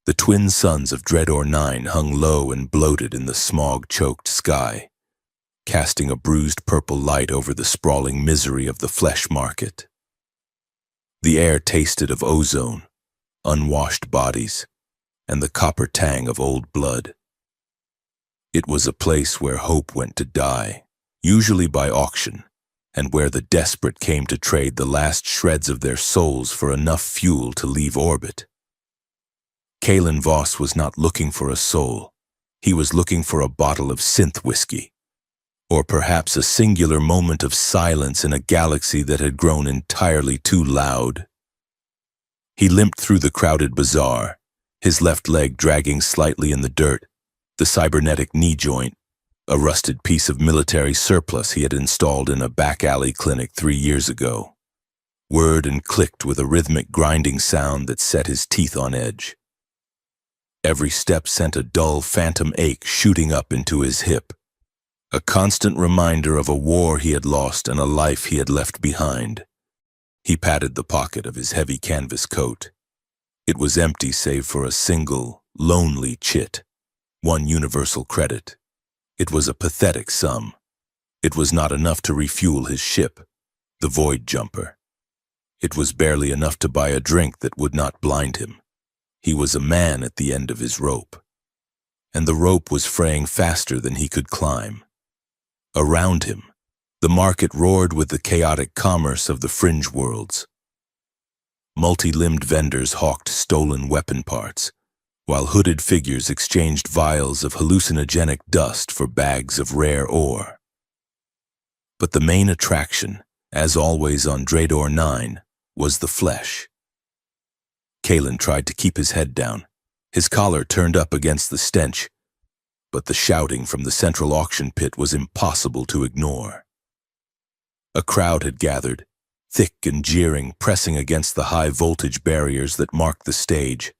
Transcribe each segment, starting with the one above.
The twin suns of Dreador 9 hung low and bloated in the smog-choked sky, casting a bruised purple light over the sprawling misery of the flesh market. The air tasted of ozone, unwashed bodies, and the copper tang of old blood. It was a place where hope went to die, usually by auction, and where the desperate came to trade the last shreds of their souls for enough fuel to leave orbit. Kalen Voss was not looking for a soul. He was looking for a bottle of synth whiskey, or perhaps a singular moment of silence in a galaxy that had grown entirely too loud. He limped through the crowded bazaar, his left leg dragging slightly in the dirt, the cybernetic knee joint, a rusted piece of military surplus he had installed in a back-alley clinic 3 years ago, whirred and clicked with a rhythmic grinding sound that set his teeth on edge. Every step sent a dull phantom ache shooting up into his hip, a constant reminder of a war he had lost and a life he had left behind. He patted the pocket of his heavy canvas coat. It was empty save for a single, lonely chit, one universal credit. It was a pathetic sum. It was not enough to refuel his ship, the Void Jumper. It was barely enough to buy a drink that would not blind him. He was a man at the end of his rope, and the rope was fraying faster than he could climb. Around him, the market roared with the chaotic commerce of the fringe worlds. Multi-limbed vendors hawked stolen weapon parts, while hooded figures exchanged vials of hallucinogenic dust for bags of rare ore. But the main attraction, as always on Dreador 9, was the flesh. Kalen tried to keep his head down, his collar turned up against the stench, but the shouting from the central auction pit was impossible to ignore. A crowd had gathered, thick and jeering, pressing against the high-voltage barriers that marked the stage.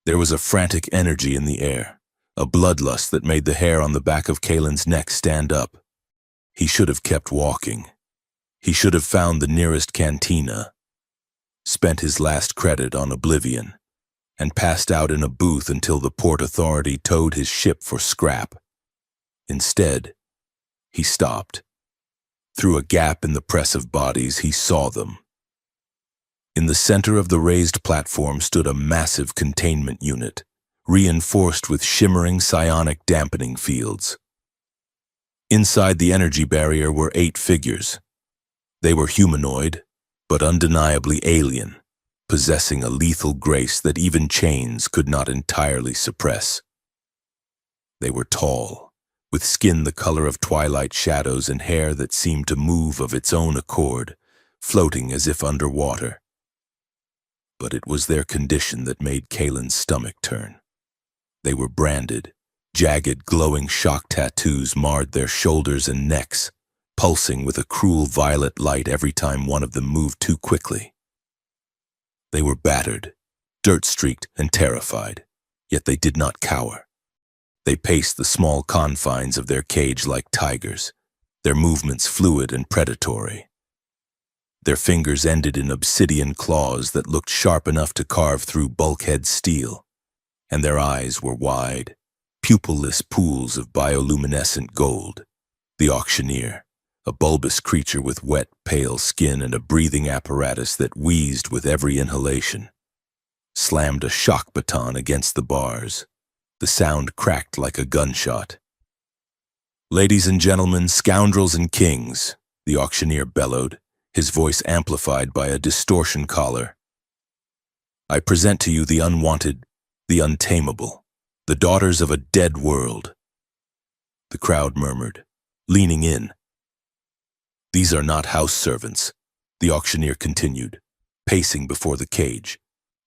There was a frantic energy in the air, a bloodlust that made the hair on the back of Kalen's neck stand up. He should have kept walking. He should have found the nearest cantina, spent his last credit on Oblivion, and passed out in a booth until the port authority towed his ship for scrap. Instead, he stopped. Through a gap in the press of bodies, he saw them. In the center of the raised platform stood a massive containment unit, reinforced with shimmering psionic dampening fields. Inside the energy barrier were 8 figures. They were humanoid, but undeniably alien, possessing a lethal grace that even chains could not entirely suppress. They were tall, with skin the color of twilight shadows and hair that seemed to move of its own accord, floating as if underwater. But it was their condition that made Kalen's stomach turn. They were branded. Jagged, glowing shock tattoos marred their shoulders and necks, pulsing with a cruel violet light every time one of them moved too quickly. They were battered, dirt-streaked, and terrified, yet they did not cower. They paced the small confines of their cage like tigers, their movements fluid and predatory. Their fingers ended in obsidian claws that looked sharp enough to carve through bulkhead steel, and their eyes were wide, pupilless pools of bioluminescent gold. The auctioneer, a bulbous creature with wet, pale skin and a breathing apparatus that wheezed with every inhalation, slammed a shock baton against the bars. The sound cracked like a gunshot. "Ladies and gentlemen, scoundrels and kings," the auctioneer bellowed, his voice amplified by a distortion collar. "I present to you the unwanted, the untamable, the daughters of a dead world." The crowd murmured, leaning in. "These are not house servants," the auctioneer continued, pacing before the cage.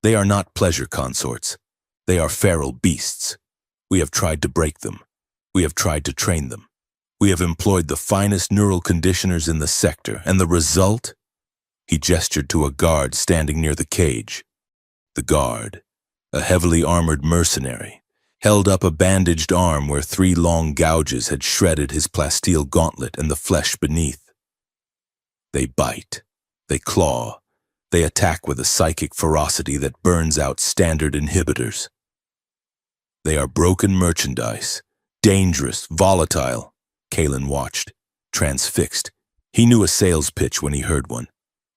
"They are not pleasure consorts. They are feral beasts. We have tried to break them. We have tried to train them. We have employed the finest neural conditioners in the sector, and the result?" He gestured to a guard standing near the cage. The guard, a heavily armored mercenary, held up a bandaged arm where 3 long gouges had shredded his plasteel gauntlet and the flesh beneath. They bite, they claw, they attack with a psychic ferocity that burns out standard inhibitors. They are broken merchandise. Dangerous, volatile. Kalen watched, transfixed. He knew a sales pitch when he heard one.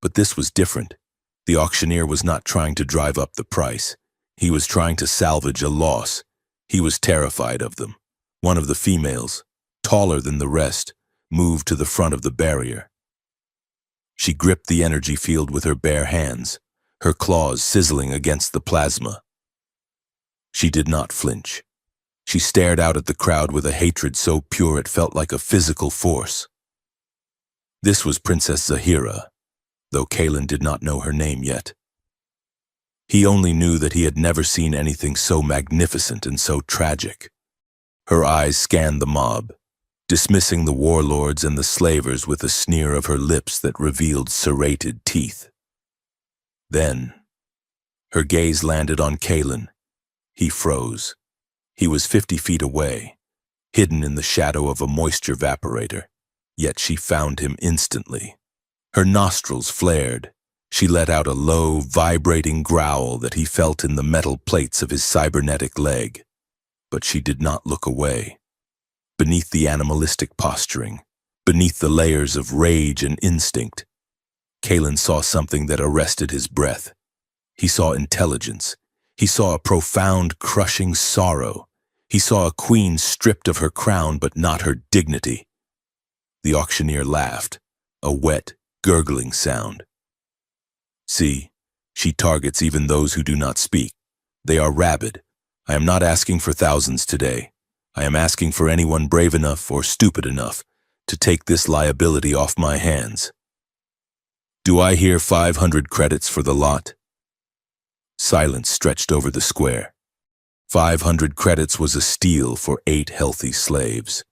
But this was different. The auctioneer was not trying to drive up the price. He was trying to salvage a loss. He was terrified of them. One of the females, taller than the rest, moved to the front of the barrier. She gripped the energy field with her bare hands, her claws sizzling against the plasma. She did not flinch. She stared out at the crowd with a hatred so pure it felt like a physical force. This was Princess Zahira, though Kalen did not know her name yet. He only knew that he had never seen anything so magnificent and so tragic. Her eyes scanned the mob, dismissing the warlords and the slavers with a sneer of her lips that revealed serrated teeth. Then, her gaze landed on Kalen. He froze. He was 50 feet away, hidden in the shadow of a moisture evaporator, yet she found him instantly. Her nostrils flared. She let out a low, vibrating growl that he felt in the metal plates of his cybernetic leg. But she did not look away. Beneath the animalistic posturing, beneath the layers of rage and instinct, Kalen saw something that arrested his breath. He saw intelligence. He saw a profound, crushing sorrow. He saw a queen stripped of her crown but not her dignity. The auctioneer laughed, a wet, gurgling sound. See, she targets even those who do not speak. They are rabid. I am not asking for thousands today. I am asking for anyone brave enough or stupid enough to take this liability off my hands. Do I hear 500 credits for the lot? Silence stretched over the square. 500 credits was a steal for 8 healthy slaves.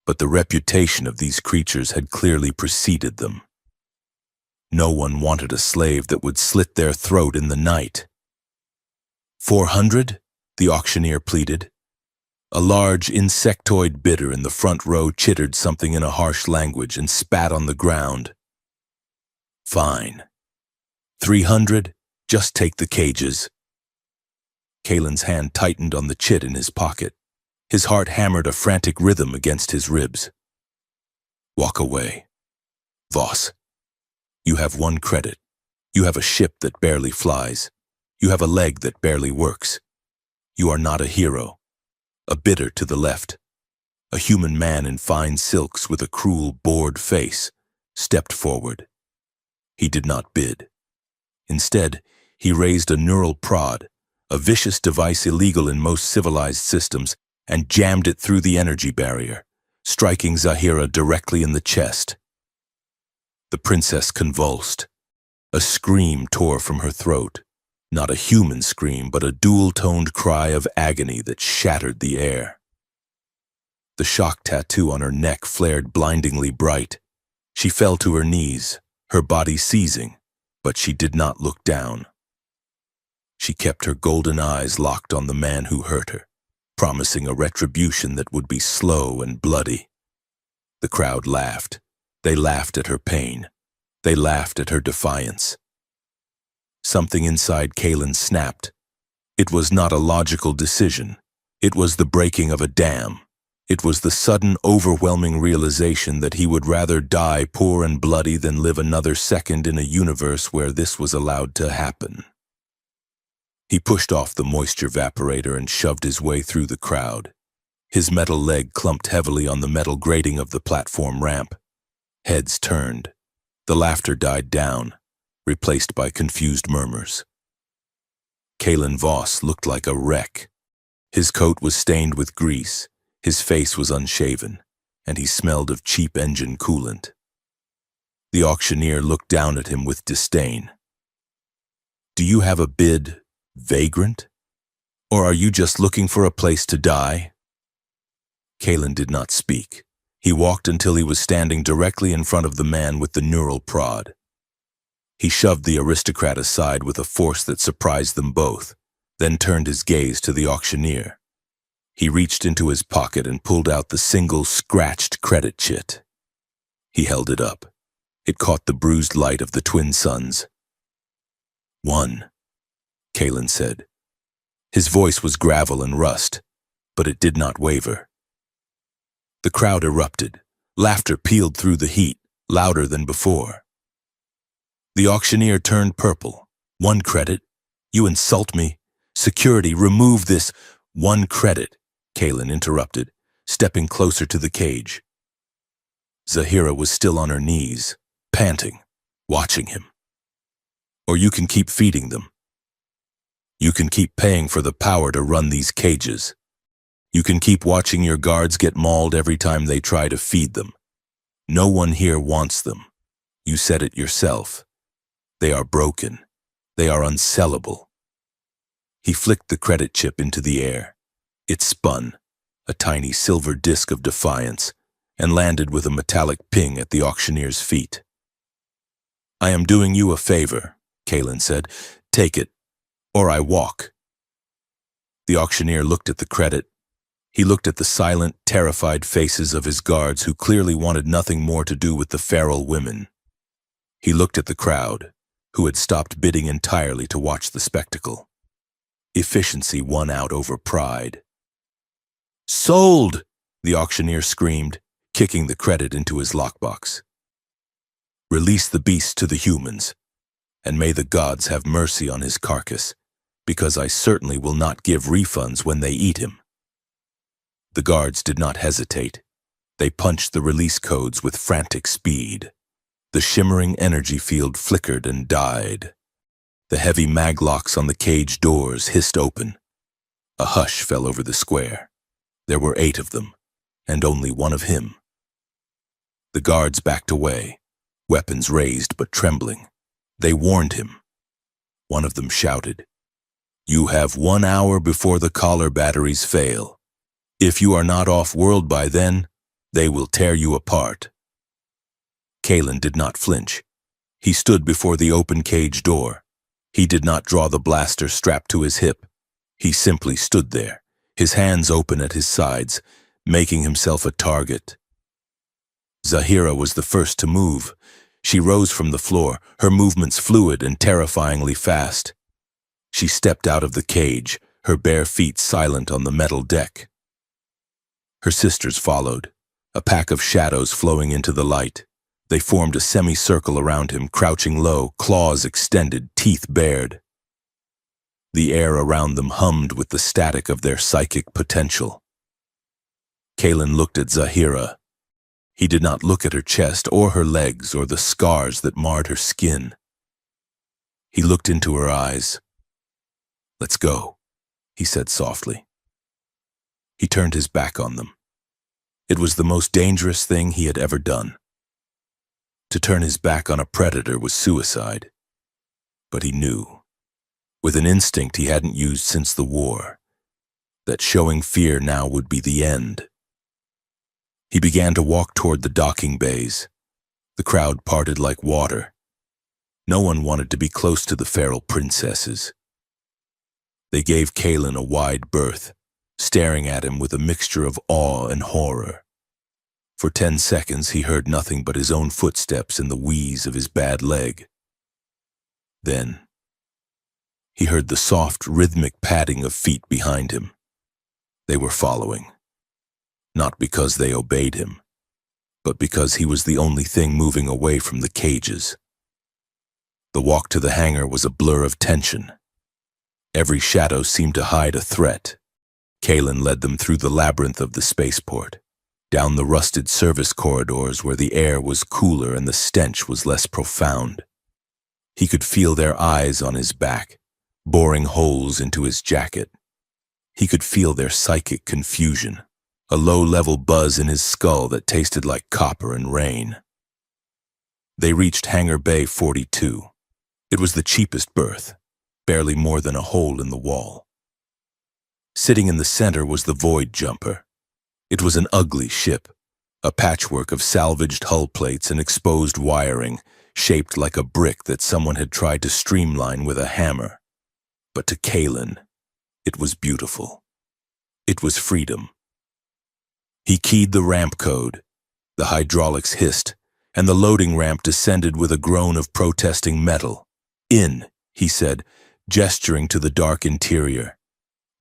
But the reputation of these creatures had clearly preceded them. No one wanted a slave that would slit their throat in the night. 400? The auctioneer pleaded. A large insectoid bidder in the front row chittered something in a harsh language and spat on the ground. Fine. 300? Just take the cages. Kalen's hand tightened on the chit in his pocket. His heart hammered a frantic rhythm against his ribs. Walk away. Voss. You have 1 credit. You have a ship that barely flies. You have a leg that barely works. You are not a hero. A bidder to the left. A human man in fine silks with a cruel, bored face stepped forward. He did not bid. Instead, he raised a neural prod, a vicious device illegal in most civilized systems, and jammed it through the energy barrier, striking Zahira directly in the chest. The princess convulsed. A scream tore from her throat, not a human scream, but a dual-toned cry of agony that shattered the air. The shock tattoo on her neck flared blindingly bright. She fell to her knees, her body seizing, but she did not look down. She kept her golden eyes locked on the man who hurt her, promising a retribution that would be slow and bloody. The crowd laughed. They laughed at her pain. They laughed at her defiance. Something inside Kalen snapped. It was not a logical decision. It was the breaking of a dam. It was the sudden, overwhelming realization that he would rather die poor and bloody than live another second in a universe where this was allowed to happen. He pushed off the moisture evaporator and shoved his way through the crowd. His metal leg clumped heavily on the metal grating of the platform ramp. Heads turned. The laughter died down, replaced by confused murmurs. Kalen Voss looked like a wreck. His coat was stained with grease, his face was unshaven, and he smelled of cheap engine coolant. The auctioneer looked down at him with disdain. Do you have a bid, vagrant? Or are you just looking for a place to die? Kalen did not speak. He walked until he was standing directly in front of the man with the neural prod. He shoved the aristocrat aside with a force that surprised them both, then turned his gaze to the auctioneer. He reached into his pocket and pulled out the single scratched credit chit. He held it up. It caught the bruised light of the twin suns. 1, Kalen said. His voice was gravel and rust, but it did not waver. The crowd erupted. Laughter pealed through the heat, louder than before. The auctioneer turned purple. 1 credit? You insult me? Security, remove this. 1 credit, Kaylin interrupted, stepping closer to the cage. Zahira was still on her knees, panting, watching him. Or you can keep feeding them. You can keep paying for the power to run these cages. You can keep watching your guards get mauled every time they try to feed them. No one here wants them. You said it yourself. They are broken. They are unsellable. He flicked the credit chip into the air. It spun, a tiny silver disc of defiance, and landed with a metallic ping at the auctioneer's feet. I am doing you a favor, Kaylin said. Take it, or I walk. The auctioneer looked at the credit. He looked at the silent, terrified faces of his guards who clearly wanted nothing more to do with the feral women. He looked at the crowd, who had stopped bidding entirely to watch the spectacle. Efficiency won out over pride. Sold! The auctioneer screamed, kicking the credit into his lockbox. Release the beast to the humans, and may the gods have mercy on his carcass, because I certainly will not give refunds when they eat him. The guards did not hesitate. They punched the release codes with frantic speed. The shimmering energy field flickered and died. The heavy maglocks on the cage doors hissed open. A hush fell over the square. There were 8 of them, and only 1 of him. The guards backed away, weapons raised but trembling. They warned him. One of them shouted, "You have 1 hour before the collar batteries fail. If you are not off-world by then, they will tear you apart." Kaylin did not flinch. He stood before the open cage door. He did not draw the blaster strapped to his hip. He simply stood there, his hands open at his sides, making himself a target. Zahira was the first to move. She rose from the floor, her movements fluid and terrifyingly fast. She stepped out of the cage, her bare feet silent on the metal deck. Her sisters followed, a pack of shadows flowing into the light. They formed a semicircle around him, crouching low, claws extended, teeth bared. The air around them hummed with the static of their psychic potential. Kaylin looked at Zahira. He did not look at her chest or her legs or the scars that marred her skin. He looked into her eyes. "Let's go," he said softly. He turned his back on them. It was the most dangerous thing he had ever done. To turn his back on a predator was suicide. But he knew, with an instinct he hadn't used since the war, that showing fear now would be the end. He began to walk toward the docking bays. The crowd parted like water. No one wanted to be close to the feral princesses. They gave Kaylin a wide berth, staring at him with a mixture of awe and horror. For 10 seconds he heard nothing but his own footsteps and the wheeze of his bad leg. Then he heard the soft, rhythmic padding of feet behind him. They were following, not because they obeyed him, but because he was the only thing moving away from the cages. The walk to the hangar was a blur of tension. Every shadow seemed to hide a threat. Kaylin led them through the labyrinth of the spaceport, down the rusted service corridors where the air was cooler and the stench was less profound. He could feel their eyes on his back, boring holes into his jacket. He could feel their psychic confusion, a low-level buzz in his skull that tasted like copper and rain. They reached Hangar Bay 42. It was the cheapest berth, barely more than a hole in the wall. Sitting in the center was the Void Jumper. It was an ugly ship, a patchwork of salvaged hull plates and exposed wiring, shaped like a brick that someone had tried to streamline with a hammer. But to Kaylin, it was beautiful. It was freedom. He keyed the ramp code. The hydraulics hissed, and the loading ramp descended with a groan of protesting metal. "In," he said, gesturing to the dark interior.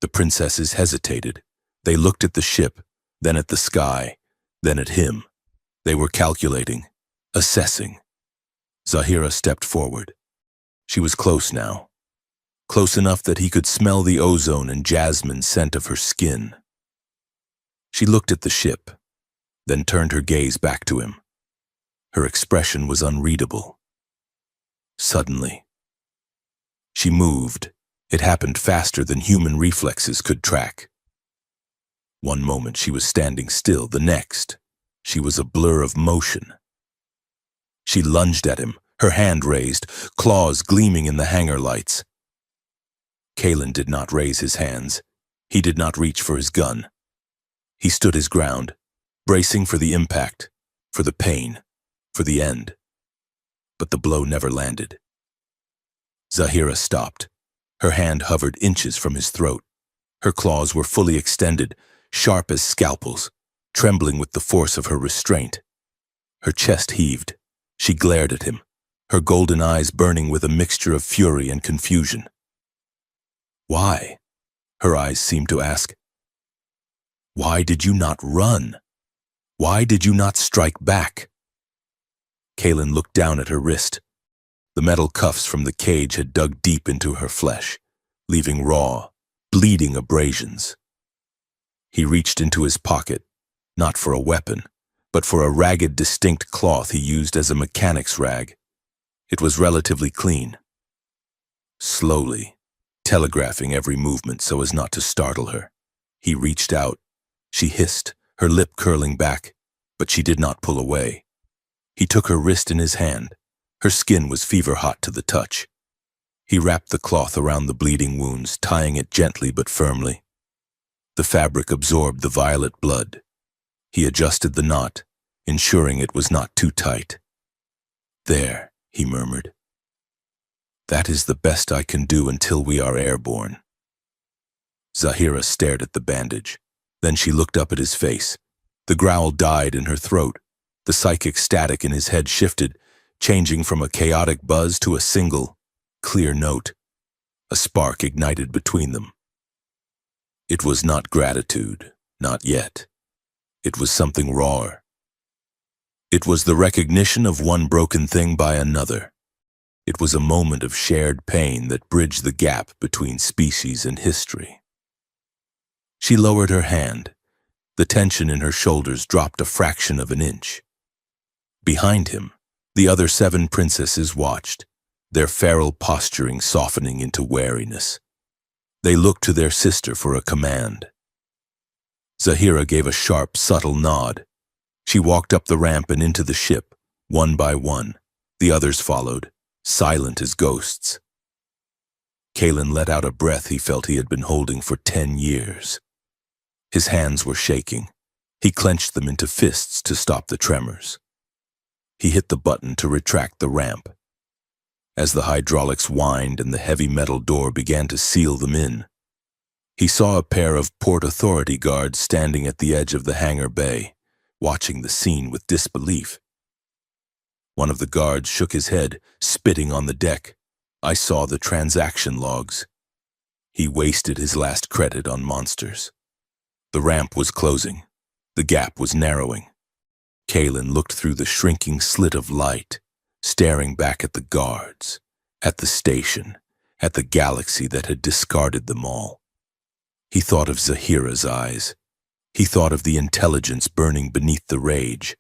The princesses hesitated. They looked at the ship, then at the sky, then at him. They were calculating, assessing. Zahira stepped forward. She was close now. Close enough that he could smell the ozone and jasmine scent of her skin. She looked at the ship, then turned her gaze back to him. Her expression was unreadable. Suddenly, she moved. It happened faster than human reflexes could track. One moment she was standing still, the next, she was a blur of motion. She lunged at him, her hand raised, claws gleaming in the hangar lights. Kalen did not raise his hands. He did not reach for his gun. He stood his ground, bracing for the impact, for the pain, for the end. But the blow never landed. Zahira stopped. Her hand hovered inches from his throat. Her claws were fully extended, sharp as scalpels, trembling with the force of her restraint. Her chest heaved. She glared at him, her golden eyes burning with a mixture of fury and confusion. Why? Her eyes seemed to ask. Why did you not run? Why did you not strike back? Kalen looked down at her wrist. The metal cuffs from the cage had dug deep into her flesh, leaving raw, bleeding abrasions. He reached into his pocket, not for a weapon, but for a ragged, distinct cloth he used as a mechanic's rag. It was relatively clean. Slowly, telegraphing every movement so as not to startle her, he reached out. She hissed, her lip curling back, but she did not pull away. He took her wrist in his hand. Her skin was fever-hot to the touch. He wrapped the cloth around the bleeding wounds, tying it gently but firmly. The fabric absorbed the violet blood. He adjusted the knot, ensuring it was not too tight. There, he murmured. That is the best I can do until we are airborne. Zahira stared at the bandage. Then she looked up at his face. The growl died in her throat. The psychic static in his head shifted, changing from a chaotic buzz to a single, clear note. A spark ignited between them. It was not gratitude, not yet. It was something rawer. It was the recognition of one broken thing by another. It was a moment of shared pain that bridged the gap between species and history. She lowered her hand. The tension in her shoulders dropped a fraction of an inch. Behind him, the other 7 princesses watched, their feral posturing softening into wariness. They looked to their sister for a command. Zahira gave a sharp, subtle nod. She walked up the ramp and into the ship, one by one. The others followed, silent as ghosts. Kalen let out a breath he felt he had been holding for 10 years. His hands were shaking. He clenched them into fists to stop the tremors. He hit the button to retract the ramp. As the hydraulics whined and the heavy metal door began to seal them in, he saw a pair of Port Authority guards standing at the edge of the hangar bay, watching the scene with disbelief. One of the guards shook his head, spitting on the deck. I saw the transaction logs. He wasted his last credit on monsters. The ramp was closing. The gap was narrowing. Kalen looked through the shrinking slit of light, staring back at the guards, at the station, at the galaxy that had discarded them all. He thought of Zahira's eyes. He thought of the intelligence burning beneath the rage.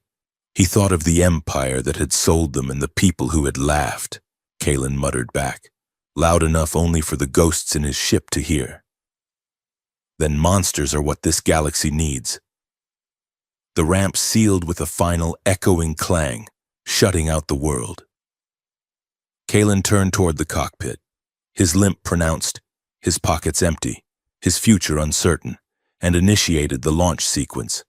He thought of the empire that had sold them and the people who had laughed. Kalen muttered back, loud enough only for the ghosts in his ship to hear. Then monsters are what this galaxy needs. The ramp sealed with a final echoing clang, shutting out the world. Kalen turned toward the cockpit, his limp pronounced, his pockets empty, his future uncertain, and initiated the launch sequence.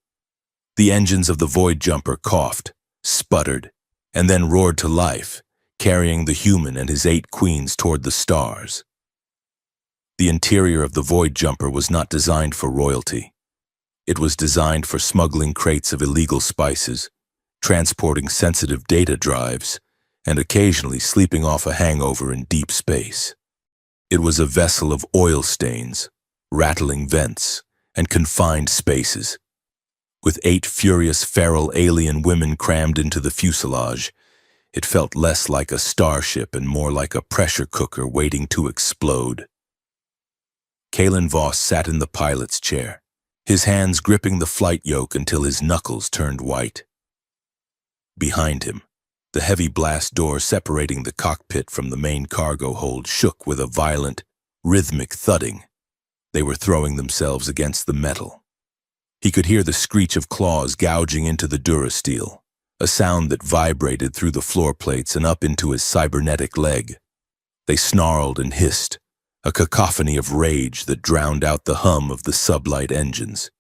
The engines of the Void Jumper coughed, sputtered, and then roared to life, carrying the human and his 8 queens toward the stars. The interior of the Void Jumper was not designed for royalty. It was designed for smuggling crates of illegal spices, transporting sensitive data drives, and occasionally sleeping off a hangover in deep space. It was a vessel of oil stains, rattling vents, and confined spaces. With 8 furious feral alien women crammed into the fuselage, it felt less like a starship and more like a pressure cooker waiting to explode. Kalen Voss sat in the pilot's chair, his hands gripping the flight yoke until his knuckles turned white. Behind him, the heavy blast door separating the cockpit from the main cargo hold shook with a violent, rhythmic thudding. They were throwing themselves against the metal. He could hear the screech of claws gouging into the durasteel, a sound that vibrated through the floor plates and up into his cybernetic leg. They snarled and hissed, a cacophony of rage that drowned out the hum of the sublight engines.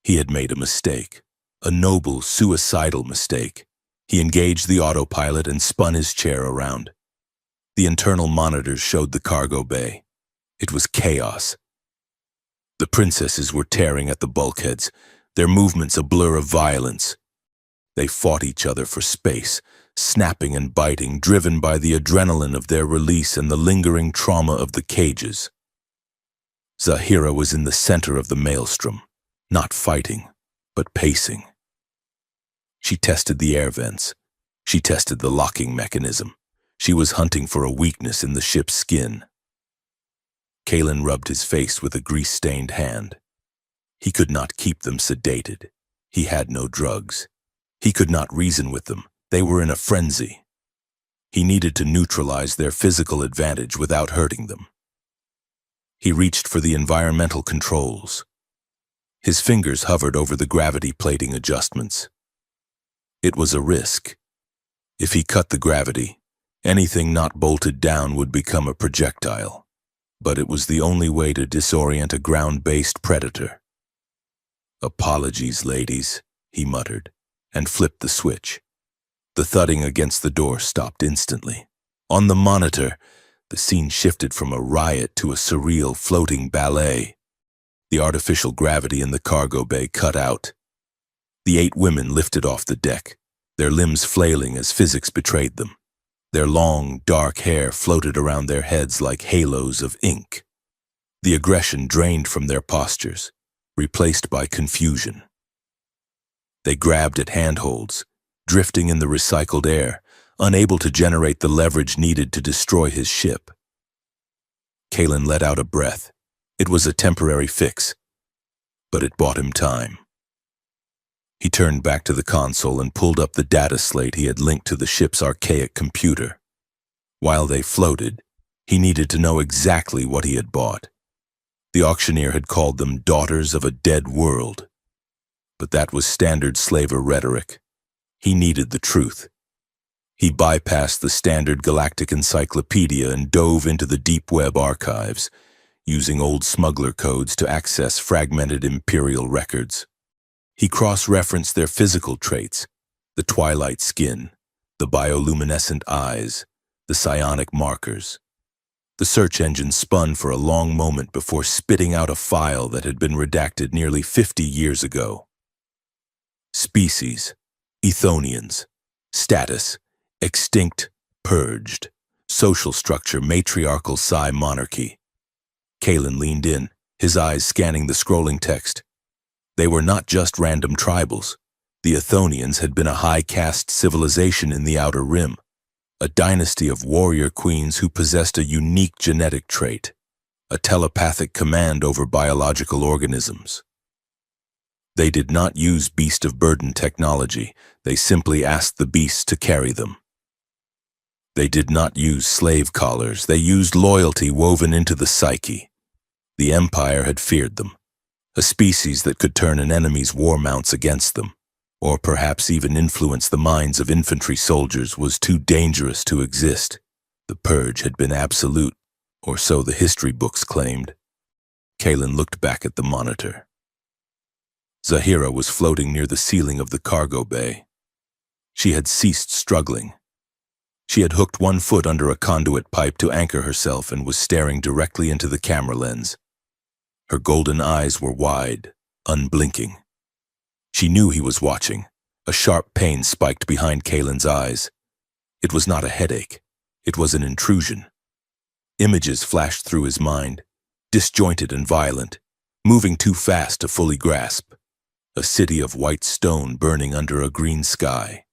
He had made a mistake, a noble, suicidal mistake. He engaged the autopilot and spun his chair around. The internal monitors showed the cargo bay. It was chaos. The princesses were tearing at the bulkheads, their movements a blur of violence. They fought each other for space, snapping and biting, driven by the adrenaline of their release and the lingering trauma of the cages. Zahira was in the center of the maelstrom, not fighting, but pacing. She tested the air vents. She tested the locking mechanism. She was hunting for a weakness in the ship's skin. Kalen rubbed his face with a grease-stained hand. He could not keep them sedated. He had no drugs. He could not reason with them. They were in a frenzy. He needed to neutralize their physical advantage without hurting them. He reached for the environmental controls. His fingers hovered over the gravity plating adjustments. It was a risk. If he cut the gravity, anything not bolted down would become a projectile. But it was the only way to disorient a ground-based predator. "Apologies, ladies," he muttered, and flipped the switch. The thudding against the door stopped instantly. On the monitor, the scene shifted from a riot to a surreal floating ballet. The artificial gravity in the cargo bay cut out. The 8 women lifted off the deck, their limbs flailing as physics betrayed them. Their long, dark hair floated around their heads like halos of ink. The aggression drained from their postures, replaced by confusion. They grabbed at handholds, drifting in the recycled air, unable to generate the leverage needed to destroy his ship. Kalen let out a breath. It was a temporary fix, but it bought him time. He turned back to the console and pulled up the data slate he had linked to the ship's archaic computer. While they floated, he needed to know exactly what he had bought. The auctioneer had called them daughters of a dead world. But that was standard slaver rhetoric. He needed the truth. He bypassed the standard galactic encyclopedia and dove into the deep web archives, using old smuggler codes to access fragmented imperial records. He cross-referenced their physical traits, the twilight skin, the bioluminescent eyes, the psionic markers. The search engine spun for a long moment before spitting out a file that had been redacted nearly 50 years ago. Species, Ethonians. Status, extinct, purged. Social structure, matriarchal psi monarchy. Kalen leaned in, his eyes scanning the scrolling text. They were not just random tribals. The Ethonians had been a high-caste civilization in the Outer Rim, a dynasty of warrior queens who possessed a unique genetic trait, a telepathic command over biological organisms. They did not use beast of burden technology. They simply asked the beasts to carry them. They did not use slave collars. They used loyalty woven into the psyche. The Empire had feared them. A species that could turn an enemy's war mounts against them, or perhaps even influence the minds of infantry soldiers, was too dangerous to exist. The purge had been absolute, or so the history books claimed. Kalen looked back at the monitor. Zahira was floating near the ceiling of the cargo bay. She had ceased struggling. She had hooked one foot under a conduit pipe to anchor herself and was staring directly into the camera lens. Her golden eyes were wide, unblinking. She knew he was watching. A sharp pain spiked behind Kalen's eyes. It was not a headache. It was an intrusion. Images flashed through his mind. disjointed and violent, moving too fast to fully grasp. A city of white stone burning under a green sky.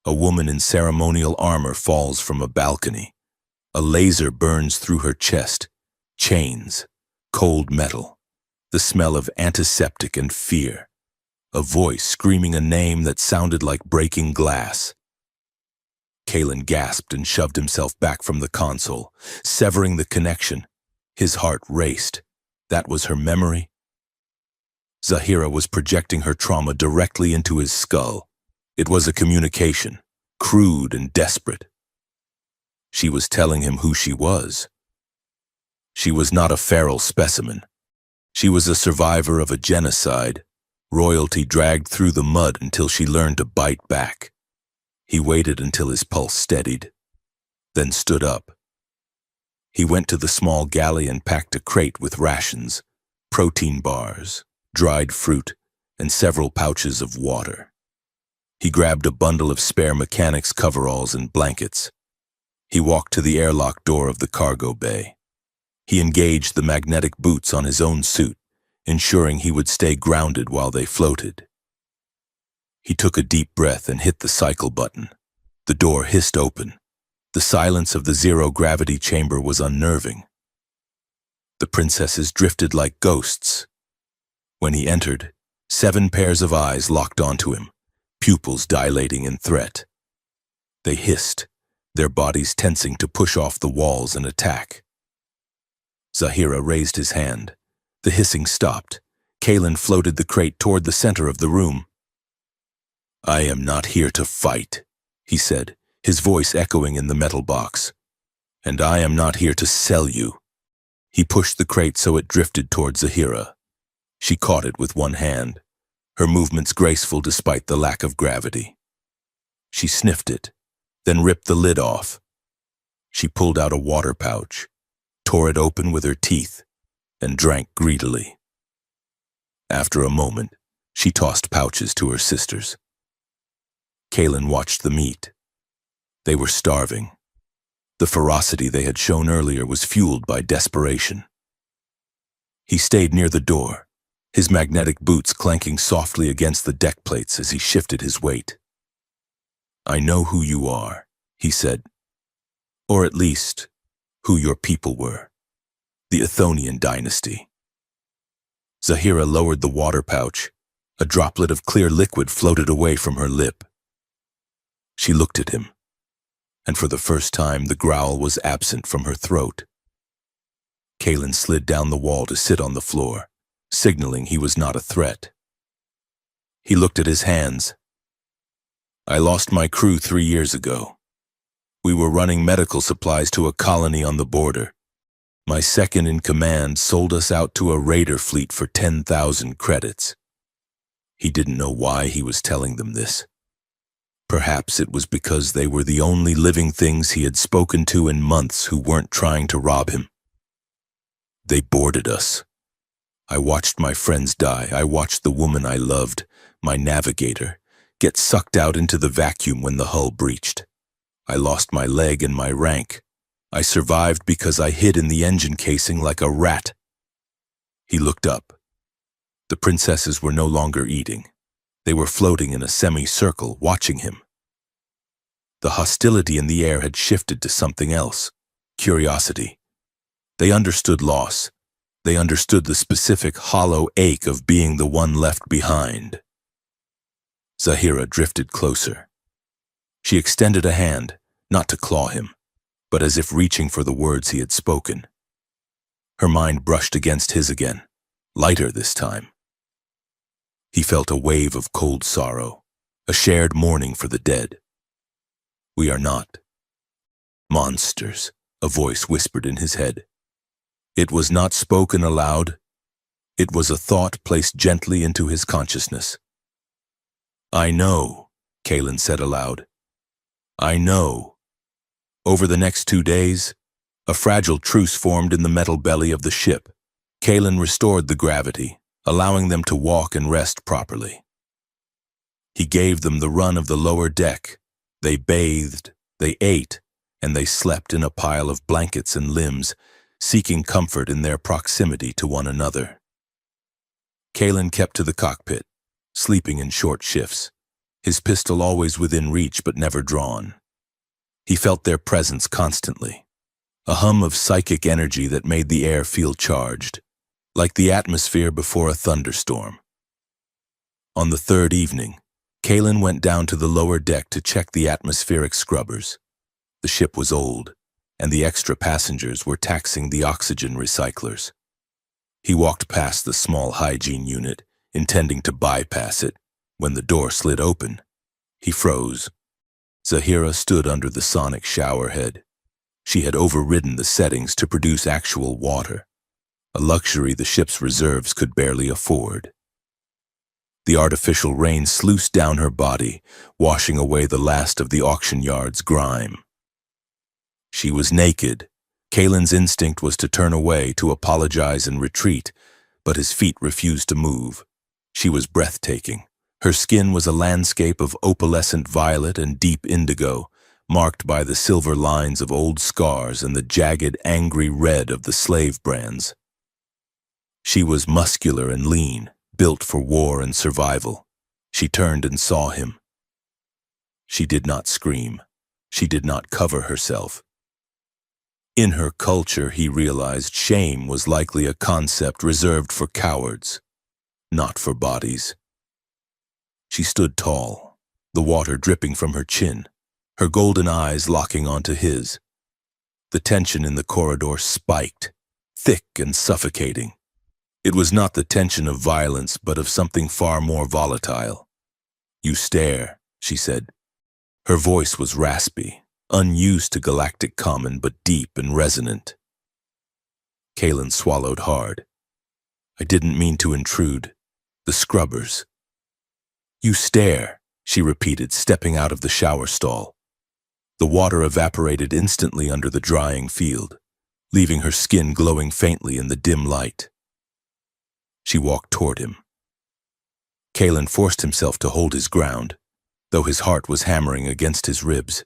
A woman in ceremonial armor falls from a balcony. A laser burns through her chest. Chains, cold metal, the smell of antiseptic and fear. A voice screaming a name that sounded like breaking glass. Kalen gasped and shoved himself back from the console, severing the connection. His heart raced. That was her memory. Zahira was projecting her trauma directly into his skull. It was a communication, crude and desperate. She was telling him who she was. She was not a feral specimen. She was a survivor of a genocide, royalty dragged through the mud until she learned to bite back. He waited until his pulse steadied, then stood up. He went to the small galley and packed a crate with rations, protein bars, dried fruit, and several pouches of water. He grabbed a bundle of spare mechanics' coveralls and blankets. He walked to the airlock door of the cargo bay. He engaged the magnetic boots on his own suit, ensuring he would stay grounded while they floated. He took a deep breath and hit the cycle button. The door hissed open. The silence of the zero-gravity chamber was unnerving. The princesses drifted like ghosts. When he entered, 7 pairs of eyes locked onto him, pupils dilating in threat. They hissed, their bodies tensing to push off the walls and attack. Zahira raised his hand. The hissing stopped. Kalen floated the crate toward the center of the room. "I am not here to fight," he said, his voice echoing in the metal box. "And I am not here to sell you." He pushed the crate so it drifted toward Zahira. She caught it with one hand, her movements graceful despite the lack of gravity. She sniffed it, then ripped the lid off. She pulled out a water pouch, tore it open with her teeth, and drank greedily. After a moment, she tossed pouches to her sisters. Kalen watched them eat. They were starving. The ferocity they had shown earlier was fueled by desperation. He stayed near the door, his magnetic boots clanking softly against the deck plates as he shifted his weight. "I know who you are," he said. "Or at least, who your people were. The Athonian dynasty." Zahira lowered the water pouch. A droplet of clear liquid floated away from her lip. She looked at him, and for the first time the growl was absent from her throat. Kalen slid down the wall to sit on the floor, signaling he was not a threat. He looked at his hands. "I lost my crew 3 years ago. We were running medical supplies to a colony on the border. My second-in-command sold us out to a raider fleet for 10,000 credits. He didn't know why he was telling them this. Perhaps it was because they were the only living things he had spoken to in months who weren't trying to rob him. They boarded us. I watched my friends die. I watched the woman I loved, my navigator, get sucked out into the vacuum when the hull breached. I lost my leg and my rank. I survived because I hid in the engine casing like a rat." He looked up. The princesses were no longer eating. They were floating in a semicircle, watching him. The hostility in the air had shifted to something else, curiosity. They understood loss. They understood the specific hollow ache of being the one left behind. Zahira drifted closer. She extended a hand, not to claw him, but as if reaching for the words he had spoken. Her mind brushed against his again, lighter this time. He felt a wave of cold sorrow, a shared mourning for the dead. "We are not monsters," a voice whispered in his head. It was not spoken aloud. It was a thought placed gently into his consciousness. "I know," Kalen said aloud. "I know." Over the next 2 days, a fragile truce formed in the metal belly of the ship. Kalen restored the gravity, allowing them to walk and rest properly. He gave them the run of the lower deck. They bathed, they ate, and they slept in a pile of blankets and limbs, seeking comfort in their proximity to one another. Kalen kept to the cockpit, sleeping in short shifts, his pistol always within reach but never drawn. He felt their presence constantly, a hum of psychic energy that made the air feel charged, like the atmosphere before a thunderstorm. On the third evening, Kalen went down to the lower deck to check the atmospheric scrubbers. The ship was old, and the extra passengers were taxing the oxygen recyclers. He walked past the small hygiene unit, intending to bypass it, when the door slid open. He froze. Zahira stood under the sonic shower head. She had overridden the settings to produce actual water, a luxury the ship's reserves could barely afford. The artificial rain sluiced down her body, washing away the last of the auction yard's grime. She was naked. Kalen's instinct was to turn away, to apologize and retreat, but his feet refused to move. She was breathtaking. Her skin was a landscape of opalescent violet and deep indigo, marked by the silver lines of old scars and the jagged, angry red of the slave brands. She was muscular and lean, built for war and survival. She turned and saw him. She did not scream. She did not cover herself. In her culture, he realized, shame was likely a concept reserved for cowards, not for bodies. She stood tall, the water dripping from her chin, her golden eyes locking onto his. The tension in the corridor spiked, thick and suffocating. It was not the tension of violence, but of something far more volatile. "You stare," she said. Her voice was raspy, unused to galactic common, but deep and resonant. Kalen swallowed hard. "I didn't mean to intrude. The scrubbers." "You stare," she repeated, stepping out of the shower stall. The water evaporated instantly under the drying field, leaving her skin glowing faintly in the dim light. She walked toward him. Kalen forced himself to hold his ground, though his heart was hammering against his ribs.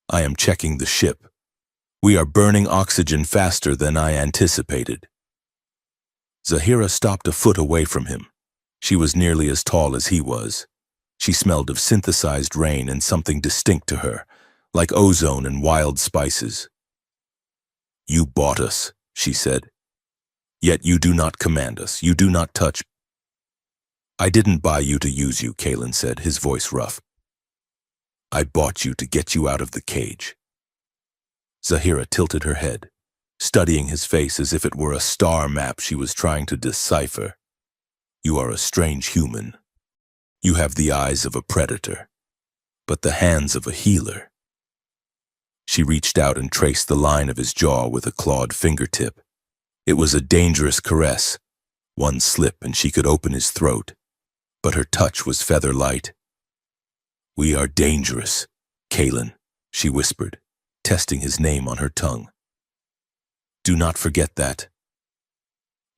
"I am checking the ship. We are burning oxygen faster than I anticipated." Zahira stopped a foot away from him. She was nearly as tall as he was. She smelled of synthesized rain and something distinct to her, like ozone and wild spices. "You bought us," she said. "Yet you do not command us. You do not touch." "I didn't buy you to use you," Kalen said, his voice rough. "I bought you to get you out of the cage." Zahira tilted her head, studying his face as if it were a star map she was trying to decipher. "You are a strange human. You have the eyes of a predator, but the hands of a healer." She reached out and traced the line of his jaw with a clawed fingertip. It was a dangerous caress. One slip and she could open his throat, but her touch was feather light. "We are dangerous, Kalen," she whispered, testing his name on her tongue. "Do not forget that."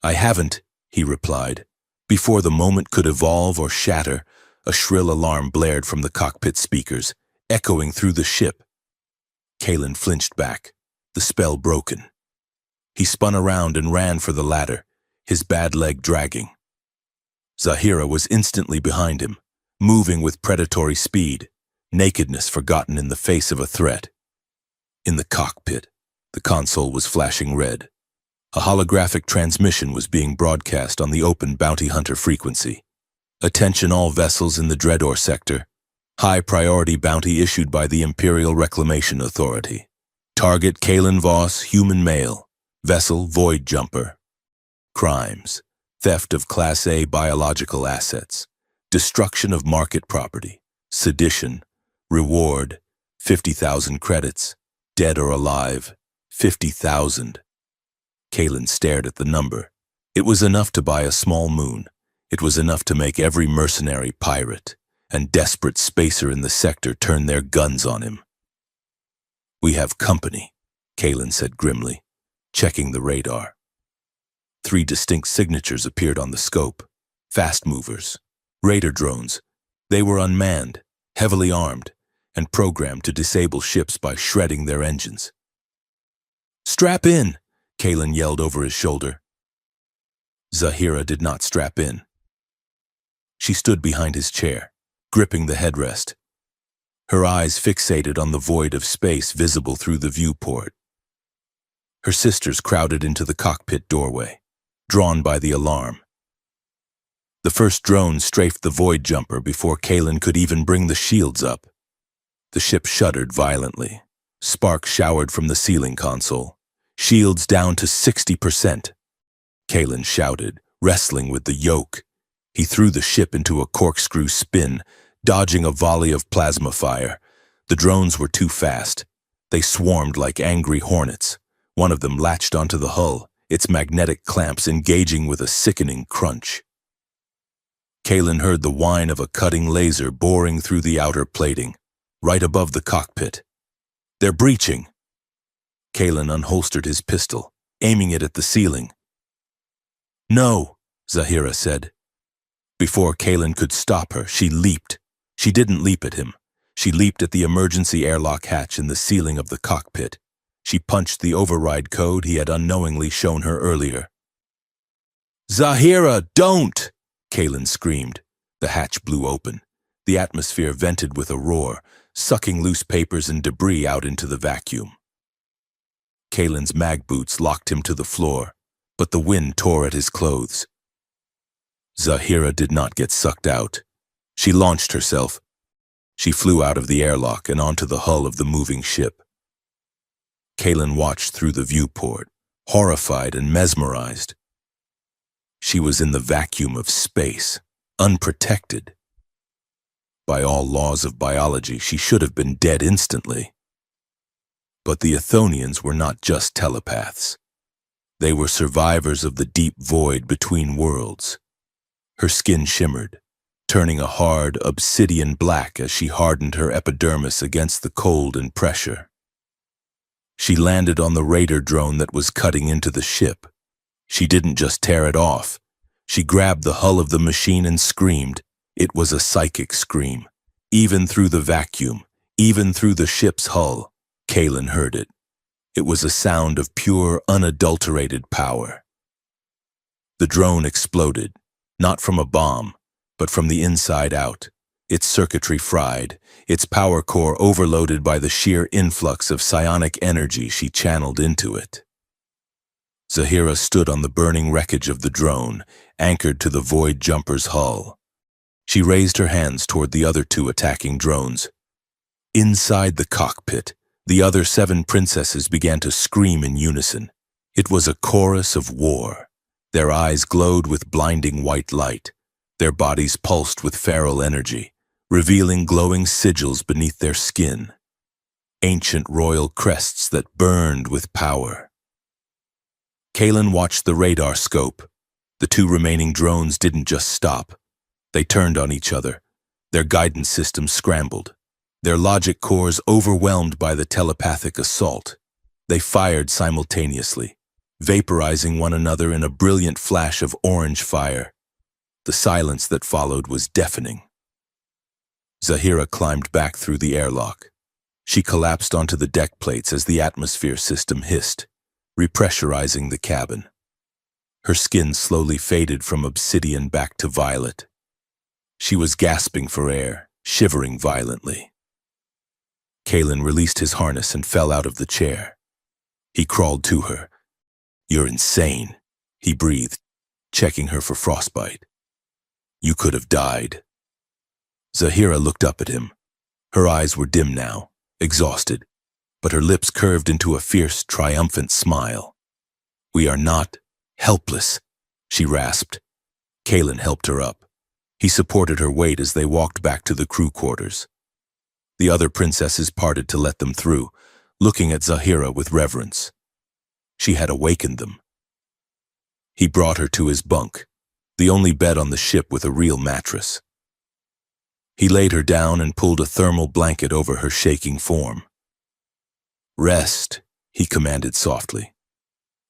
"I haven't," he replied. Before the moment could evolve or shatter, a shrill alarm blared from the cockpit speakers, echoing through the ship. Kalen flinched back, the spell broken. He spun around and ran for the ladder, his bad leg dragging. Zahira was instantly behind him, moving with predatory speed, nakedness forgotten in the face of a threat. In the cockpit, the console was flashing red. A holographic transmission was being broadcast on the open bounty hunter frequency. "Attention all vessels in the Dreador sector. High priority bounty issued by the Imperial Reclamation Authority. Target Kalen Voss, human male. Vessel Void Jumper. Crimes: theft of Class A biological assets, destruction of market property, sedition. Reward: 50,000 credits. Dead or alive: 50,000. Kalen stared at the number. It was enough to buy a small moon. It was enough to make every mercenary pirate and desperate spacer in the sector turn their guns on him. "We have company," Kalen said grimly, checking the radar. 3 distinct signatures appeared on the scope. Fast movers, raider drones. They were unmanned, heavily armed, and programmed to disable ships by shredding their engines. "Strap in," Kalen yelled over his shoulder. Zahira did not strap in. She stood behind his chair, gripping the headrest, her eyes fixated on the void of space visible through the viewport. Her sisters crowded into the cockpit doorway, drawn by the alarm. The first drone strafed the void jumper before Kalen could even bring the shields up. The ship shuddered violently. Sparks showered from the ceiling console, shields down to 60%. Kalen shouted, wrestling with the yoke. He threw the ship into a corkscrew spin, dodging a volley of plasma fire. The drones were too fast. They swarmed like angry hornets. One of them latched onto the hull, its magnetic clamps engaging with a sickening crunch. Kalen heard the whine of a cutting laser boring through the outer plating, right above the cockpit. They're breaching. Kalen unholstered his pistol, aiming it at the ceiling. No, Zahira said. Before Kalen could stop her, she leaped. She didn't leap at him. She leaped at the emergency airlock hatch in the ceiling of the cockpit. She punched the override code he had unknowingly shown her earlier. Zahira, don't! Kalen screamed. The hatch blew open. The atmosphere vented with a roar, sucking loose papers and debris out into the vacuum. Kalen's mag boots locked him to the floor, but the wind tore at his clothes. Zahira did not get sucked out. She launched herself. She flew out of the airlock and onto the hull of the moving ship. Kalen watched through the viewport, horrified and mesmerized. She was in the vacuum of space, unprotected. By all laws of biology, she should have been dead instantly. But the Athonians were not just telepaths. They were survivors of the deep void between worlds. Her skin shimmered, turning a hard, obsidian black as she hardened her epidermis against the cold and pressure. She landed on the raider drone that was cutting into the ship. She didn't just tear it off. She grabbed the hull of the machine and screamed. It was a psychic scream. Even through the vacuum, even through the ship's hull, Kalen heard it. It was a sound of pure, unadulterated power. The drone exploded, not from a bomb, but from the inside out, its circuitry fried, its power core overloaded by the sheer influx of psionic energy she channeled into it. Zahira stood on the burning wreckage of the drone, anchored to the void jumper's hull. She raised her hands toward the other two attacking drones. Inside the cockpit, the other 7 princesses began to scream in unison. It was a chorus of war. Their eyes glowed with blinding white light. Their bodies pulsed with feral energy, revealing glowing sigils beneath their skin. Ancient royal crests that burned with power. Kalen watched the radar scope. The 2 remaining drones didn't just stop. They turned on each other. Their guidance systems scrambled. Their logic cores overwhelmed by the telepathic assault. They fired simultaneously, vaporizing one another in a brilliant flash of orange fire. The silence that followed was deafening. Zahira climbed back through the airlock. She collapsed onto the deck plates as the atmosphere system hissed, repressurizing the cabin. Her skin slowly faded from obsidian back to violet. She was gasping for air, shivering violently. Kalen released his harness and fell out of the chair. He crawled to her. "You're insane," he breathed, checking her for frostbite. "You could have died." Zahira looked up at him. Her eyes were dim now, exhausted, but her lips curved into a fierce, triumphant smile. "We are not helpless," she rasped. Kalen helped her up. He supported her weight as they walked back to the crew quarters. The other princesses parted to let them through, looking at Zahira with reverence. She had awakened them. He brought her to his bunk, the only bed on the ship with a real mattress. He laid her down and pulled a thermal blanket over her shaking form. "Rest," he commanded softly.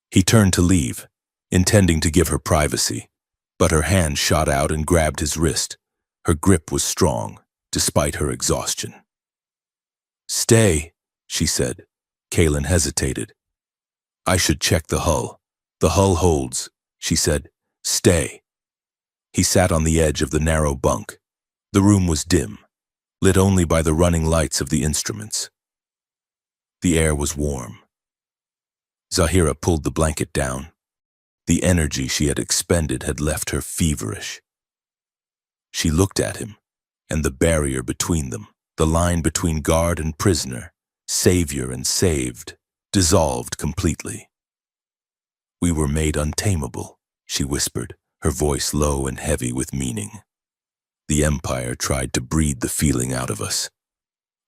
He turned to leave, intending to give her privacy, but her hand shot out and grabbed his wrist. Her grip was strong, despite her exhaustion. "Stay," she said. Kalen hesitated. I should check the hull. The hull holds, she said. Stay. He sat on the edge of the narrow bunk. The room was dim, lit only by the running lights of the instruments. The air was warm. Zahira pulled the blanket down. The energy she had expended had left her feverish. She looked at him, and the barrier between them, the line between guard and prisoner, savior and saved, dissolved completely. We were made untamable, she whispered, her voice low and heavy with meaning. The Empire tried to breed the feeling out of us.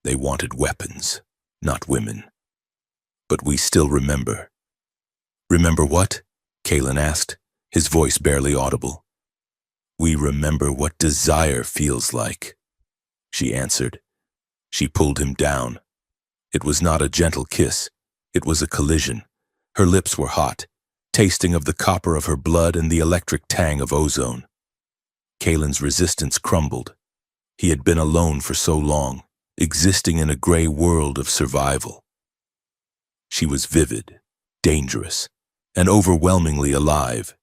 They wanted weapons, not women. But we still remember. Remember what? Kalen asked, his voice barely audible. We remember what desire feels like, she answered. She pulled him down. It was not a gentle kiss. It was a collision. Her lips were hot, tasting of the copper of her blood and the electric tang of ozone. Kalen's resistance crumbled. He had been alone for so long, existing in a gray world of survival. She was vivid, dangerous, and overwhelmingly alive.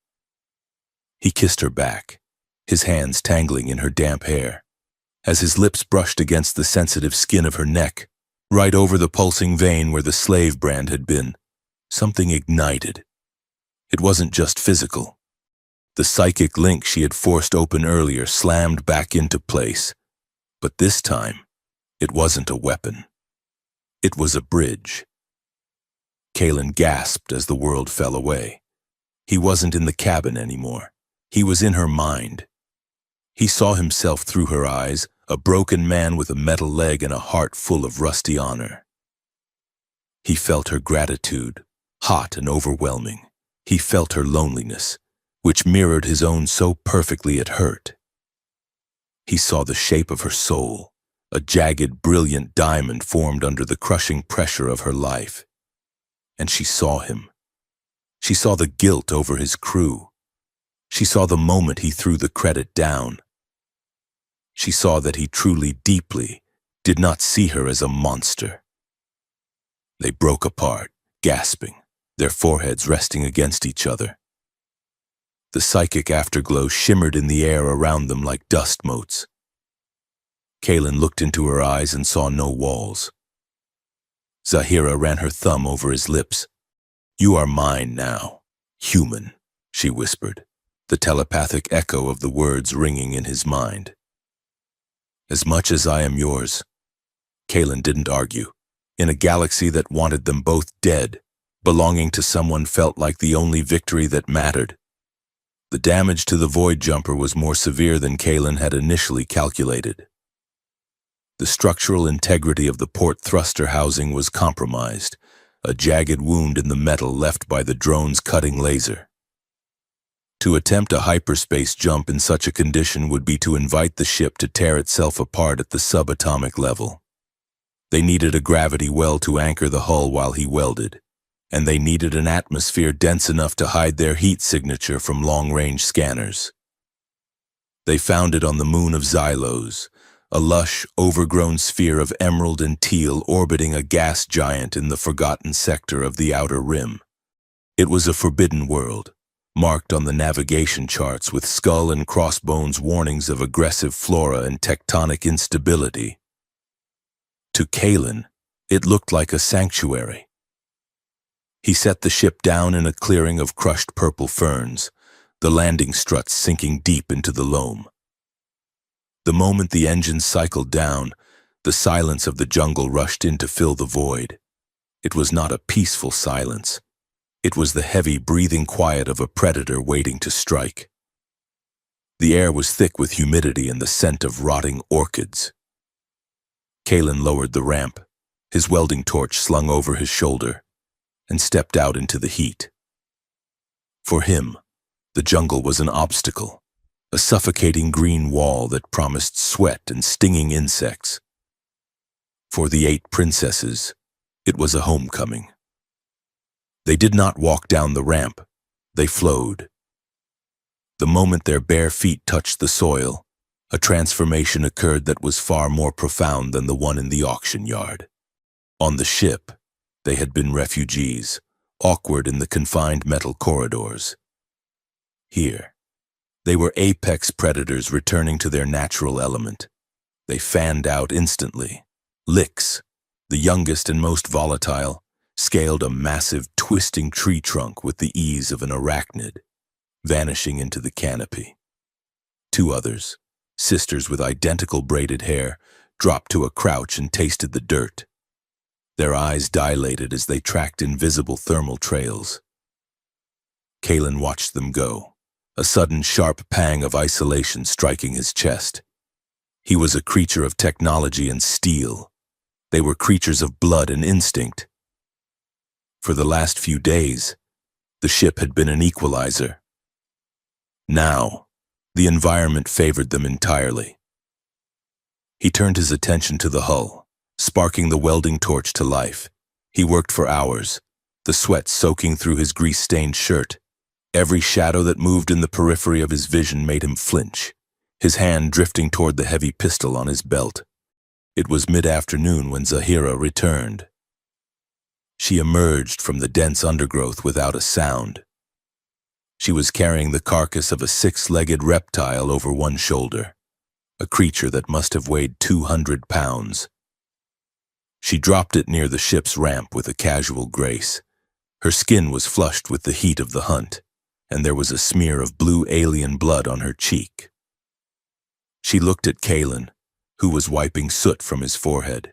He kissed her back, his hands tangling in her damp hair. As his lips brushed against the sensitive skin of her neck, right over the pulsing vein where the slave brand had been, something ignited. It wasn't just physical. The psychic link she had forced open earlier slammed back into place. But this time, it wasn't a weapon. It was a bridge. Kalen gasped as the world fell away. He wasn't in the cabin anymore. He was in her mind. He saw himself through her eyes, a broken man with a metal leg and a heart full of rusty honor. He felt her gratitude, hot and overwhelming. He felt her loneliness, which mirrored his own so perfectly it hurt. He saw the shape of her soul, a jagged, brilliant diamond formed under the crushing pressure of her life. And she saw him. She saw the guilt over his crew. She saw the moment he threw the credit down. She saw that he truly, deeply, did not see her as a monster. They broke apart, gasping, their foreheads resting against each other. The psychic afterglow shimmered in the air around them like dust motes. Kalen looked into her eyes and saw no walls. Zahira ran her thumb over his lips. You are mine now, human, she whispered, the telepathic echo of the words ringing in his mind. As much as I am yours. Kalen didn't argue. In a galaxy that wanted them both dead, belonging to someone felt like the only victory that mattered. The damage to the Void Jumper was more severe than Kalen had initially calculated. The structural integrity of the port thruster housing was compromised, a jagged wound in the metal left by the drone's cutting laser. To attempt a hyperspace jump in such a condition would be to invite the ship to tear itself apart at the subatomic level. They needed a gravity well to anchor the hull while he welded, and they needed an atmosphere dense enough to hide their heat signature from long-range scanners. They found it on the moon of Xylos, a lush, overgrown sphere of emerald and teal orbiting a gas giant in the forgotten sector of the outer rim. It was a forbidden world, marked on the navigation charts with skull and crossbones warnings of aggressive flora and tectonic instability. To Kalen, it looked like a sanctuary. He set the ship down in a clearing of crushed purple ferns, the landing struts sinking deep into the loam. The moment the engines cycled down, the silence of the jungle rushed in to fill the void. It was not a peaceful silence. It was the heavy, breathing quiet of a predator waiting to strike. The air was thick with humidity and the scent of rotting orchids. Kalen lowered the ramp, his welding torch slung over his shoulder, and stepped out into the heat. For him, the jungle was an obstacle, a suffocating green wall that promised sweat and stinging insects. For the 8 princesses, it was a homecoming. They did not walk down the ramp, they flowed. The moment their bare feet touched the soil, a transformation occurred that was far more profound than the one in the auction yard. On the ship, they had been refugees, awkward in the confined metal corridors. Here, they were apex predators returning to their natural element. They fanned out instantly. Licks, the youngest and most volatile, scaled a massive, twisting tree trunk with the ease of an arachnid, vanishing into the canopy. Two others, sisters with identical braided hair, dropped to a crouch and tasted the dirt. Their eyes dilated as they tracked invisible thermal trails. Kalen watched them go, a sudden sharp pang of isolation striking his chest. He was a creature of technology and steel. They were creatures of blood and instinct. For the last few days, the ship had been an equalizer. Now, the environment favored them entirely. He turned his attention to the hull, sparking the welding torch to life. He worked for hours, the sweat soaking through his grease-stained shirt. Every shadow that moved in the periphery of his vision made him flinch, his hand drifting toward the heavy pistol on his belt. It was mid-afternoon when Zahira returned. She emerged from the dense undergrowth without a sound. She was carrying the carcass of a six-legged reptile over one shoulder, a creature that must have weighed 200 pounds. She dropped it near the ship's ramp with a casual grace. Her skin was flushed with the heat of the hunt, and there was a smear of blue alien blood on her cheek. She looked at Kalen, who was wiping soot from his forehead.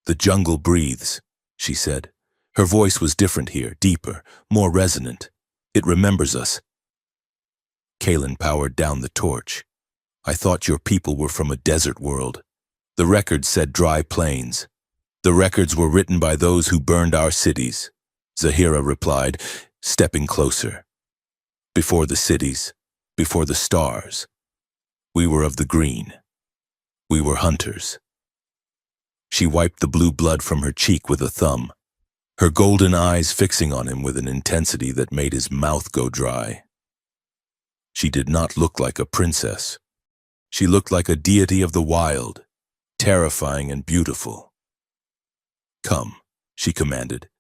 "The jungle breathes," she said. Her voice was different here, deeper, more resonant. "It remembers us." Kalen powered down the torch. "I thought your people were from a desert world. The records said dry plains. The records were written by those who burned our cities," Zahira replied, stepping closer. "Before the cities, before the stars. We were of the green. We were hunters." She wiped the blue blood from her cheek with a thumb, her golden eyes fixing on him with an intensity that made his mouth go dry. She did not look like a princess. She looked like a deity of the wild, terrifying and beautiful. "Come," she commanded.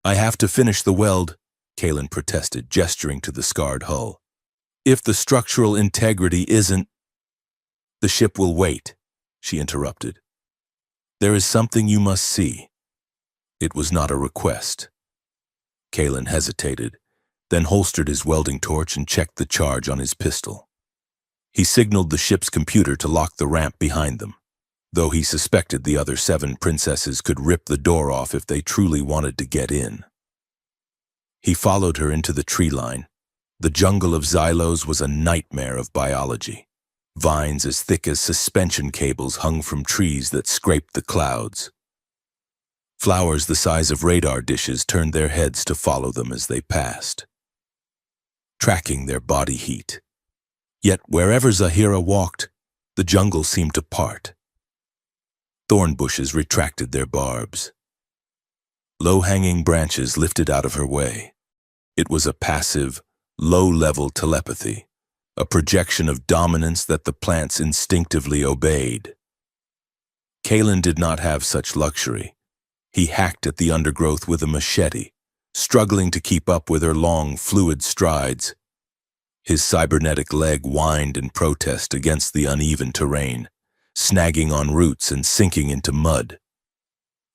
"I have to finish the weld," Kalen protested, gesturing to the scarred hull. "If the structural integrity isn't—" "The ship will wait," she interrupted. "There is something you must see." It was not a request. Kalen hesitated, then holstered his welding torch and checked the charge on his pistol. He signaled the ship's computer to lock the ramp behind them, though he suspected the other 7 princesses could rip the door off if they truly wanted to get in. He followed her into the tree line. The jungle of xylos was a nightmare of biology. Vines as thick as suspension cables hung from trees that scraped the clouds. Flowers the size of radar dishes turned their heads to follow them as they passed, tracking their body heat. Yet wherever Zahira walked, the jungle seemed to part. Thorn bushes retracted their barbs. Low-hanging branches lifted out of her way. It was a passive, low-level telepathy, a projection of dominance that the plants instinctively obeyed. Kalen did not have such luxury. He hacked at the undergrowth with a machete, struggling to keep up with her long, fluid strides. His cybernetic leg whined in protest against the uneven terrain, snagging on roots and sinking into mud.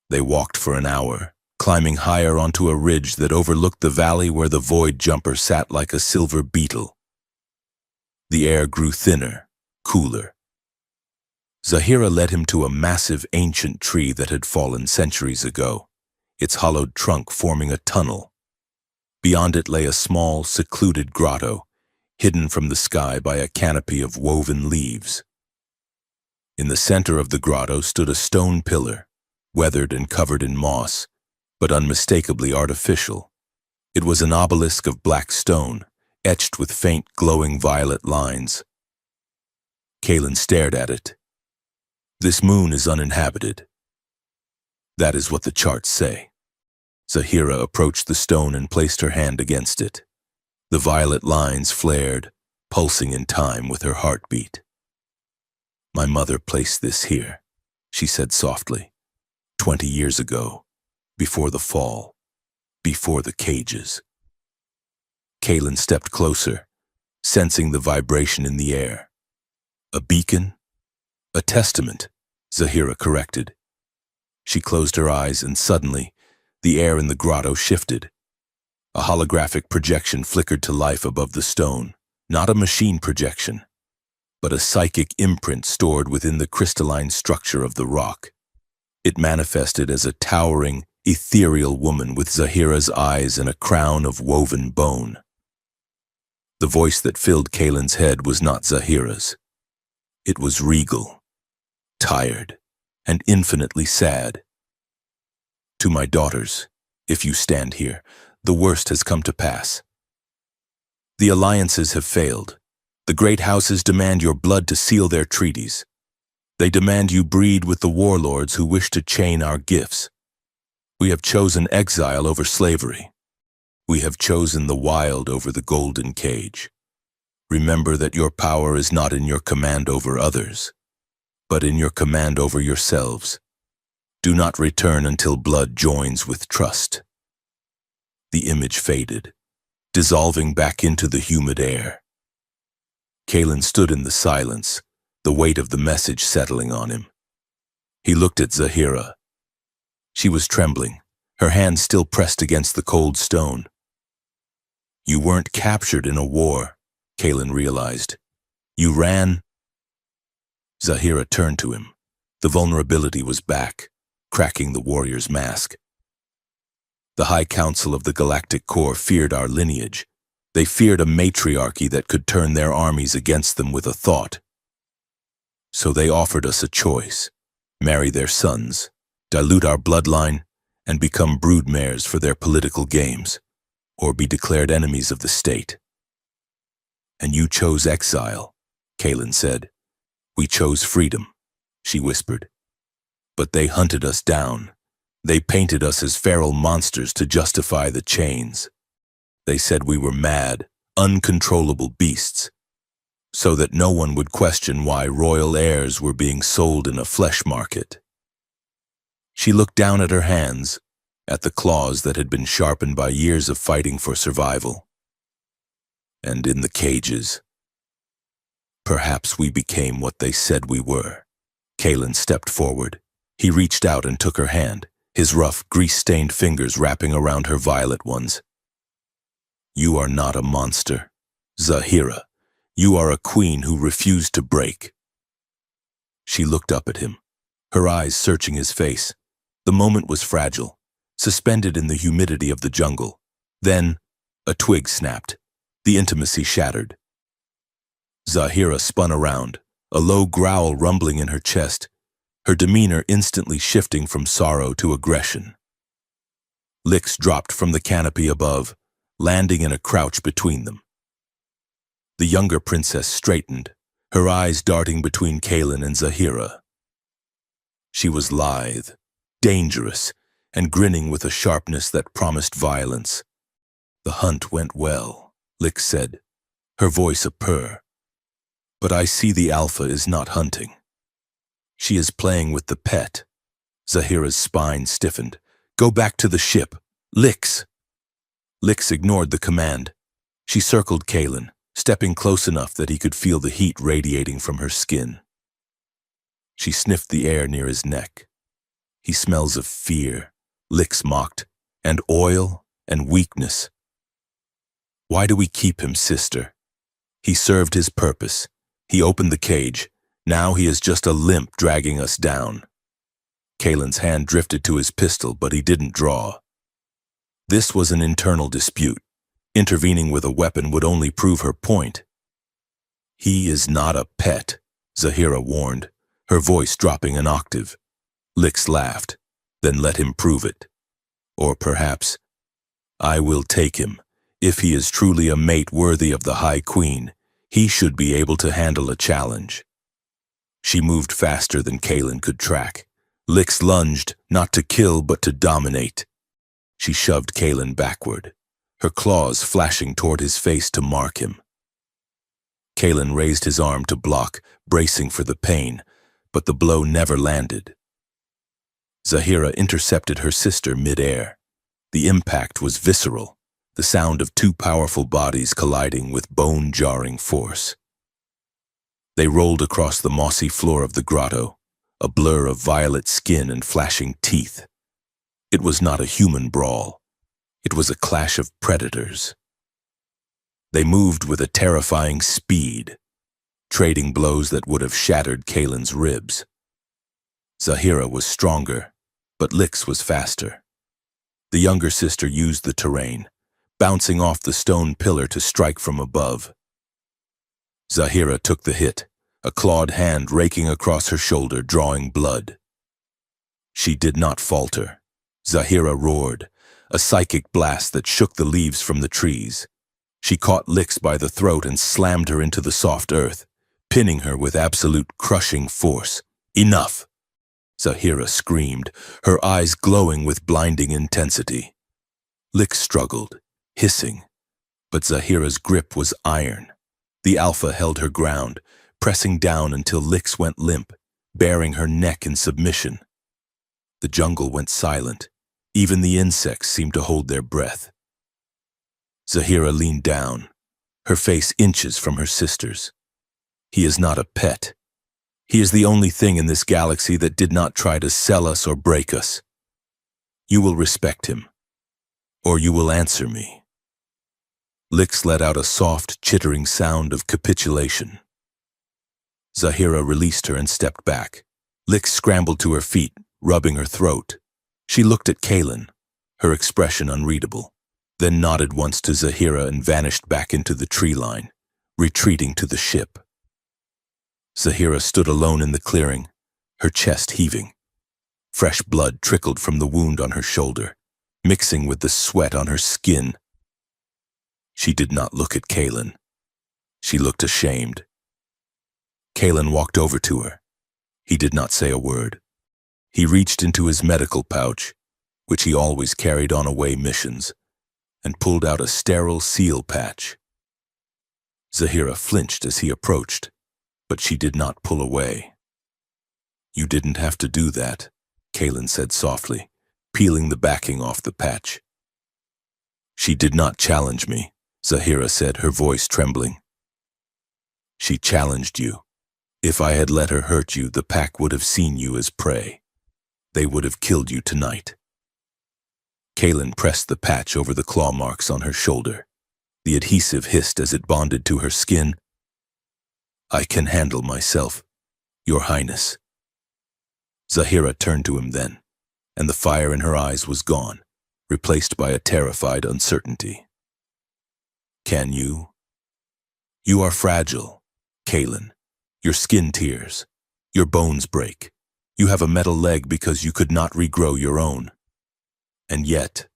They walked for an hour, climbing higher onto a ridge that overlooked the valley where the void jumper sat like a silver beetle. The air grew thinner, cooler. Zahira led him to a massive ancient tree that had fallen centuries ago, its hollowed trunk forming a tunnel. Beyond it lay a small, secluded grotto, hidden from the sky by a canopy of woven leaves. In the center of the grotto stood a stone pillar, weathered and covered in moss, but unmistakably artificial. It was an obelisk of black stone, etched with faint, glowing violet lines. Kalen stared at it. "This moon is uninhabited." "That is what the charts say." Zahira approached the stone and placed her hand against it. The violet lines flared, pulsing in time with her heartbeat. "My mother placed this here," she said softly, 20 years ago, before the fall. before the cages. Kaelin stepped closer, sensing the vibration in the air. A beacon? A testament, Zahira corrected. She closed her eyes and suddenly, the air in the grotto shifted. A holographic projection flickered to life above the stone, not a machine projection, but a psychic imprint stored within the crystalline structure of the rock. It manifested as a towering, ethereal woman with Zahira's eyes and a crown of woven bone. The voice that filled Kaelin's head was not Zahira's. It was regal, tired, and infinitely sad. To my daughters, if you stand here, the worst has come to pass. The alliances have failed. The great houses demand your blood to seal their treaties. They demand you breed with the warlords who wish to chain our gifts. We have chosen exile over slavery. We have chosen the wild over the golden cage. Remember that your power is not in your command over others, but in your command over yourselves. Do not return until blood joins with trust. The image faded, dissolving back into the humid air. Kaelin stood in the silence, the weight of the message settling on him. He looked at Zahira. She was trembling, her hands still pressed against the cold stone. You weren't captured in a war, Kaelin realized. You ran. Zahira turned to him. The vulnerability was back, cracking the warrior's mask. The High Council of the Galactic Core feared our lineage. They feared a matriarchy that could turn their armies against them with a thought. So they offered us a choice: marry their sons, dilute our bloodline, and become broodmares for their political games, or be declared enemies of the state. And you chose exile, Kaelin said. We chose freedom, she whispered. But they hunted us down. They painted us as feral monsters to justify the chains. They said we were mad, uncontrollable beasts, so that no one would question why royal heirs were being sold in a flesh market. She looked down at her hands, at the claws that had been sharpened by years of fighting for survival. And in the cages, perhaps we became what they said we were. Kaelin stepped forward. He reached out and took her hand, his rough, grease-stained fingers wrapping around her violet ones. You are not a monster, Zahira. You are a queen who refused to break. She looked up at him, her eyes searching his face. The moment was fragile, suspended in the humidity of the jungle. Then, a twig snapped. The intimacy shattered. Zahira spun around, a low growl rumbling in her chest, her demeanor instantly shifting from sorrow to aggression. Licks dropped from the canopy above, landing in a crouch between them. The younger princess straightened, her eyes darting between Kaelin and Zahira. She was lithe, dangerous, and grinning with a sharpness that promised violence. The hunt went well, Licks said, her voice a purr. But I see the alpha is not hunting. She is playing with the pet. Zahira's spine stiffened. Go back to the ship. Licks! Licks ignored the command. She circled Kaelin, stepping close enough that he could feel the heat radiating from her skin. She sniffed the air near his neck. He smells of fear, Licks mocked, and oil and weakness. Why do we keep him, sister? He served his purpose. He opened the cage. Now he is just a limp dragging us down. Kaelin's hand drifted to his pistol, but he didn't draw. This was an internal dispute. Intervening with a weapon would only prove her point. He is not a pet, Zahira warned, her voice dropping an octave. Licks laughed, then let him prove it. Or perhaps, I will take him. If he is truly a mate worthy of the High Queen, he should be able to handle a challenge. She moved faster than Kaelin could track. Licks lunged, not to kill but to dominate. She shoved Kaelin backward, her claws flashing toward his face to mark him. Kaelin raised his arm to block, bracing for the pain, but the blow never landed. Zahira intercepted her sister mid-air. The impact was visceral, the sound of two powerful bodies colliding with bone-jarring force. They rolled across the mossy floor of the grotto, a blur of violet skin and flashing teeth. It was not a human brawl. It was a clash of predators. They moved with a terrifying speed, trading blows that would have shattered Kalen's ribs. Zahira was stronger, but Lix was faster. The younger sister used the terrain, bouncing off the stone pillar to strike from above. Zahira took the hit, a clawed hand raking across her shoulder, drawing blood. She did not falter. Zahira roared, a psychic blast that shook the leaves from the trees. She caught Lix by the throat and slammed her into the soft earth, pinning her with absolute crushing force. "Enough!" Zahira screamed, her eyes glowing with blinding intensity. Lix struggled, hissing, but Zahira's grip was iron. The alpha held her ground, pressing down until Lix went limp, baring her neck in submission. The jungle went silent. Even the insects seemed to hold their breath. Zahira leaned down, her face inches from her sister's. He is not a pet. He is the only thing in this galaxy that did not try to sell us or break us. You will respect him, or you will answer me. Lix let out a soft, chittering sound of capitulation. Zahira released her and stepped back. Lix scrambled to her feet, rubbing her throat. She looked at Kalen, her expression unreadable, then nodded once to Zahira and vanished back into the tree line, retreating to the ship. Zahira stood alone in the clearing, her chest heaving. Fresh blood trickled from the wound on her shoulder, mixing with the sweat on her skin. She did not look at Kalen. She looked ashamed. Kalen walked over to her. He did not say a word. He reached into his medical pouch, which he always carried on away missions, and pulled out a sterile seal patch. Zahira flinched as he approached, but she did not pull away. "You didn't have to do that," Kalen said softly, peeling the backing off the patch. "She did not challenge me," Zahira said, her voice trembling. "She challenged you. If I had let her hurt you, the pack would have seen you as prey. They would have killed you tonight." Kalen pressed the patch over the claw marks on her shoulder. The adhesive hissed as it bonded to her skin. "I can handle myself, Your Highness." Zahira turned to him then, and the fire in her eyes was gone, replaced by a terrified uncertainty. "Can you? You are fragile, Kalen. Your skin tears. Your bones break. You have a metal leg because you could not regrow your own. And yet..."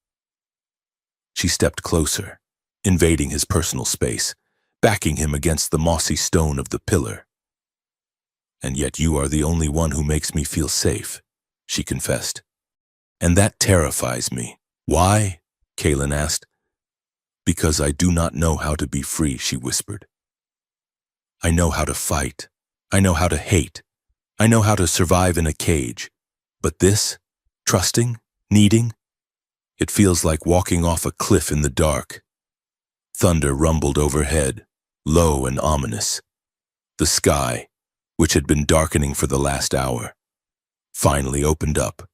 She stepped closer, invading his personal space, backing him against the mossy stone of the pillar. "And yet you are the only one who makes me feel safe," she confessed. "And that terrifies me." "Why?" Kalen asked. "Because I do not know how to be free," she whispered. "I know how to fight. I know how to hate. I know how to survive in a cage. But this, trusting, needing, it feels like walking off a cliff in the dark." Thunder rumbled overhead, low and ominous. The sky, which had been darkening for the last hour, finally opened up.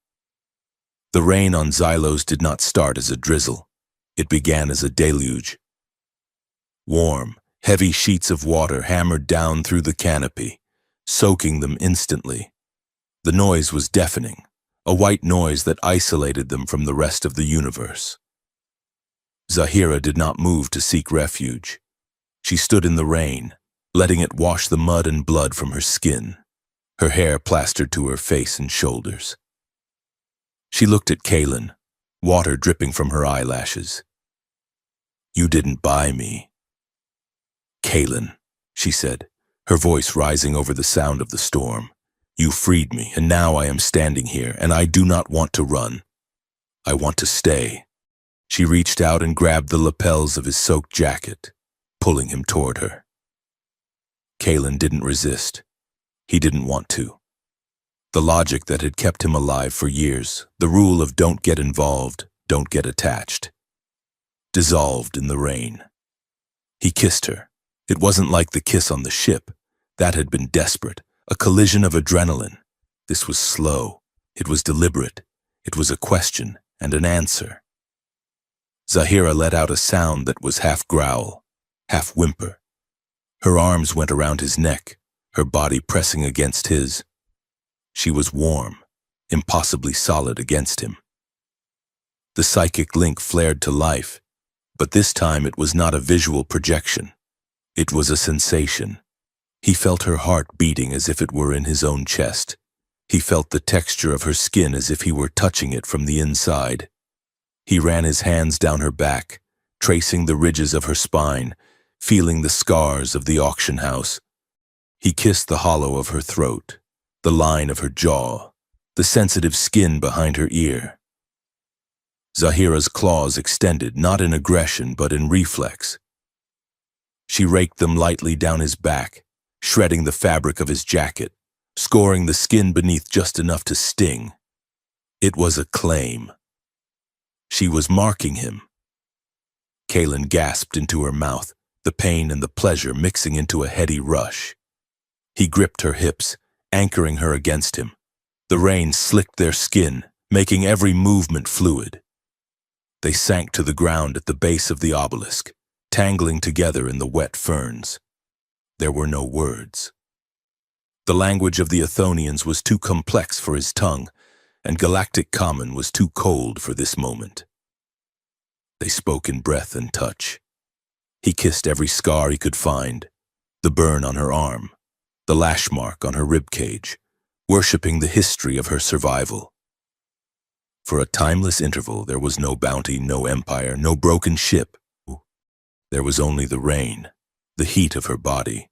The rain on Xylos did not start as a drizzle. It began as a deluge. Warm, heavy sheets of water hammered down through the canopy, soaking them instantly. The noise was deafening, a white noise that isolated them from the rest of the universe. Zahira did not move to seek refuge. She stood in the rain, letting it wash the mud and blood from her skin, her hair plastered to her face and shoulders. She looked at Kalen, water dripping from her eyelashes. "You didn't buy me." "Kalen," she said, her voice rising over the sound of the storm. "You freed me, and now I am standing here, and I do not want to run. I want to stay." She reached out and grabbed the lapels of his soaked jacket, pulling him toward her. Kalen didn't resist. He didn't want to. The logic that had kept him alive for years, the rule of don't get involved, don't get attached. Dissolved in the rain. He kissed her. It wasn't like the kiss on the ship. That had been desperate, a collision of adrenaline. This was slow. It was deliberate. It was a question and an answer. Zahira let out a sound that was half growl, half whimper. Her arms went around his neck, her body pressing against his. She was warm, impossibly solid against him. The psychic link flared to life, but this time it was not a visual projection. It was a sensation. He felt her heart beating as if it were in his own chest. He felt the texture of her skin as if he were touching it from the inside. He ran his hands down her back, tracing the ridges of her spine, feeling the scars of the auction house. He kissed the hollow of her throat, the line of her jaw, the sensitive skin behind her ear. Zahira's claws extended, not in aggression but in reflex. She raked them lightly down his back, shredding the fabric of his jacket, scoring the skin beneath just enough to sting. It was a claim. She was marking him. Kaelin gasped into her mouth, the pain and the pleasure mixing into a heady rush. He gripped her hips, anchoring her against him. The rain slicked their skin, making every movement fluid. They sank to the ground at the base of the obelisk, tangling together in the wet ferns. There were no words. The language of the Athonians was too complex for his tongue, and Galactic Common was too cold for this moment. They spoke in breath and touch. He kissed every scar he could find, the burn on her arm, the lash mark on her ribcage, worshipping the history of her survival. For a timeless interval, there was no bounty, no empire, no broken ship. There was only the rain, the heat of her body,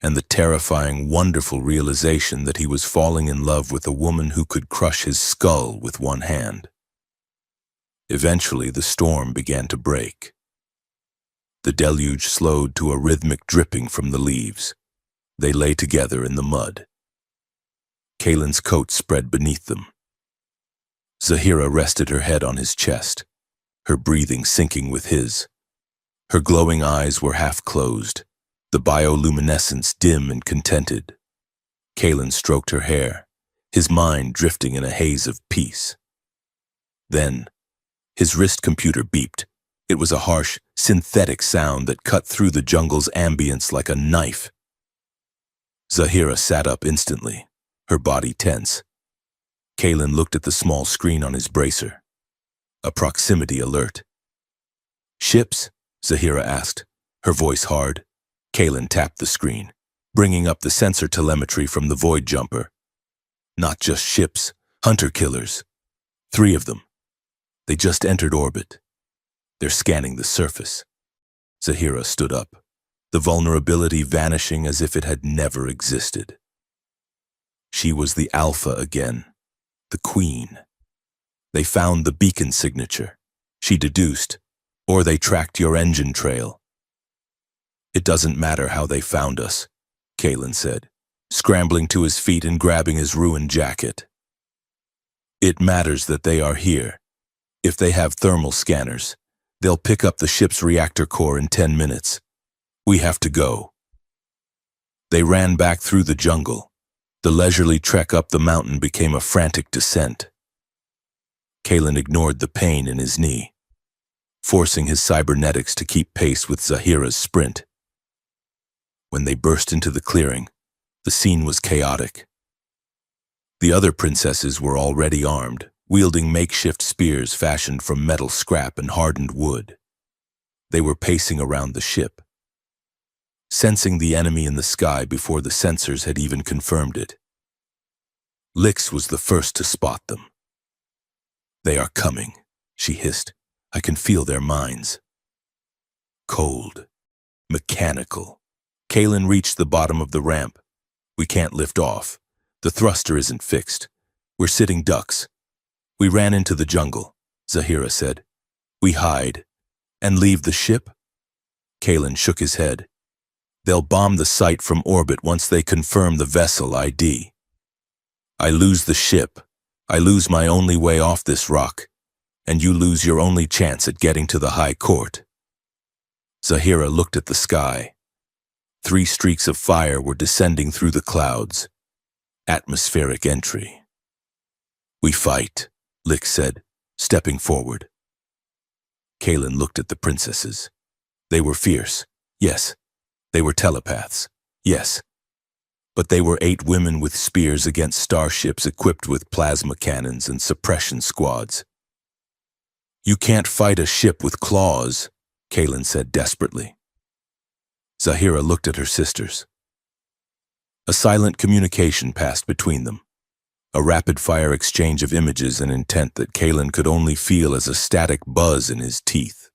and the terrifying, wonderful realization that he was falling in love with a woman who could crush his skull with one hand. Eventually, the storm began to break. The deluge slowed to a rhythmic dripping from the leaves. They lay together in the mud. Kaelin's coat spread beneath them. Zahira rested her head on his chest, her breathing syncing with his. Her glowing eyes were half closed, the bioluminescence dim and contented. Kaelin stroked her hair, his mind drifting in a haze of peace. Then, his wrist computer beeped. It was a harsh, synthetic sound that cut through the jungle's ambience like a knife. Zahira sat up instantly, her body tense. Kaelin looked at the small screen on his bracer. A proximity alert. "Ships?" Zahira asked, her voice hard. Kaelin tapped the screen, bringing up the sensor telemetry from the void jumper. Not just ships, hunter-killers. 3 of them. They just entered orbit. They're scanning the surface. Zahira stood up, the vulnerability vanishing as if it had never existed. She was the Alpha again, the Queen. They found the beacon signature, she deduced, or they tracked your engine trail. "It doesn't matter how they found us," Kaelin said, scrambling to his feet and grabbing his ruined jacket. "It matters that they are here. If they have thermal scanners, they'll pick up the ship's reactor core in 10 minutes. We have to go." They ran back through the jungle. The leisurely trek up the mountain became a frantic descent. Kaelin ignored the pain in his knee, forcing his cybernetics to keep pace with Zahira's sprint. When they burst into the clearing, the scene was chaotic. The other princesses were already armed, wielding makeshift spears fashioned from metal scrap and hardened wood. They were pacing around the ship, sensing the enemy in the sky before the sensors had even confirmed it. Lix was the first to spot them. "They are coming," she hissed. "I can feel their minds." Cold, mechanical. Kaelin reached the bottom of the ramp. "We can't lift off. The thruster isn't fixed. We're sitting ducks." "We ran into the jungle," Zahira said. "We hide. And leave the ship?" Kaelin shook his head. "They'll bomb the site from orbit once they confirm the vessel ID. I lose the ship. I lose my only way off this rock. and you lose your only chance at getting to the High Court. Zahira looked at the sky. 3 streaks of fire were descending through the clouds. Atmospheric entry. "We fight," Lick said, stepping forward. Kaelin looked at the princesses. They were fierce, yes. They were telepaths, yes. But they were 8 women with spears against starships equipped with plasma cannons and suppression squads. "You can't fight a ship with claws," Kaelin said desperately. Zahira looked at her sisters. A silent communication passed between them, a rapid-fire exchange of images and intent that Kaelin could only feel as a static buzz in his teeth.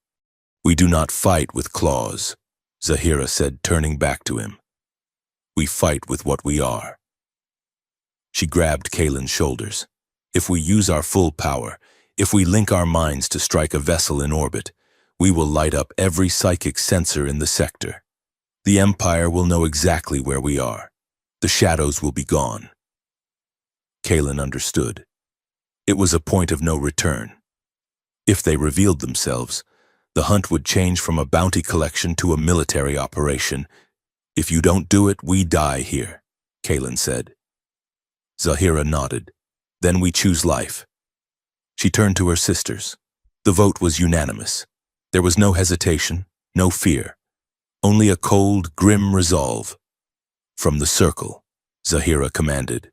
"We do not fight with claws," Zahira said, turning back to him. "We fight with what we are." She grabbed Kaelin's shoulders. "If we use our full power, if we link our minds to strike a vessel in orbit, we will light up every psychic sensor in the sector. The Empire will know exactly where we are. The shadows will be gone." Kaelin understood. It was a point of no return. If they revealed themselves, the hunt would change from a bounty collection to a military operation. "If you don't do it, we die here," Kaelin said. Zahira nodded. "Then we choose life." She turned to her sisters. The vote was unanimous. There was no hesitation, no fear, only a cold, grim resolve. "From the circle," Zahira commanded.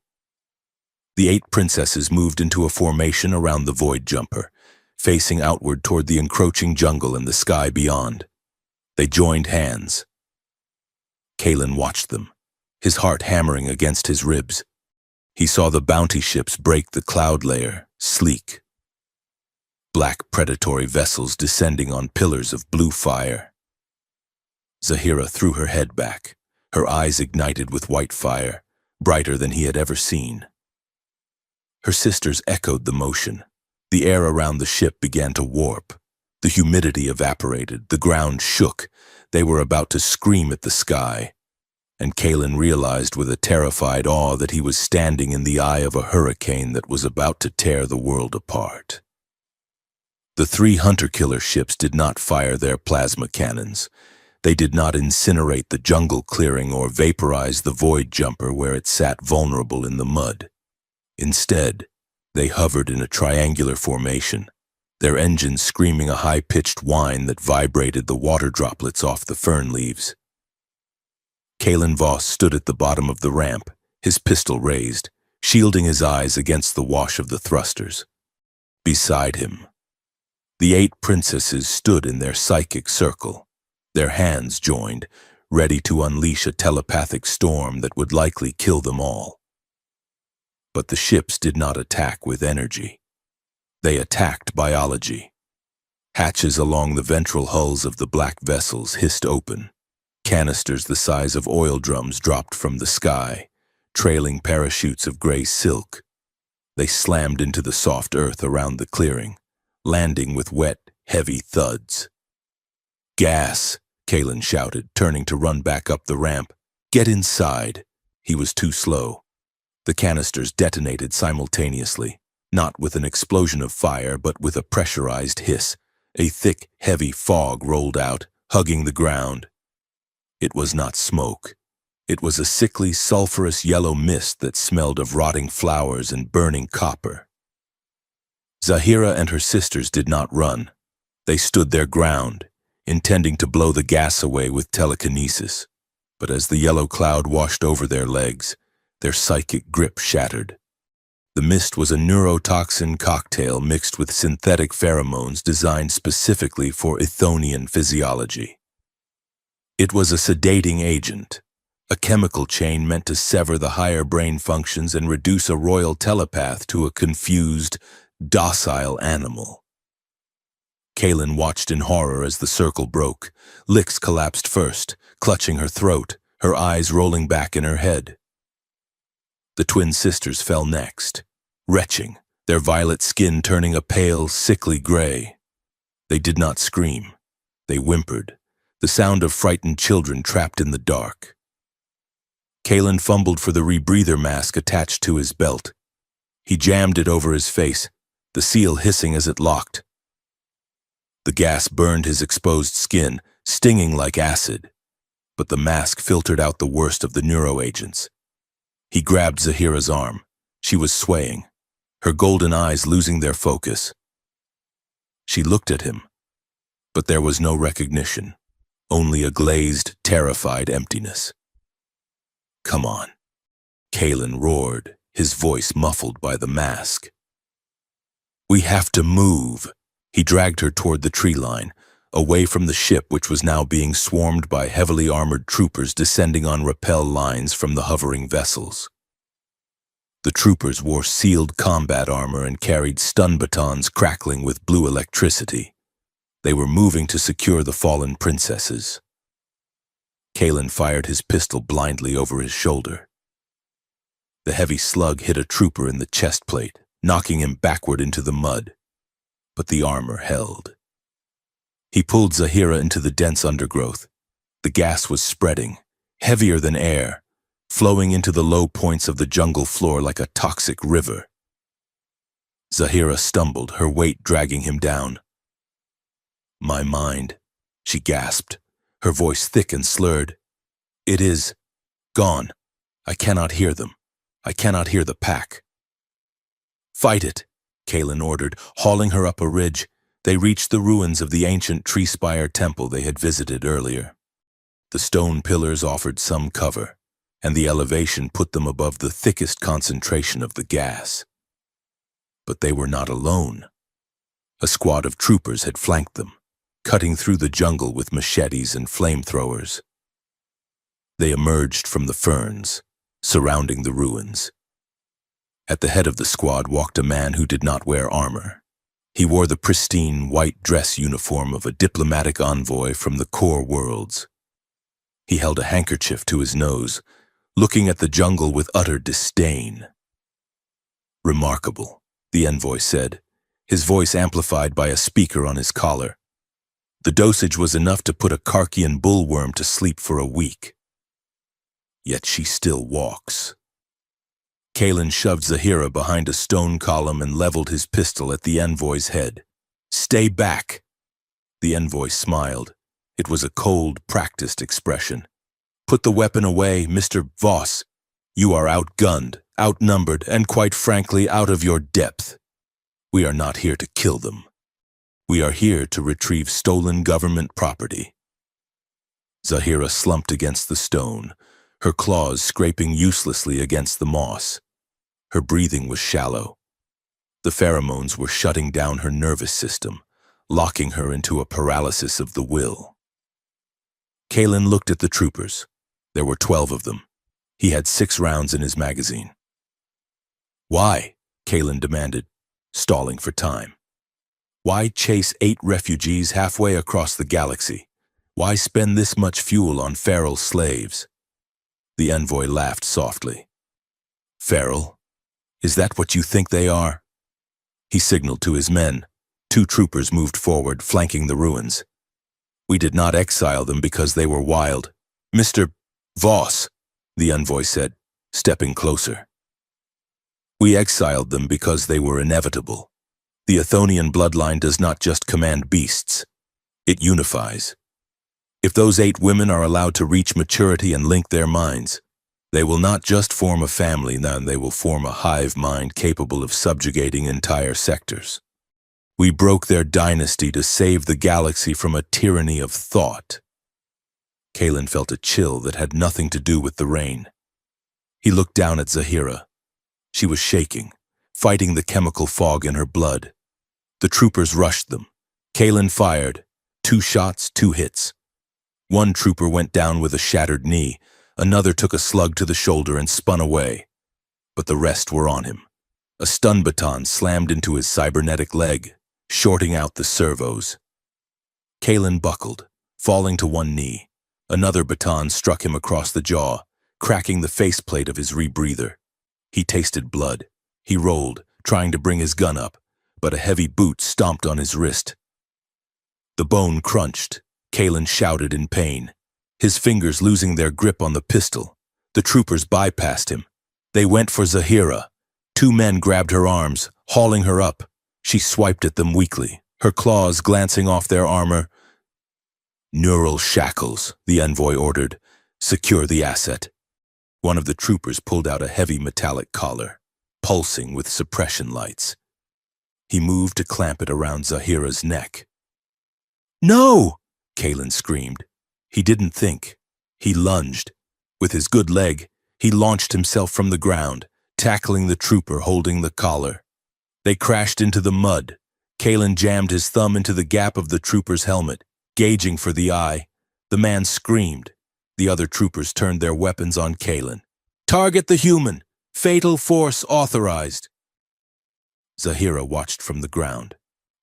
The 8 princesses moved into a formation around the void jumper, facing outward toward the encroaching jungle and the sky beyond. They joined hands. Kaelin watched them, his heart hammering against his ribs. He saw the bounty ships break the cloud layer, sleek. Black predatory vessels descending on pillars of blue fire. Zahira threw her head back, her eyes ignited with white fire, brighter than he had ever seen. Her sisters echoed the motion. The air around the ship began to warp. The humidity evaporated, the ground shook. They were about to scream at the sky. And Kaelin realized with a terrified awe that he was standing in the eye of a hurricane that was about to tear the world apart. The 3 hunter-killer ships did not fire their plasma cannons. They did not incinerate the jungle clearing or vaporize the void jumper where it sat vulnerable in the mud. Instead, they hovered in a triangular formation, their engines screaming a high-pitched whine that vibrated the water droplets off the fern leaves. Kaelin Voss stood at the bottom of the ramp, his pistol raised, shielding his eyes against the wash of the thrusters. Beside him, the 8 princesses stood in their psychic circle, their hands joined, ready to unleash a telepathic storm that would likely kill them all. But the ships did not attack with energy. They attacked biology. Hatches along the ventral hulls of the black vessels hissed open. Canisters the size of oil drums dropped from the sky, trailing parachutes of gray silk. They slammed into the soft earth around the clearing, landing with wet, heavy thuds. "Gas!" Kaelin shouted, turning to run back up the ramp. "Get inside!" He was too slow. The canisters detonated simultaneously, not with an explosion of fire, but with a pressurized hiss. A thick, heavy fog rolled out, hugging the ground. It was not smoke. It was a sickly, sulfurous yellow mist that smelled of rotting flowers and burning copper. Zahira and her sisters did not run. They stood their ground, intending to blow the gas away with telekinesis. But as the yellow cloud washed over their legs, their psychic grip shattered. The mist was a neurotoxin cocktail mixed with synthetic pheromones designed specifically for Ethonian physiology. It was a sedating agent, a chemical chain meant to sever the higher brain functions and reduce a royal telepath to a confused, docile animal. Kaelin watched in horror as the circle broke. Lix collapsed first, clutching her throat, her eyes rolling back in her head. The twin sisters fell next, retching, their violet skin turning a pale, sickly gray. They did not scream. They whimpered, the sound of frightened children trapped in the dark. Kaelin fumbled for the rebreather mask attached to his belt. He jammed it over his face, the seal hissing as it locked. The gas burned his exposed skin, stinging like acid, but the mask filtered out the worst of the neuroagents. He grabbed Zahira's arm. She was swaying, her golden eyes losing their focus. She looked at him, but there was no recognition, only a glazed, terrified emptiness. "Come on," Kalen roared, his voice muffled by the mask. "We have to move." He dragged her toward the tree line, away from the ship which was now being swarmed by heavily armored troopers descending on rappel lines from the hovering vessels. The troopers wore sealed combat armor and carried stun batons crackling with blue electricity. They were moving to secure the fallen princesses. Kalen fired his pistol blindly over his shoulder. The heavy slug hit a trooper in the chest plate, knocking him backward into the mud. But the armor held. He pulled Zahira into the dense undergrowth. The gas was spreading, heavier than air, flowing into the low points of the jungle floor like a toxic river. Zahira stumbled, her weight dragging him down. "My mind," she gasped, her voice thick and slurred. "It is gone. I cannot hear them. I cannot hear the pack." "Fight it," Kalen ordered, hauling her up a ridge. They reached the ruins of the ancient tree-spire temple they had visited earlier. The stone pillars offered some cover, and the elevation put them above the thickest concentration of the gas. But they were not alone. A squad of troopers had flanked them, cutting through the jungle with machetes and flamethrowers. They emerged from the ferns, surrounding the ruins. At the head of the squad walked a man who did not wear armor. He wore the pristine white dress uniform of a diplomatic envoy from the core worlds. He held a handkerchief to his nose, looking at the jungle with utter disdain. "Remarkable," the envoy said, his voice amplified by a speaker on his collar. The dosage was enough to put a Karkian bullworm to sleep for a week. Yet she still walks. Kalen shoved Zahira behind a stone column and leveled his pistol at the envoy's head. "Stay back!" The envoy smiled. It was a cold, practiced expression. "Put the weapon away, Mr. Voss. You are outgunned, outnumbered, and quite frankly out of your depth. We are not here to kill them. We are here to retrieve stolen government property." Zahira slumped against the stone, her claws scraping uselessly against the moss. Her breathing was shallow. The pheromones were shutting down her nervous system, locking her into a paralysis of the will. Kalen looked at the troopers. There were 12 of them. He had 6 rounds in his magazine. "Why?" Kalen demanded, stalling for time. "Why chase 8 refugees halfway across the galaxy? Why spend this much fuel on feral slaves?" The envoy laughed softly. "Feral? Is that what you think they are?" He signaled to his men. 2 troopers moved forward, flanking the ruins. "We did not exile them because they were wild. Mr. Voss," the envoy said, stepping closer. "We exiled them because they were inevitable. The Athonian bloodline does not just command beasts. It unifies. If those 8 women are allowed to reach maturity and link their minds, they will not just form a family, now they will form a hive mind capable of subjugating entire sectors. We broke their dynasty to save the galaxy from a tyranny of thought." Kalen felt a chill that had nothing to do with the rain. He looked down at Zahira. She was shaking, fighting the chemical fog in her blood. The troopers rushed them. Kalen fired. 2 shots, 2 hits. One trooper went down with a shattered knee. Another took a slug to the shoulder and spun away. But the rest were on him. A stun baton slammed into his cybernetic leg, shorting out the servos. Kalen buckled, falling to one knee. Another baton struck him across the jaw, cracking the faceplate of his rebreather. He tasted blood. He rolled, trying to bring his gun up, but a heavy boot stomped on his wrist. The bone crunched. Kalen shouted in pain, his fingers losing their grip on the pistol. The troopers bypassed him. They went for Zahira. 2 men grabbed her arms, hauling her up. She swiped at them weakly, her claws glancing off their armor. "Neural shackles," the envoy ordered. "Secure the asset." One of the troopers pulled out a heavy metallic collar, pulsing with suppression lights. He moved to clamp it around Zahira's neck. "No!" Kalen screamed. He didn't think. He lunged. With his good leg, he launched himself from the ground, tackling the trooper holding the collar. They crashed into the mud. Kalen jammed his thumb into the gap of the trooper's helmet, gauging for the eye. The man screamed. The other troopers turned their weapons on Kalen. "Target the human! Fatal force authorized!" Zahira watched from the ground.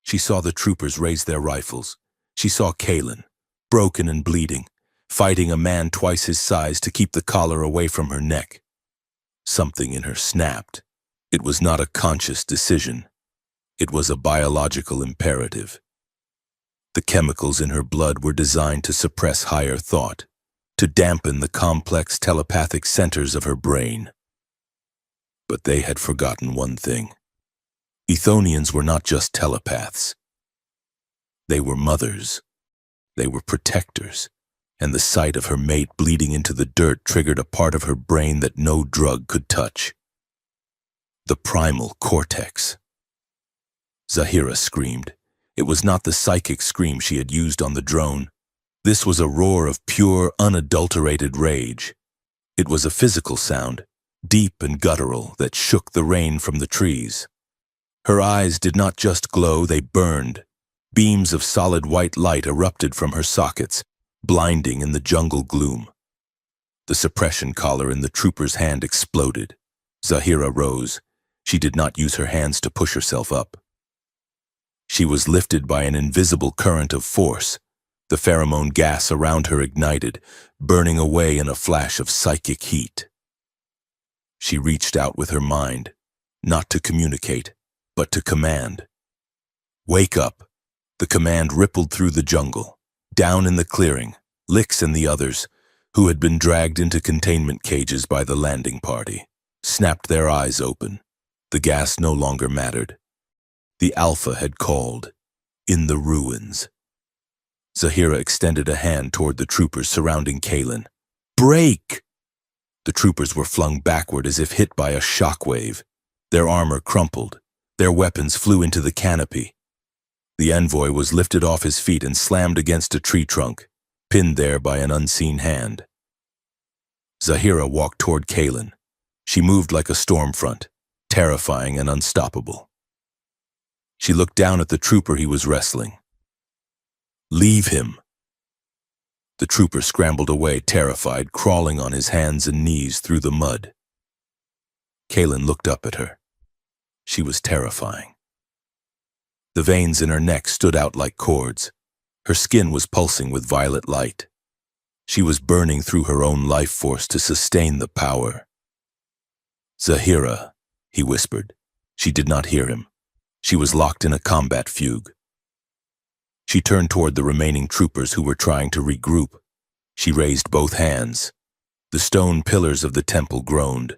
She saw the troopers raise their rifles. She saw Kalen, broken and bleeding, fighting a man twice his size to keep the collar away from her neck. Something in her snapped. It was not a conscious decision. It was a biological imperative. The chemicals in her blood were designed to suppress higher thought, to dampen the complex telepathic centers of her brain. But they had forgotten one thing. Ethonians were not just telepaths. They were mothers. They were protectors. And the sight of her mate bleeding into the dirt triggered a part of her brain that no drug could touch. The primal cortex. Zahira screamed. It was not the psychic scream she had used on the drone. This was a roar of pure, unadulterated rage. It was a physical sound, deep and guttural, that shook the rain from the trees. Her eyes did not just glow, they burned. Beams of solid white light erupted from her sockets, blinding in the jungle gloom. The suppression collar in the trooper's hand exploded. Zahira rose. She did not use her hands to push herself up. She was lifted by an invisible current of force. The pheromone gas around her ignited, burning away in a flash of psychic heat. She reached out with her mind, not to communicate, but to command. "Wake up!" The command rippled through the jungle. Down in the clearing, Lix and the others, who had been dragged into containment cages by the landing party, snapped their eyes open. The gas no longer mattered. The Alpha had called, in the ruins. Zahira extended a hand toward the troopers surrounding Kalen. "Break!" The troopers were flung backward as if hit by a shockwave. Their armor crumpled. Their weapons flew into the canopy. The envoy was lifted off his feet and slammed against a tree trunk, pinned there by an unseen hand. Zahira walked toward Kalen. She moved like a storm front, terrifying and unstoppable. She looked down at the trooper he was wrestling. "Leave him." The trooper scrambled away, terrified, crawling on his hands and knees through the mud. Kalen looked up at her. She was terrifying. The veins in her neck stood out like cords. Her skin was pulsing with violet light. She was burning through her own life force to sustain the power. "Zahira," he whispered. She did not hear him. She was locked in a combat fugue. She turned toward the remaining troopers who were trying to regroup. She raised both hands. The stone pillars of the temple groaned.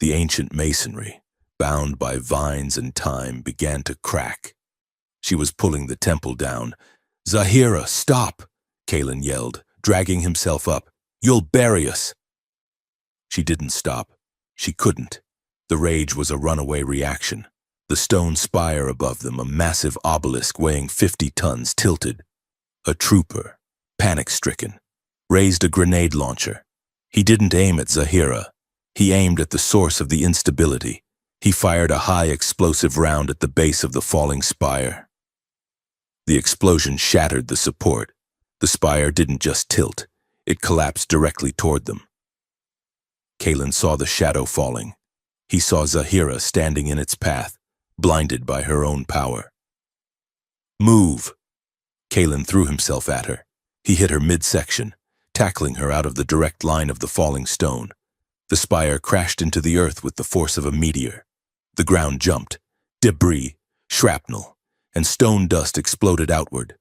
The ancient masonry, bound by vines and time, began to crack. She was pulling the temple down. "Zahira, stop!" Kalen yelled, dragging himself up. "You'll bury us!" She didn't stop. She couldn't. The rage was a runaway reaction. The stone spire above them, a massive obelisk weighing 50 tons, tilted. A trooper, panic-stricken, raised a grenade launcher. He didn't aim at Zahira. He aimed at the source of the instability. He fired a high explosive round at the base of the falling spire. The explosion shattered the support. The spire didn't just tilt. It collapsed directly toward them. Kalen saw the shadow falling. He saw Zahira standing in its path, blinded by her own power. "Move!" Kalen threw himself at her. He hit her midsection, tackling her out of the direct line of the falling stone. The spire crashed into the earth with the force of a meteor. The ground jumped. Debris, shrapnel, and stone dust exploded outward.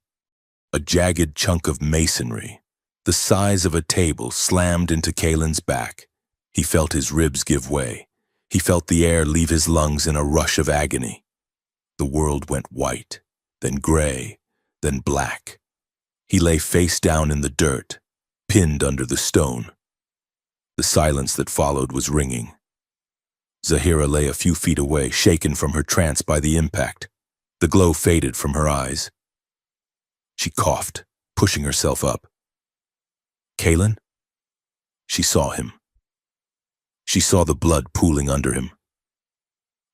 A jagged chunk of masonry, the size of a table, slammed into Kalen's back. He felt his ribs give way. He felt the air leave his lungs in a rush of agony. The world went white. then gray, then black. He lay face down in the dirt, pinned under the stone. The silence that followed was ringing. Zahira lay a few feet away, shaken from her trance by the impact. The glow faded from her eyes. She coughed, pushing herself up. Kalen? She saw him. She saw the blood pooling under him.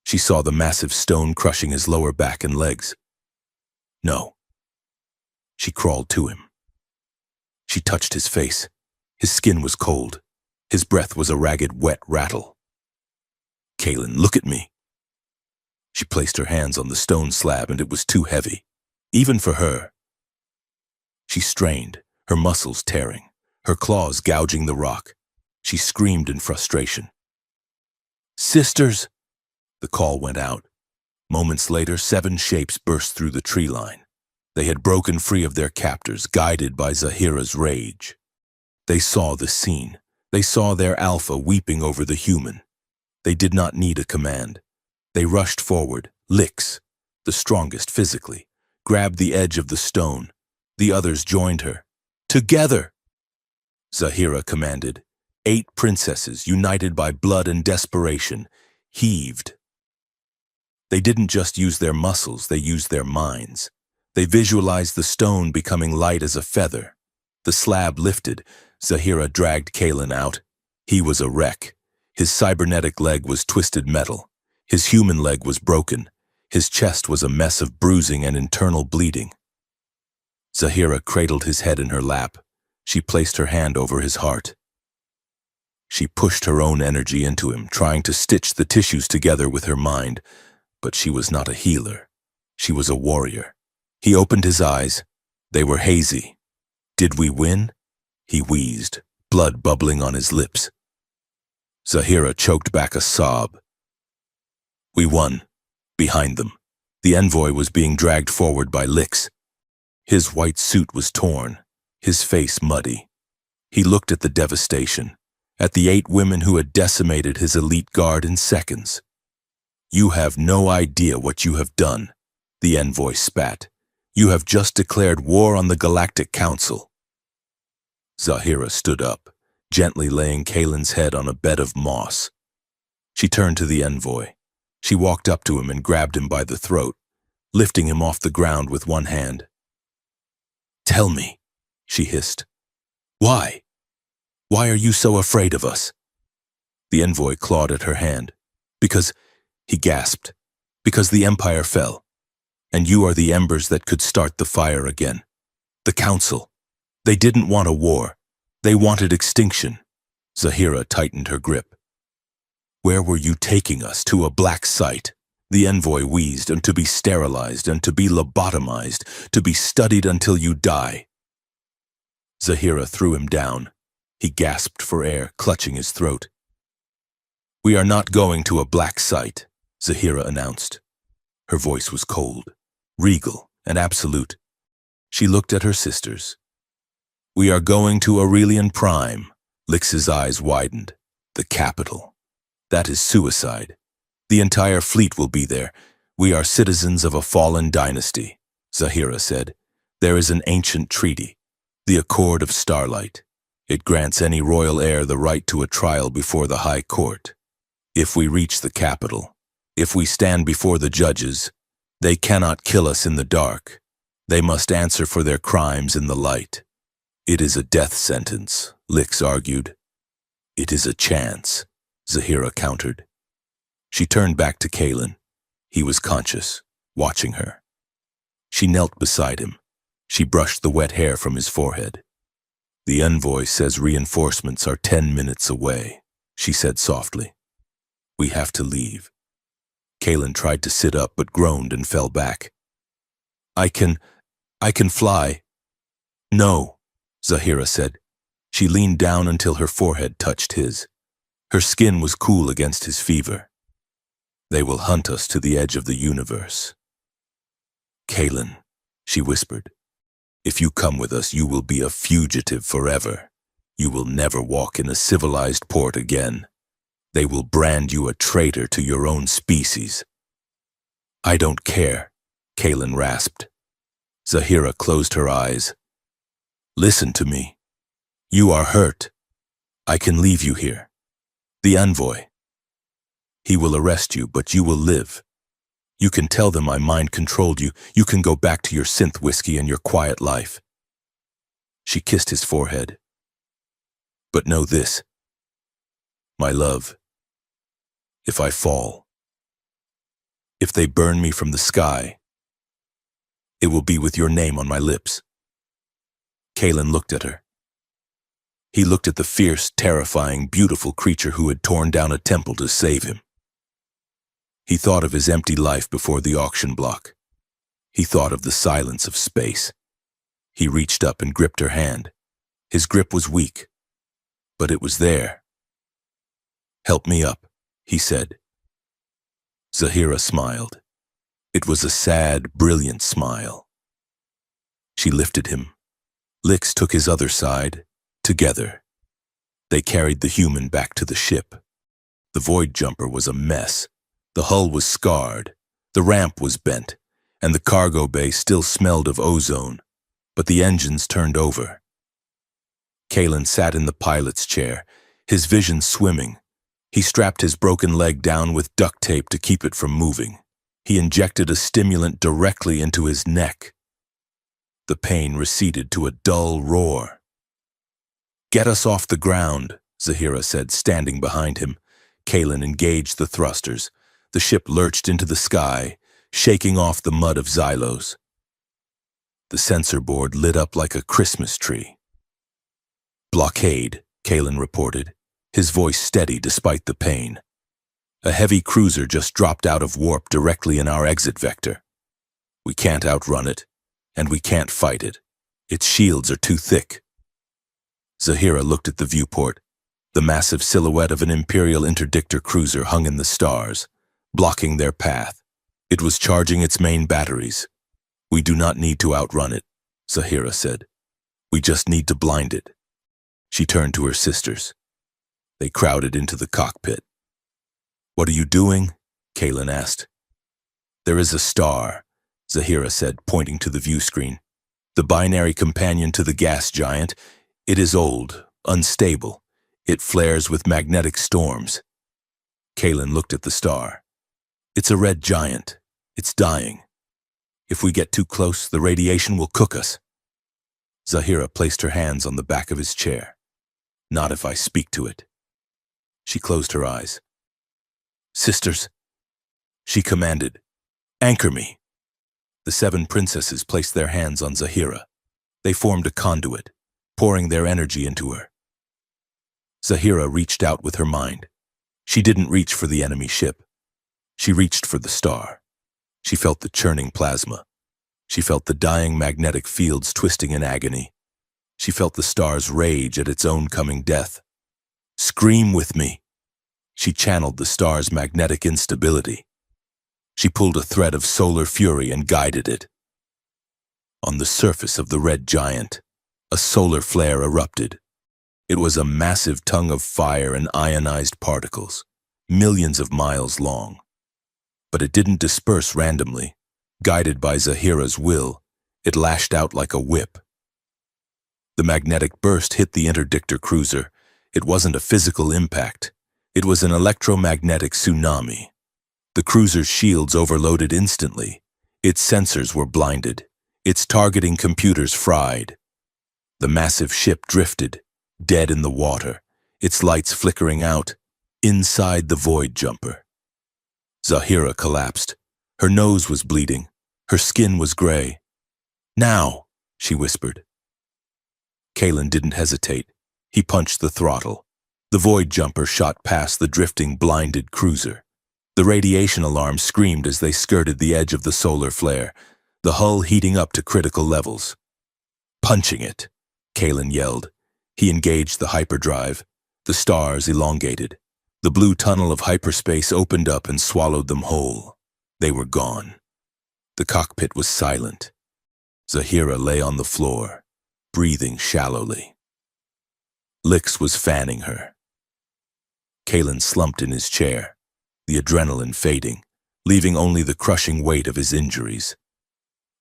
She saw the massive stone crushing his lower back and legs. No. She crawled to him. She touched his face. His skin was cold. His breath was a ragged, wet rattle. Kalen, look at me. She placed her hands on the stone slab, and it was too heavy, even for her. She strained, her muscles tearing, her claws gouging the rock. She screamed in frustration. Sisters! The call went out. Moments later, 7 shapes burst through the tree line. They had broken free of their captors, guided by Zahira's rage. They saw the scene. They saw their alpha weeping over the human. They did not need a command. They rushed forward. Lix, the strongest physically, grabbed the edge of the stone. The others joined her. Together! Zahira commanded. 8 princesses, united by blood and desperation, heaved. They didn't just use their muscles, they used their minds. They visualized the stone becoming light as a feather. The slab lifted. Zahira dragged Kalen out. He was a wreck. His cybernetic leg was twisted metal. His human leg was broken. His chest was a mess of bruising and internal bleeding. Zahira cradled his head in her lap. She placed her hand over his heart. She pushed her own energy into him, trying to stitch the tissues together with her mind. But she was not a healer. She was a warrior. He opened his eyes. They were hazy. Did we win? He wheezed, blood bubbling on his lips. Zahira choked back a sob. We won. Behind them, the envoy was being dragged forward by Lix. His white suit was torn, his face muddy. He looked at the devastation, at the 8 women who had decimated his elite guard in seconds. You have no idea what you have done, the envoy spat. You have just declared war on the Galactic Council. Zahira stood up, gently laying Kalen's head on a bed of moss. She turned to the envoy. She walked up to him and grabbed him by the throat, lifting him off the ground with one hand. Tell me, she hissed. Why? Why are you so afraid of us? The envoy clawed at her hand. Because, he gasped, because the Empire fell, and you are the embers that could start the fire again. The Council. They didn't want a war. They wanted extinction. Zahira tightened her grip. Where were you taking us? To a black site? The envoy wheezed, and to be sterilized, and to be lobotomized, to be studied until you die. Zahira threw him down. He gasped for air, clutching his throat. We are not going to a black site, Zahira announced. Her voice was cold, regal, and absolute. She looked at her sisters. We are going to Aurelian Prime. Lix's eyes widened. The capital. That is suicide. The entire fleet will be there. We are citizens of a fallen dynasty, Zahira said. There is an ancient treaty, the Accord of Starlight. It grants any royal heir the right to a trial before the High Court. If we reach the capital, if we stand before the judges, they cannot kill us in the dark. They must answer for their crimes in the light. It is a death sentence, Lix argued. It is a chance, Zahira countered. She turned back to Kalen. He was conscious, watching her. She knelt beside him. She brushed the wet hair from his forehead. The envoy says reinforcements are 10 minutes away, she said softly. We have to leave. Kalen tried to sit up but groaned and fell back. I can fly. No, Zahira said. She leaned down until her forehead touched his. Her skin was cool against his fever. They will hunt us to the edge of the universe. Kalen, she whispered, if you come with us, you will be a fugitive forever. You will never walk in a civilized port again. They will brand you a traitor to your own species. I don't care, Kalen rasped. Zahira closed her eyes. Listen to me. You are hurt. I can leave you here. The envoy. He will arrest you, but you will live. You can tell them my mind controlled you. You can go back to your synth whiskey and your quiet life. She kissed his forehead. But know this, my love, if I fall, if they burn me from the sky, it will be with your name on my lips. Kalen looked at her. He looked at the fierce, terrifying, beautiful creature who had torn down a temple to save him. He thought of his empty life before the auction block. He thought of the silence of space. He reached up and gripped her hand. His grip was weak, but it was there. Help me up, he said. Zahira smiled. It was a sad, brilliant smile. She lifted him. Lix took his other side. Together, they carried the human back to the ship. The void jumper was a mess. The hull was scarred, the ramp was bent, and the cargo bay still smelled of ozone, but the engines turned over. Kalen sat in the pilot's chair, his vision swimming. He strapped his broken leg down with duct tape to keep it from moving. He injected a stimulant directly into his neck. The pain receded to a dull roar. Get us off the ground, Zahira said, standing behind him. Kalen engaged the thrusters. The ship lurched into the sky, shaking off the mud of Xylos. The sensor board lit up like a Christmas tree. Blockade, Kalen reported, his voice steady despite the pain. A heavy cruiser just dropped out of warp directly in our exit vector. We can't outrun it, and we can't fight it. Its shields are too thick. Zahira looked at the viewport. The massive silhouette of an Imperial interdictor cruiser hung in the stars, blocking their path. It was charging its main batteries. We do not need to outrun it, Zahira said. We just need to blind it. She turned to her sisters. They crowded into the cockpit. What are you doing? Kalen asked. There is a star, Zahira said, pointing to the view screen. The binary companion to the gas giant. It is old, unstable. It flares with magnetic storms. Kalen looked at the star. It's a red giant. It's dying. If we get too close, the radiation will cook us. Zahira placed her hands on the back of his chair. Not if I speak to it. She closed her eyes. Sisters, she commanded, anchor me. The 7 princesses placed their hands on Zahira. They formed a conduit, pouring their energy into her. Zahira reached out with her mind. She didn't reach for the enemy ship. She reached for the star. She felt the churning plasma. She felt the dying magnetic fields twisting in agony. She felt the star's rage at its own coming death. Scream with me. She channeled the star's magnetic instability. She pulled a thread of solar fury and guided it. On the surface of the red giant, a solar flare erupted. It was a massive tongue of fire and ionized particles, millions of miles long. But it didn't disperse randomly. Guided by Zahira's will, it lashed out like a whip. The magnetic burst hit the interdictor cruiser. It wasn't a physical impact. It was an electromagnetic tsunami. The cruiser's shields overloaded instantly. Its sensors were blinded. Its targeting computers fried. The massive ship drifted, dead in the water, its lights flickering out, inside the void jumper. Zahira collapsed. Her nose was bleeding. Her skin was gray. Now, she whispered. Kalen didn't hesitate. He punched the throttle. The void jumper shot past the drifting, blinded cruiser. The radiation alarm screamed as they skirted the edge of the solar flare, the hull heating up to critical levels. Punching it, Kalen yelled. He engaged the hyperdrive. The stars elongated. The blue tunnel of hyperspace opened up and swallowed them whole. They were gone. The cockpit was silent. Zahira lay on the floor, breathing shallowly. Lix was fanning her. Kalen slumped in his chair, the adrenaline fading, leaving only the crushing weight of his injuries.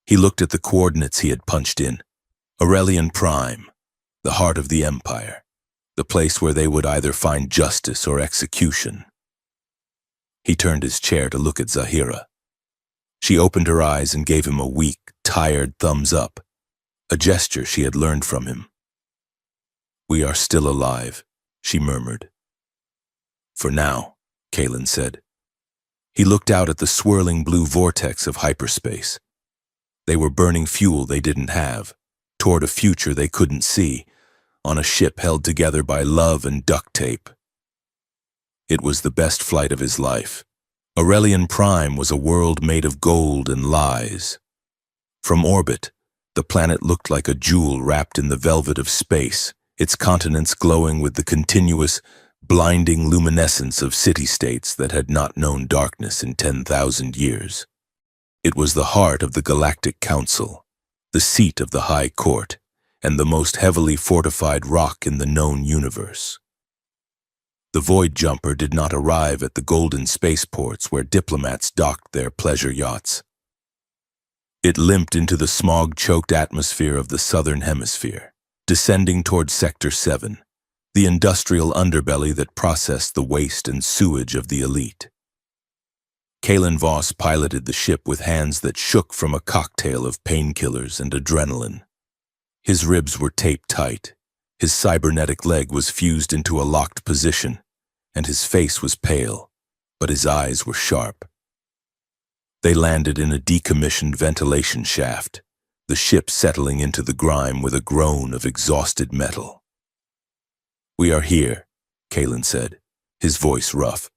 He looked at the coordinates he had punched in. Aurelian Prime, the heart of the Empire, the place where they would either find justice or execution. He turned his chair to look at Zahira. She opened her eyes and gave him a weak, tired thumbs up, a gesture she had learned from him. "We are still alive," she murmured. "For now," Kalen said. He looked out at the swirling blue vortex of hyperspace. They were burning fuel they didn't have, toward a future they couldn't see, on a ship held together by love and duct tape. It was the best flight of his life. Aurelian Prime was a world made of gold and lies. From orbit, the planet looked like a jewel wrapped in the velvet of space, its continents glowing with the continuous, blinding luminescence of city-states that had not known darkness in 10,000 years. It was the heart of the Galactic Council, the seat of the High Court, and the most heavily fortified rock in the known universe. The Void Jumper did not arrive at the golden spaceports where diplomats docked their pleasure yachts. It limped into the smog-choked atmosphere of the southern hemisphere, descending toward Sector 7, the industrial underbelly that processed the waste and sewage of the elite. Kalen Voss piloted the ship with hands that shook from a cocktail of painkillers and adrenaline. His ribs were taped tight, his cybernetic leg was fused into a locked position, and his face was pale, but his eyes were sharp. They landed in a decommissioned ventilation shaft, the ship settling into the grime with a groan of exhausted metal. "We are here," Kalen said, his voice rough.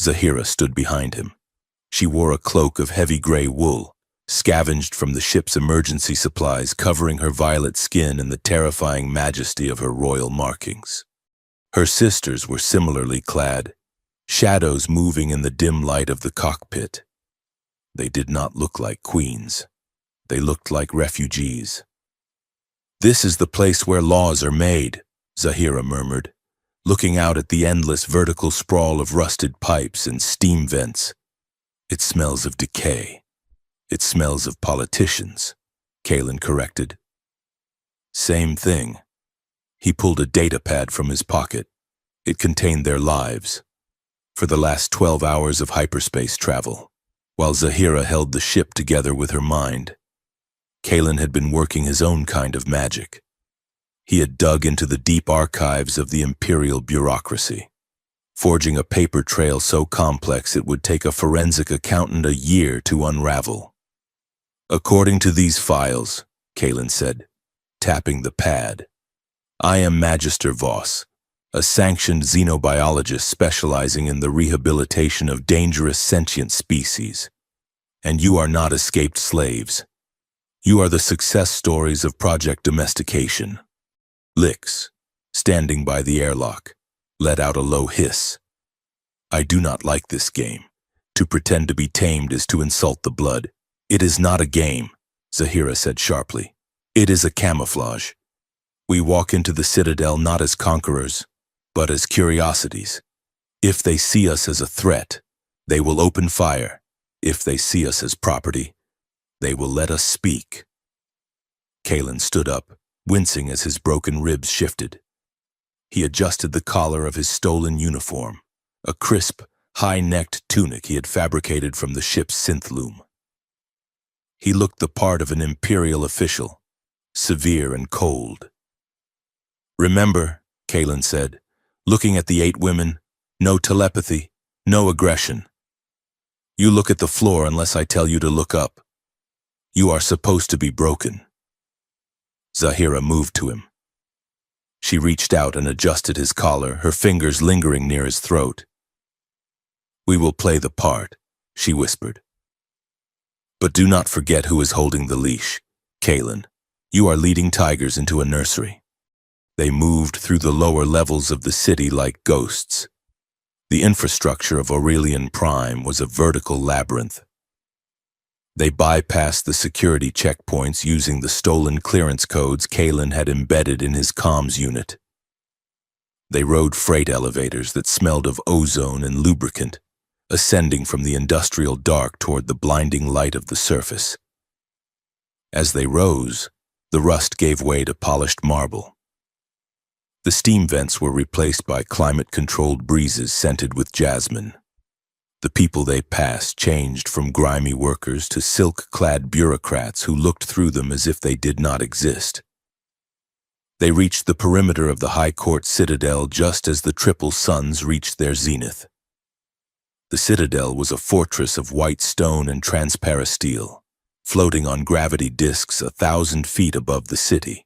Zahira stood behind him. She wore a cloak of heavy gray wool, scavenged from the ship's emergency supplies, covering her violet skin in the terrifying majesty of her royal markings. Her sisters were similarly clad, shadows moving in the dim light of the cockpit. They did not look like queens. They looked like refugees. "This is the place where laws are made," Zahira murmured, looking out at the endless vertical sprawl of rusted pipes and steam vents. "It smells of decay. It smells of politicians," Kalen corrected. "Same thing." He pulled a data pad from his pocket. It contained their lives. For the last 12 hours of hyperspace travel, while Zahira held the ship together with her mind, Kalen had been working his own kind of magic. He had dug into the deep archives of the imperial bureaucracy, forging a paper trail so complex it would take a forensic accountant a year to unravel. "According to these files," Kalen said, tapping the pad, "I am Magister Voss, a sanctioned xenobiologist specializing in the rehabilitation of dangerous sentient species. And you are not escaped slaves. You are the success stories of Project Domestication." Lix, standing by the airlock, let out a low hiss. "I do not like this game. To pretend to be tamed is to insult the blood. It is not a game," Zahira said sharply. "It is a camouflage. We walk into the Citadel not as conquerors, but as curiosities. If they see us as a threat, they will open fire. If they see us as property, they will let us speak." Kalen stood up, wincing as his broken ribs shifted. He adjusted the collar of his stolen uniform, a crisp, high-necked tunic he had fabricated from the ship's synth loom. He looked the part of an imperial official, severe and cold. "Remember," Kalen said, looking at the 8 women, "no telepathy, no aggression. You look at the floor unless I tell you to look up. You are supposed to be broken." Zahira moved to him. She reached out and adjusted his collar, her fingers lingering near his throat. "We will play the part," she whispered. "But do not forget who is holding the leash. Kalen, you are leading tigers into a nursery." They moved through the lower levels of the city like ghosts. The infrastructure of Aurelian Prime was a vertical labyrinth. They bypassed the security checkpoints using the stolen clearance codes Kalen had embedded in his comms unit. They rode freight elevators that smelled of ozone and lubricant, ascending from the industrial dark toward the blinding light of the surface. As they rose, the rust gave way to polished marble. The steam vents were replaced by climate-controlled breezes scented with jasmine. The people they passed changed from grimy workers to silk-clad bureaucrats who looked through them as if they did not exist. They reached the perimeter of the High Court citadel just as the triple suns reached their zenith. The citadel was a fortress of white stone and transparent steel, floating on gravity disks 1,000 feet above the city.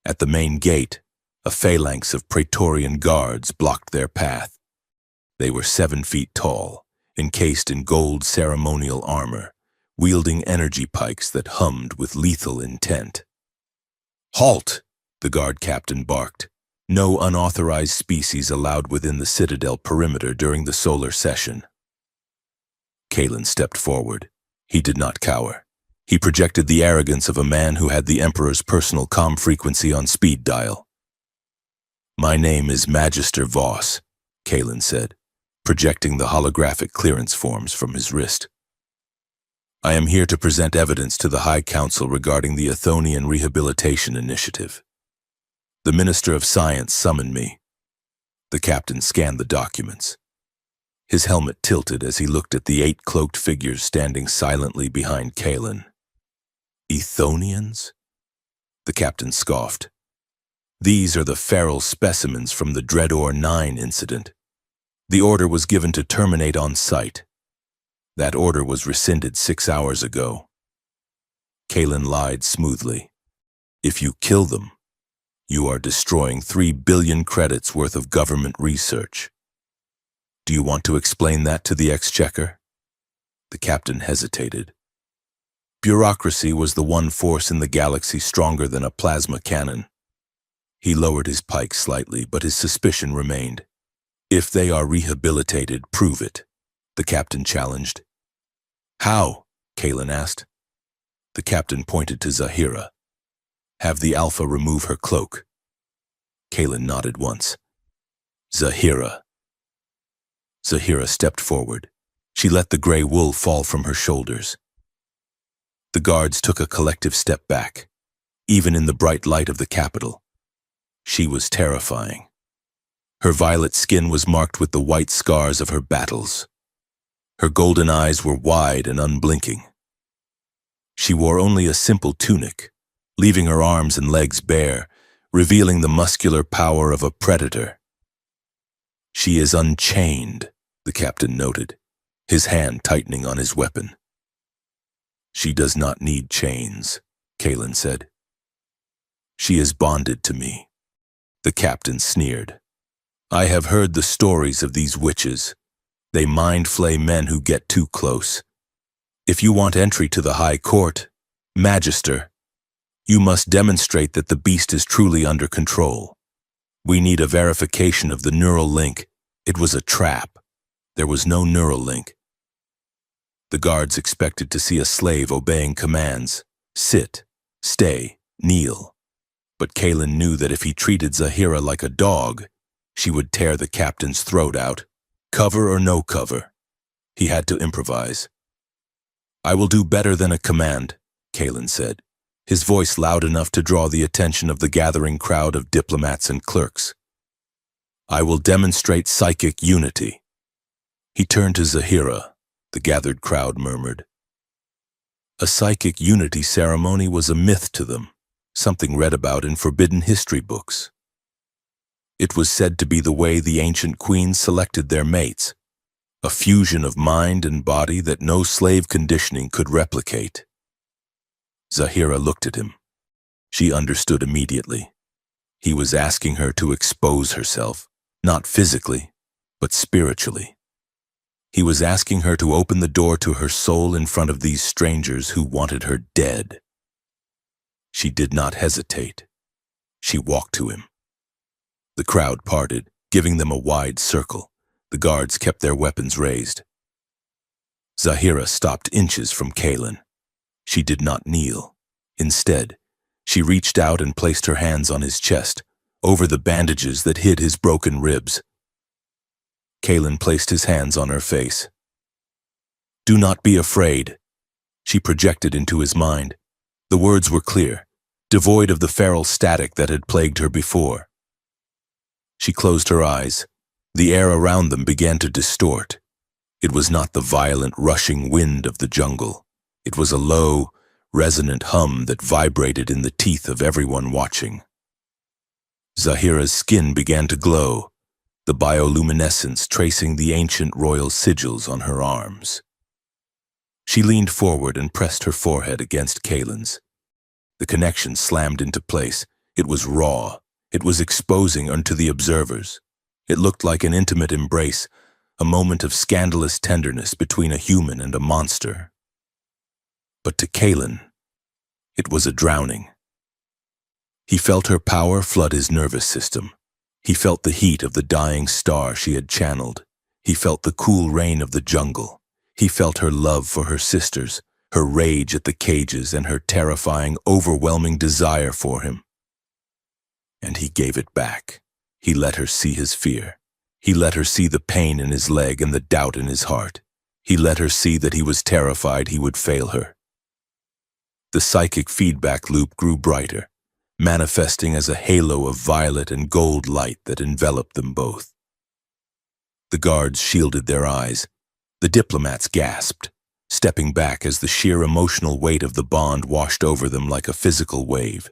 At the main gate, a phalanx of Praetorian guards blocked their path. They were 7 feet tall, encased in gold ceremonial armor, wielding energy pikes that hummed with lethal intent. "Halt!" the guard captain barked. No unauthorized species allowed within the citadel perimeter during the solar session. Kalen stepped forward. He did not cower. He projected the arrogance of a man who had the Emperor's personal comm frequency on speed dial. "My name is Magister Voss," Kalen said, projecting the holographic clearance forms from his wrist. "I am here to present evidence to the High Council regarding the Athonian Rehabilitation Initiative. The Minister of Science summoned me." The captain scanned the documents. His helmet tilted as he looked at the 8 cloaked figures standing silently behind Kalen. "Ethonians?" The captain scoffed. "These are the feral specimens from the Dreador 9 incident. The order was given to terminate on sight. That order was rescinded 6 hours ago." Kalen lied smoothly. "If you kill them, you are destroying 3 billion credits worth of government research. Do you want to explain that to the Exchequer?" The captain hesitated. Bureaucracy was the one force in the galaxy stronger than a plasma cannon. He lowered his pike slightly, but his suspicion remained. "If they are rehabilitated, prove it," the captain challenged. "How?" Kalen asked. The captain pointed to Zahira. "Have the Alpha remove her cloak." Kalen nodded once. "Zahira." Zahira stepped forward. She let the gray wool fall from her shoulders. The guards took a collective step back, even in the bright light of the capital. She was terrifying. Her violet skin was marked with the white scars of her battles. Her golden eyes were wide and unblinking. She wore only a simple tunic, leaving her arms and legs bare, revealing the muscular power of a predator. "She is unchained," the captain noted, his hand tightening on his weapon. "She does not need chains," Kalen said. "She is bonded to me." The captain sneered. "I have heard the stories of these witches. They mind-flay men who get too close. If you want entry to the High Court, Magister, you must demonstrate that the beast is truly under control. We need a verification of the neural link. It was a trap. There was no neural link." The guards expected to see a slave obeying commands. Sit, stay, kneel. But Kalen knew that if he treated Zahira like a dog, she would tear the captain's throat out. Cover or no cover, he had to improvise. "I will do better than a command," Kalen said, his voice loud enough to draw the attention of the gathering crowd of diplomats and clerks. "I will demonstrate psychic unity." He turned to Zahira. The gathered crowd murmured. A psychic unity ceremony was a myth to them, something read about in forbidden history books. It was said to be the way the ancient queens selected their mates, a fusion of mind and body that no slave conditioning could replicate. Zahira looked at him. She understood immediately. He was asking her to expose herself, not physically, but spiritually. He was asking her to open the door to her soul in front of these strangers who wanted her dead. She did not hesitate. She walked to him. The crowd parted, giving them a wide circle. The guards kept their weapons raised. Zahira stopped inches from Kalen. She did not kneel. Instead, she reached out and placed her hands on his chest, over the bandages that hid his broken ribs. Kalen placed his hands on her face. "Do not be afraid," she projected into his mind. The words were clear, devoid of the feral static that had plagued her before. She closed her eyes. The air around them began to distort. It was not the violent, rushing wind of the jungle. It was a low, resonant hum that vibrated in the teeth of everyone watching. Zahira's skin began to glow, the bioluminescence tracing the ancient royal sigils on her arms. She leaned forward and pressed her forehead against Kaelin's. The connection slammed into place. It was raw. It was exposing unto the observers. It looked like an intimate embrace, a moment of scandalous tenderness between a human and a monster. But to Kaelin, it was a drowning. He felt her power flood his nervous system. He felt the heat of the dying star she had channeled. He felt the cool rain of the jungle. He felt her love for her sisters, her rage at the cages, and her terrifying, overwhelming desire for him. And he gave it back. He let her see his fear. He let her see the pain in his leg and the doubt in his heart. He let her see that he was terrified he would fail her. The psychic feedback loop grew brighter, manifesting as a halo of violet and gold light that enveloped them both. The guards shielded their eyes. The diplomats gasped, stepping back as the sheer emotional weight of the bond washed over them like a physical wave.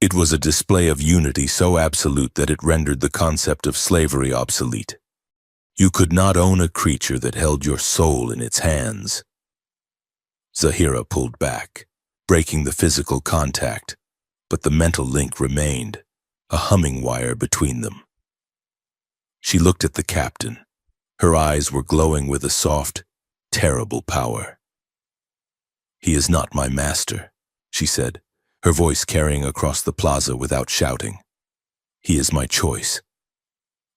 It was a display of unity so absolute that it rendered the concept of slavery obsolete. You could not own a creature that held your soul in its hands. Zahira pulled back, breaking the physical contact, but the mental link remained, a humming wire between them. She looked at the captain. Her eyes were glowing with a soft, terrible power. "He is not my master," she said, her voice carrying across the plaza without shouting. "He is my choice."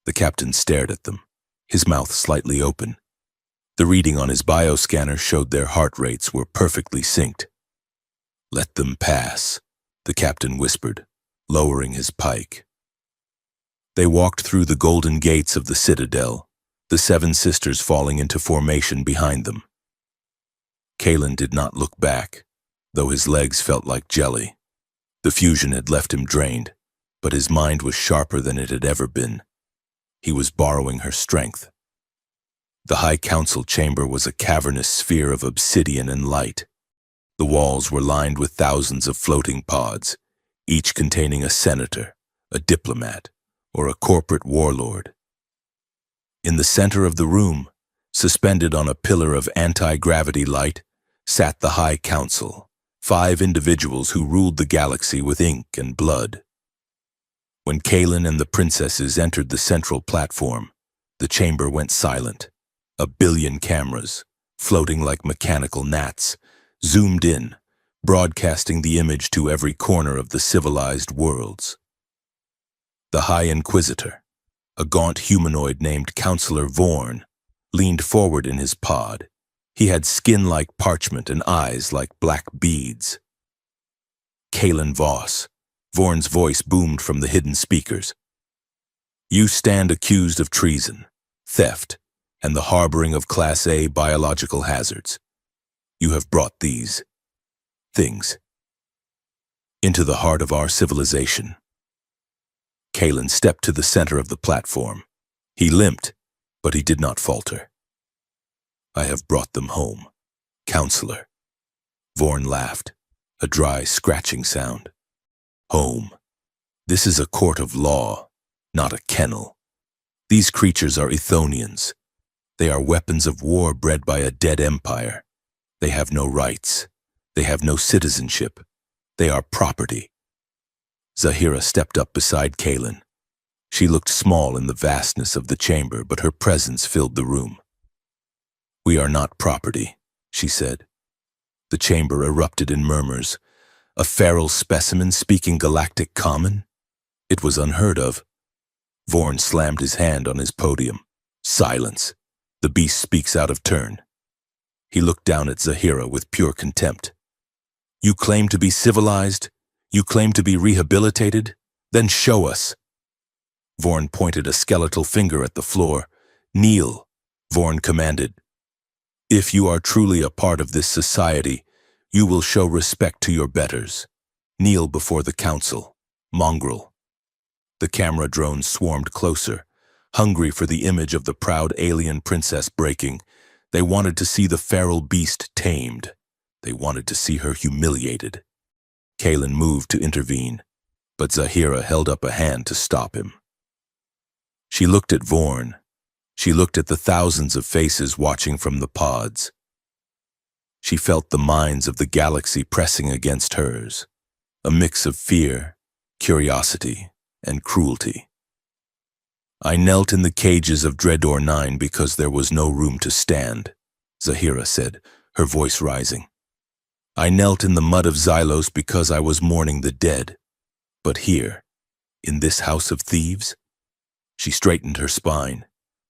The captain stared at them, his mouth slightly open. The reading on his bioscanner showed their heart rates were perfectly synced. "Let them pass," the captain whispered, lowering his pike. They walked through the golden gates of the citadel, the seven sisters falling into formation behind them. Kaelin did not look back, though his legs felt like jelly. The fusion had left him drained, but his mind was sharper than it had ever been. He was borrowing her strength. The High Council chamber was a cavernous sphere of obsidian and light. The walls were lined with thousands of floating pods, each containing a senator, a diplomat, or a corporate warlord. In the center of the room, suspended on a pillar of anti-gravity light, sat the High Council, 5 individuals who ruled the galaxy with ink and blood. When Kaelin and the princesses entered the central platform, the chamber went silent. 1,billion cameras, floating like mechanical gnats, zoomed in, broadcasting the image to every corner of the civilized worlds. The High Inquisitor, a gaunt humanoid named Counselor Vorn, leaned forward in his pod. He had skin like parchment and eyes like black beads. "Kaelin Voss," Vorn's voice boomed from the hidden speakers. "You stand accused of treason, theft, and the harboring of Class A biological hazards. You have brought these things into the heart of our civilization." Kaelin stepped to the center of the platform. He limped, but he did not falter. "I have brought them home, Counselor." Vorn laughed, a dry, scratching sound. "Home. This is a court of law, not a kennel. These creatures are Ethonians. They are weapons of war bred by a dead empire. They have no rights. They have no citizenship. They are property." Zahira stepped up beside Kaelin. She looked small in the vastness of the chamber, but her presence filled the room. "We are not property," she said. The chamber erupted in murmurs. A feral specimen speaking galactic common? It was unheard of. Vorn slammed his hand on his podium. "Silence. The beast speaks out of turn." He looked down at Zahira with pure contempt. "You claim to be civilized? You claim to be rehabilitated? Then show us." Vorn pointed a skeletal finger at the floor. "Kneel," Vorn commanded. "If you are truly a part of this society, You will show respect to your betters. Kneel before the council. Mongrel. The camera drones swarmed closer, hungry for the image of the proud alien princess breaking. They wanted to see the feral beast tamed. They wanted to see her humiliated. Kalen moved to intervene, but Zahira held up a hand to stop him. She looked at Vorn. She looked at the thousands of faces watching from the pods. She felt the minds of the galaxy pressing against hers, a mix of fear, curiosity, and cruelty. I knelt in the cages of Dreador 9 because there was no room to stand, Zahira said, her voice rising. I knelt in the mud of Xylos because I was mourning the dead. But here, in this house of thieves? She straightened her spine.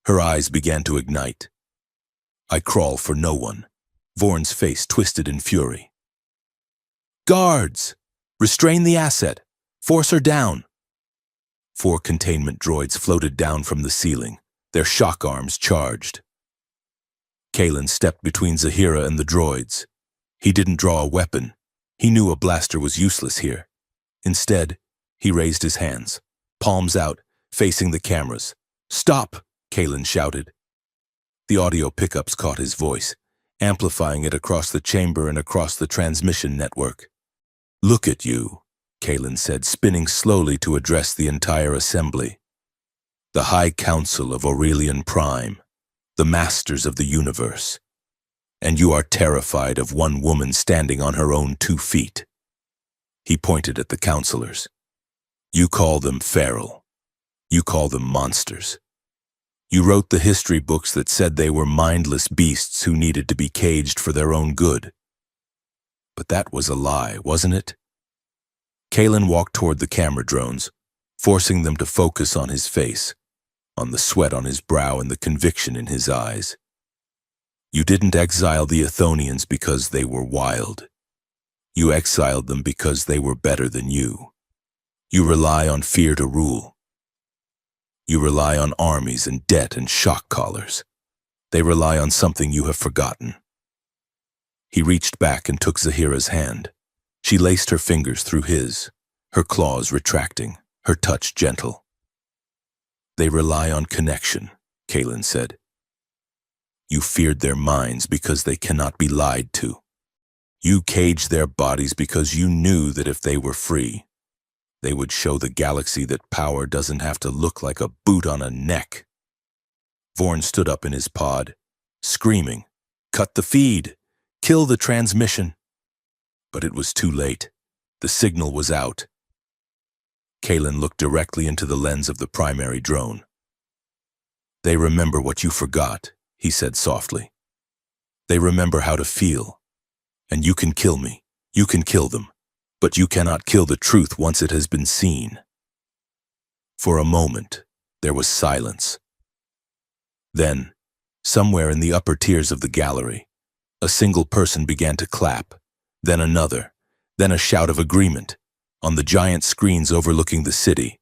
Her eyes began to ignite. I crawl for no one. Vorn's face twisted in fury. Guards! Restrain the asset! Force her down! 4 containment droids floated down from the ceiling, their shock arms charged. Kalen stepped between Zahira and the droids. He didn't draw a weapon. He knew a blaster was useless here. Instead, he raised his hands, palms out, facing the cameras. Stop! Kalen shouted. The audio pickups caught his voice, amplifying it across the chamber and across the transmission network. Look at you, Kalen said, spinning slowly to address the entire assembly. The High Council of Aurelian Prime, the masters of the universe. And you are terrified of one woman standing on her own 2 feet. He pointed at the counselors. You call them feral. You call them monsters. You wrote the history books that said they were mindless beasts who needed to be caged for their own good. But that was a lie, wasn't it? Kalen walked toward the camera drones, forcing them to focus on his face, on the sweat on his brow and the conviction in his eyes. You didn't exile the Athonians because they were wild. You exiled them because they were better than you. You rely on fear to rule. You rely on armies and debt and shock collars. They rely on something you have forgotten. He reached back and took Zahira's hand. She laced her fingers through his, her claws retracting, her touch gentle. They rely on connection, Kalen said. You feared their minds because they cannot be lied to. You caged their bodies because you knew that if they were free, they would show the galaxy that power doesn't have to look like a boot on a neck. Vorn stood up in his pod, screaming, "Cut the feed! Kill the transmission!" But it was too late. The signal was out. Kalen looked directly into the lens of the primary drone. They remember what you forgot, he said softly. They remember how to feel. And you can kill me. You can kill them. But you cannot kill the truth once it has been seen. For a moment, there was silence. Then, somewhere in the upper tiers of the gallery, a single person began to clap, then another, then a shout of agreement. On the giant screens overlooking the city,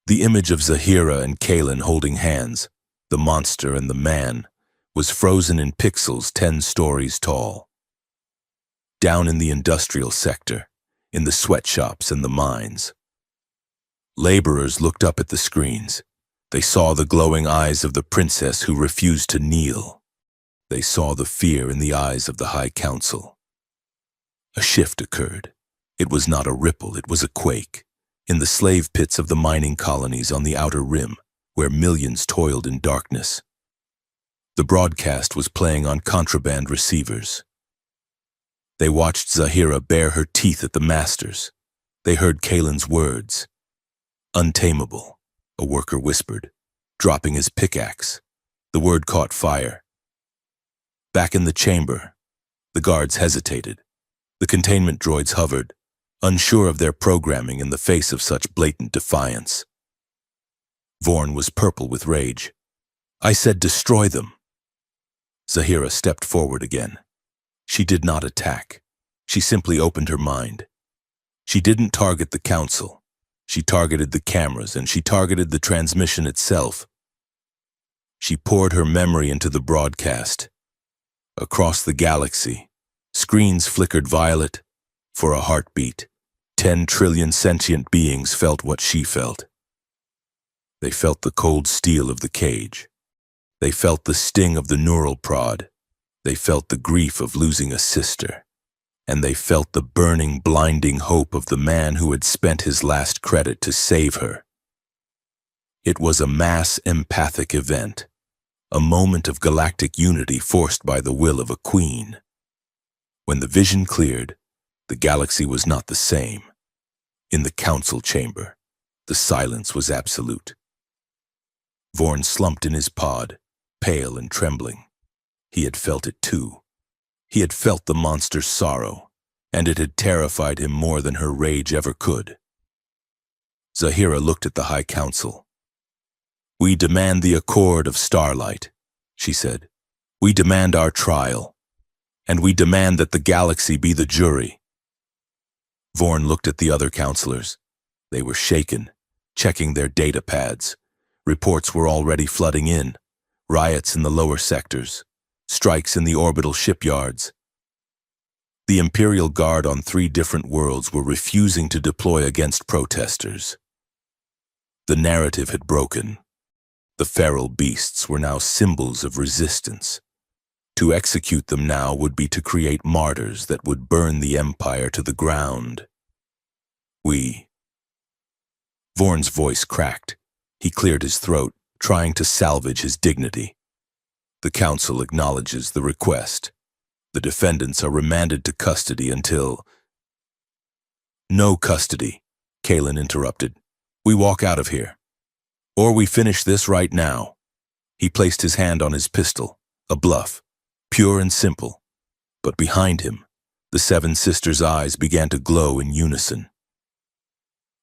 the image of Zahira and Kalen holding hands, the monster and the man, was frozen in pixels 10 stories tall. Down in the industrial sector, in the sweatshops and the mines, laborers looked up at the screens. They saw the glowing eyes of the princess who refused to kneel. They saw the fear in the eyes of the High Council. A shift occurred. It was not a ripple, it was a quake. In the slave pits of the mining colonies on the outer rim, where millions toiled in darkness. The broadcast was playing on contraband receivers. They watched Zahira bare her teeth at the masters. They heard Kalen's words. Untamable, a worker whispered, dropping his pickaxe. The word caught fire. Back in the chamber, the guards hesitated. The containment droids hovered, unsure of their programming in the face of such blatant defiance. Vorn was purple with rage. I said destroy them. Zahira stepped forward again. She did not attack. She simply opened her mind. She didn't target the council. She targeted the cameras and she targeted the transmission itself. She poured her memory into the broadcast. Across the galaxy, Screens flickered violet. For a heartbeat, 10 trillion sentient beings felt what she felt. They felt the cold steel of the cage. They felt the sting of the neural prod. They felt the grief of losing a sister. And they felt the burning, blinding hope of the man who had spent his last credit to save her. It was a mass empathic event, a moment of galactic unity forced by the will of a queen. When the vision cleared, the galaxy was not the same. In the council chamber, the silence was absolute. Vorn slumped in his pod, pale and trembling. He had felt it too. He had felt the monster's sorrow, and it had terrified him more than her rage ever could. Zahira looked at the High Council. "We demand the accord of starlight," she said. "We demand our trial, and we demand that the galaxy be the jury." Vorn looked at the other counselors. They were shaken, checking their data pads. Reports were already flooding in. Riots in the lower sectors. Strikes in the orbital shipyards. The Imperial Guard on 3 different worlds were refusing to deploy against protesters. The narrative had broken. The feral beasts were now symbols of resistance. To execute them now would be to create martyrs that would burn the Empire to the ground. Vorn's voice cracked. He cleared his throat, trying to salvage his dignity. "The Council acknowledges the request. The defendants are remanded to custody until—" "No custody," Kalen interrupted. "We walk out of here. Or we finish this right now." He placed his hand on his pistol, a bluff, pure and simple. But behind him, the 7 sisters' eyes began to glow in unison.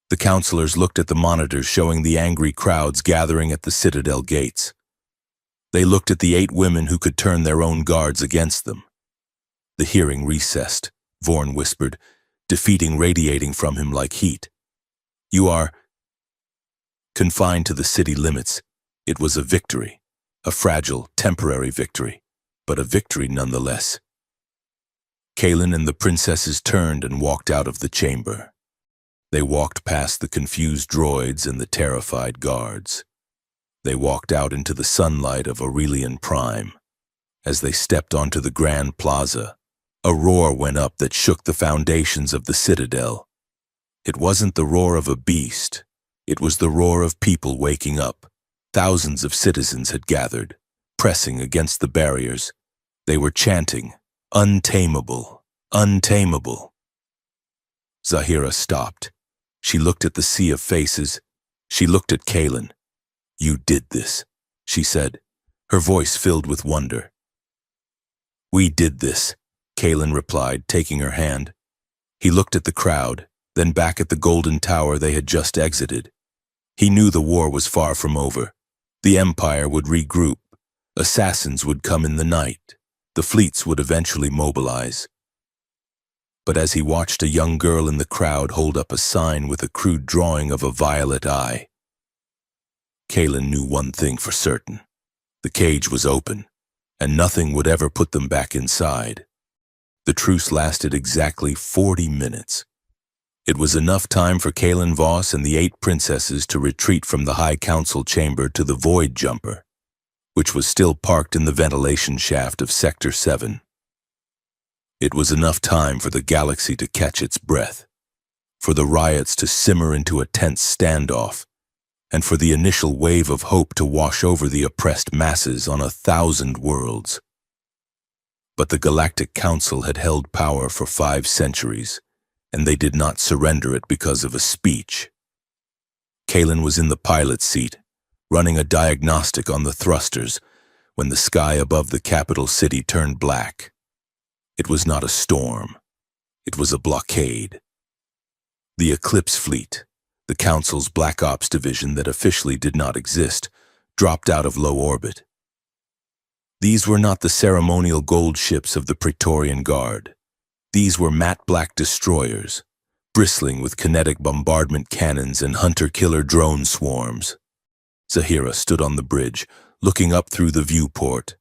The counselors looked at the monitors showing the angry crowds gathering at the Citadel gates. They looked at the 8 women who could turn their own guards against them. The hearing recessed, Vorn whispered, defeating radiating from him like heat. "You are confined to the city limits." It was a victory, a fragile, temporary victory, but a victory nonetheless. Kalen and the princesses turned and walked out of the chamber. They walked past the confused droids and the terrified guards. They walked out into the sunlight of Aurelian Prime. As they stepped onto the Grand Plaza, a roar went up that shook the foundations of the Citadel. It wasn't the roar of a beast. It was the roar of people waking up. Thousands of citizens had gathered, pressing against the barriers. They were chanting, "Untamable, untamable." Zahira stopped. She looked at the sea of faces. She looked at Kalen. "You did this," she said, her voice filled with wonder. "We did this," Kalen replied, taking her hand. He looked at the crowd, then back at the golden tower they had just exited. He knew the war was far from over. The Empire would regroup. Assassins would come in the night. The fleets would eventually mobilize. But as he watched a young girl in the crowd hold up a sign with a crude drawing of a violet eye, Kalen knew one thing for certain. The cage was open, and nothing would ever put them back inside. The truce lasted exactly 40 minutes. It was enough time for Kalen Voss and the 8 princesses to retreat from the High Council chamber to the Void Jumper, which was still parked in the ventilation shaft of Sector 7. It was enough time for the galaxy to catch its breath, for the riots to simmer into a tense standoff, and for the initial wave of hope to wash over the oppressed masses on 1,000 worlds. But the Galactic Council had held power for 5 centuries, and they did not surrender it because of a speech. Kalen was in the pilot's seat, running a diagnostic on the thrusters, when the sky above the capital city turned black. It was not a storm. It was a blockade. The Eclipse Fleet, the Council's Black Ops division that officially did not exist, dropped out of low orbit. These were not the ceremonial gold ships of the Praetorian Guard. These were matte black destroyers, bristling with kinetic bombardment cannons and hunter-killer drone swarms. Zahira stood on the bridge, looking up through the viewport.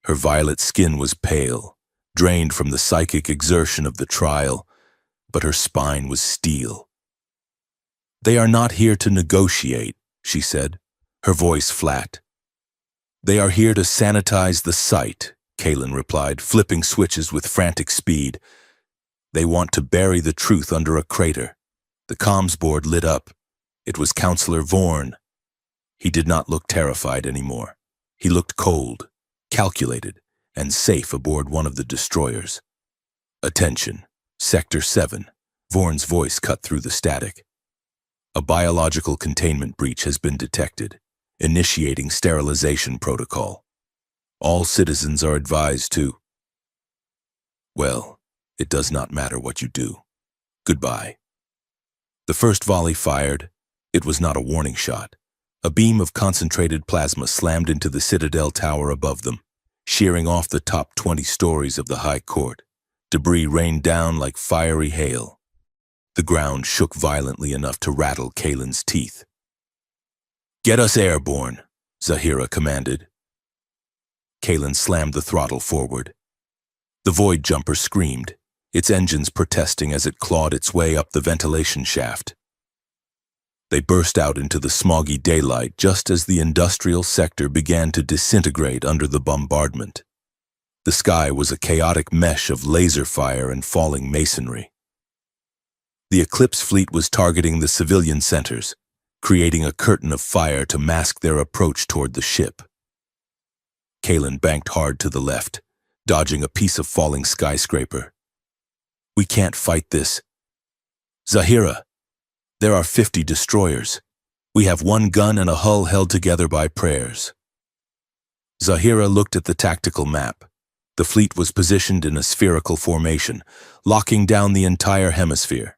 Her violet skin was pale, drained from the psychic exertion of the trial, but her spine was steel. "They are not here to negotiate," she said, her voice flat. "They are here to sanitize the site," Kalen replied, flipping switches with frantic speed. "They want to bury the truth under a crater." The comms board lit up. It was Counselor Vorn. He did not look terrified anymore. He looked cold, calculated, and safe aboard one of the destroyers. "Attention, Sector 7, Vorn's voice cut through the static. "A biological containment breach has been detected, initiating sterilization protocol. All citizens are advised to—" "Well, it does not matter what you do. Goodbye." The first volley fired. It was not a warning shot. A beam of concentrated plasma slammed into the Citadel tower above them, shearing off the top 20 stories of the High Court. Debris rained down like fiery hail. The ground shook violently enough to rattle Kalen's teeth. "Get us airborne," Zahira commanded. Kalen slammed the throttle forward. The Void Jumper screamed, its engines protesting as it clawed its way up the ventilation shaft. They burst out into the smoggy daylight just as the industrial sector began to disintegrate under the bombardment. The sky was a chaotic mesh of laser fire and falling masonry. The Eclipse fleet was targeting the civilian centers, creating a curtain of fire to mask their approach toward the ship. Kalen banked hard to the left, dodging a piece of falling skyscraper. "We can't fight this." "Zahira, there are 50 destroyers. We have one gun and a hull held together by prayers." Zahira looked at the tactical map. The fleet was positioned in a spherical formation, locking down the entire hemisphere.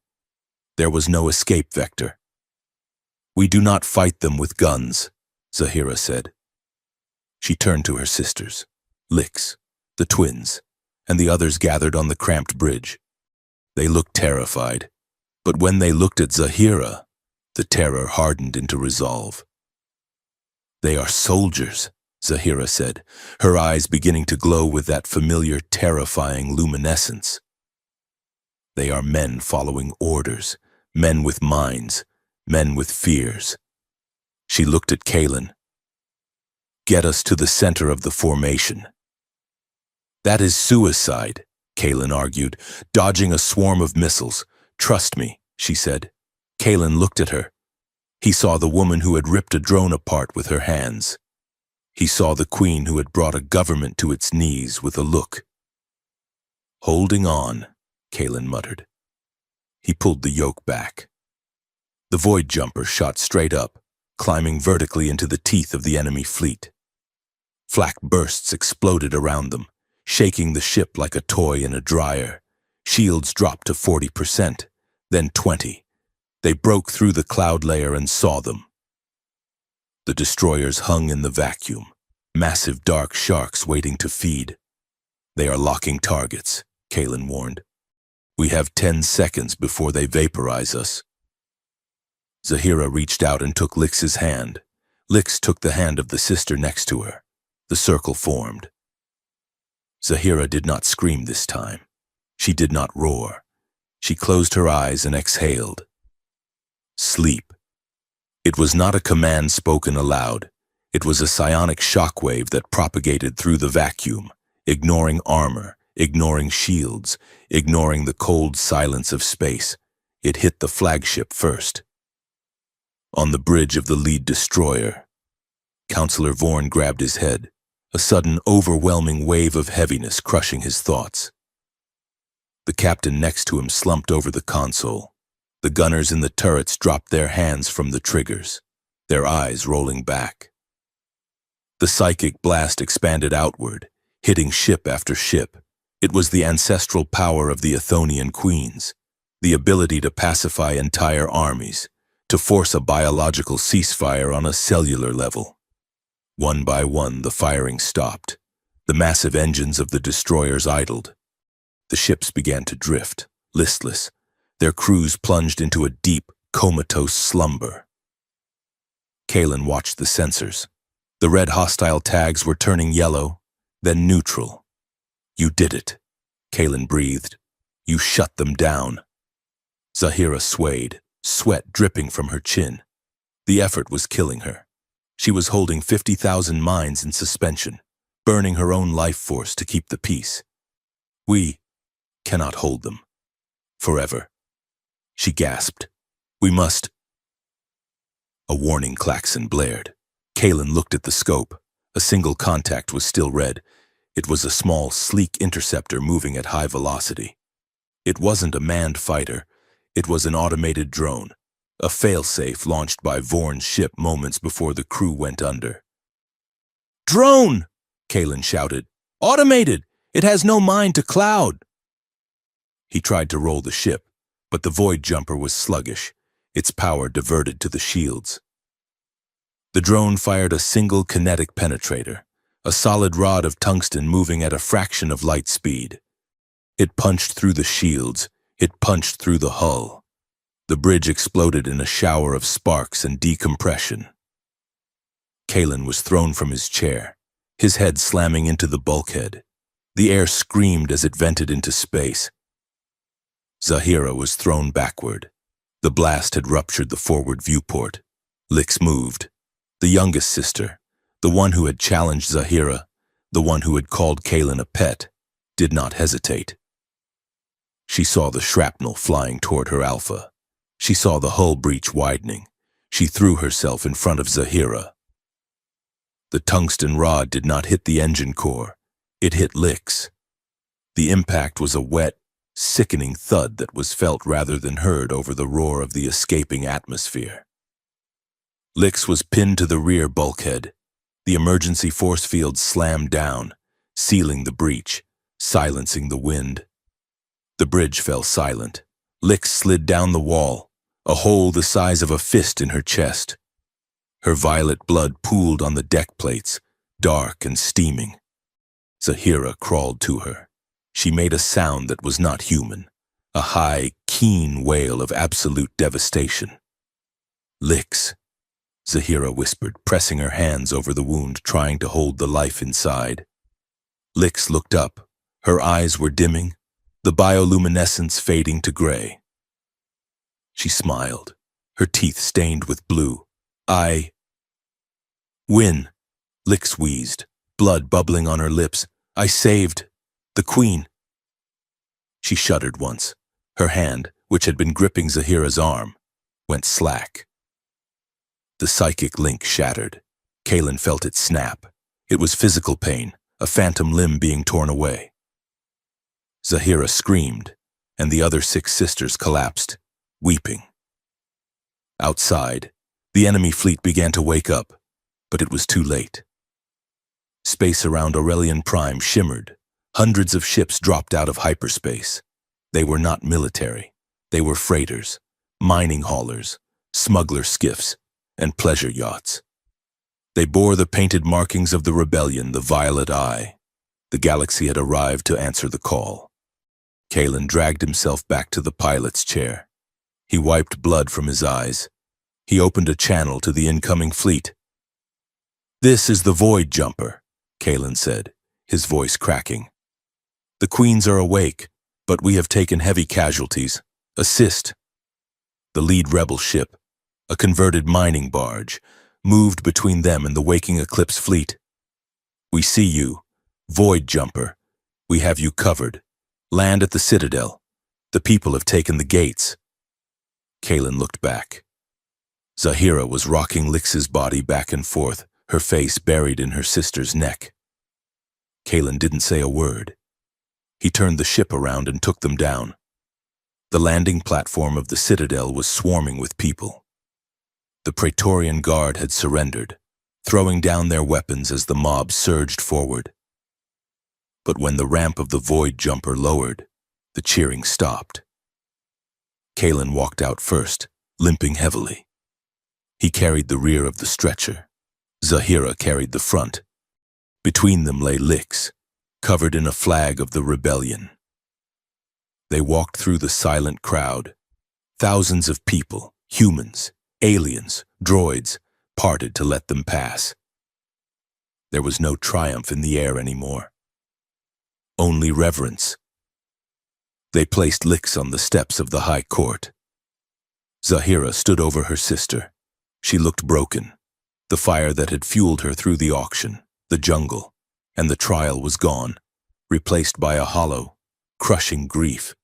There was no escape vector. "We do not fight them with guns," Zahira said. She turned to her sisters, Lix, the twins, and the others gathered on the cramped bridge. They looked terrified, but when they looked at Zahira, the terror hardened into resolve. "They are soldiers," Zahira said, her eyes beginning to glow with that familiar, terrifying luminescence. "They are men following orders, men with minds, men with fears." She looked at Kalen. "Get us to the center of the formation." "That is suicide," Kalen argued, dodging a swarm of missiles. "Trust me," she said. Kalen looked at her. He saw the woman who had ripped a drone apart with her hands. He saw the queen who had brought a government to its knees with a look. "Holding on," Kalen muttered. He pulled the yoke back. The Void Jumper shot straight up, climbing vertically into the teeth of the enemy fleet. Flak bursts exploded around them, shaking the ship like a toy in a dryer. Shields dropped to 40%, then 20. They broke through the cloud layer and saw them. The destroyers hung in the vacuum, massive dark sharks waiting to feed. "They are locking targets," Kalen warned. "We have 10 seconds before they vaporize us." Zahira reached out and took Lix's hand. Lix took the hand of the sister next to her. The circle formed. Zahira did not scream this time. She did not roar. She closed her eyes and exhaled. Sleep. It was not a command spoken aloud. It was a psionic shockwave that propagated through the vacuum, ignoring armor, ignoring shields, ignoring the cold silence of space. It hit the flagship first. On the bridge of the lead destroyer, Counselor Vorn grabbed his head, a sudden overwhelming wave of heaviness crushing his thoughts. The captain next to him slumped over the console. The gunners in the turrets dropped their hands from the triggers, their eyes rolling back. The psychic blast expanded outward, hitting ship after ship. It was the ancestral power of the Athonian queens, the ability to pacify entire armies, to force a biological ceasefire on a cellular level. One by one, the firing stopped. The massive engines of the destroyers idled. The ships began to drift, listless. Their crews plunged into a deep, comatose slumber. Kalen watched the sensors. The red hostile tags were turning yellow, then neutral. "You did it," Kalen breathed. You shut them down. Zahira swayed, sweat dripping from her chin. The effort was killing her. She was holding 50,000 minds in suspension, burning her own life force to keep the peace. We cannot hold them. Forever. She gasped. We must. A warning klaxon blared. Kalen looked at the scope. A single contact was still red. It was a small, sleek interceptor moving at high velocity. It wasn't a manned fighter. It was an automated drone, a failsafe launched by Vorn's ship moments before the crew went under. Drone! Kalen shouted. Automated! It has no mind to cloud! He tried to roll the ship, but the void jumper was sluggish, its power diverted to the shields. The drone fired a single kinetic penetrator, a solid rod of tungsten moving at a fraction of light speed. It punched through the shields, it punched through the hull. The bridge exploded in a shower of sparks and decompression. Kalen was thrown from his chair, his head slamming into the bulkhead. The air screamed as it vented into space. Zahira was thrown backward. The blast had ruptured the forward viewport. Lix moved. The youngest sister, the one who had challenged Zahira, the one who had called Kalen a pet, did not hesitate. She saw the shrapnel flying toward her alpha. She saw the hull breach widening. She threw herself in front of Zahira. The tungsten rod did not hit the engine core. It hit Lix. The impact was a wet, sickening thud that was felt rather than heard over the roar of the escaping atmosphere. Lix was pinned to the rear bulkhead. The emergency force field slammed down, sealing the breach, silencing the wind. The bridge fell silent. Lix slid down the wall, a hole the size of a fist in her chest. Her violet blood pooled on the deck plates, dark and steaming. Zahira crawled to her. She made a sound that was not human, a high, keen wail of absolute devastation. Lix, Zahira whispered, pressing her hands over the wound, trying to hold the life inside. Lix looked up. Her eyes were dimming, the bioluminescence fading to gray. She smiled, her teeth stained with blue. I win, Lix wheezed, blood bubbling on her lips. I saved the queen. She shuddered once. Her hand, which had been gripping Zahira's arm, went slack. The psychic link shattered. Kalen felt it snap. It was physical pain, a phantom limb being torn away. Zahira screamed, and the other 6 sisters collapsed, weeping. Outside, the enemy fleet began to wake up, but it was too late. Space around Aurelian Prime shimmered. Hundreds of ships dropped out of hyperspace. They were not military. They were freighters, mining haulers, smuggler skiffs, and pleasure yachts. They bore the painted markings of the rebellion, the violet eye. The galaxy had arrived to answer the call. Kalen dragged himself back to the pilot's chair. He wiped blood from his eyes. He opened a channel to the incoming fleet. This is the Void Jumper, Kalen said, his voice cracking. The queens are awake, but we have taken heavy casualties. Assist. The lead rebel ship, a converted mining barge, moved between them and the waking Eclipse fleet. We see you, Void Jumper. We have you covered. Land at the Citadel. The people have taken the gates. Kalen looked back. Zahira was rocking Lix's body back and forth, her face buried in her sister's neck. Kalen didn't say a word. He turned the ship around and took them down. The landing platform of the Citadel was swarming with people. The Praetorian Guard had surrendered, throwing down their weapons as the mob surged forward. But when the ramp of the Void Jumper lowered, the cheering stopped. Kalen walked out first, limping heavily. He carried the rear of the stretcher. Zahira carried the front. Between them lay Lix, covered in a flag of the rebellion. They walked through the silent crowd. Thousands of people, humans, aliens, droids, parted to let them pass. There was no triumph in the air anymore. Only reverence, They placed licks on the steps of the high court. Zahira stood over her sister. She looked broken. The fire that had fueled her through the auction, the jungle, and the trial was gone, replaced by a hollow, crushing grief.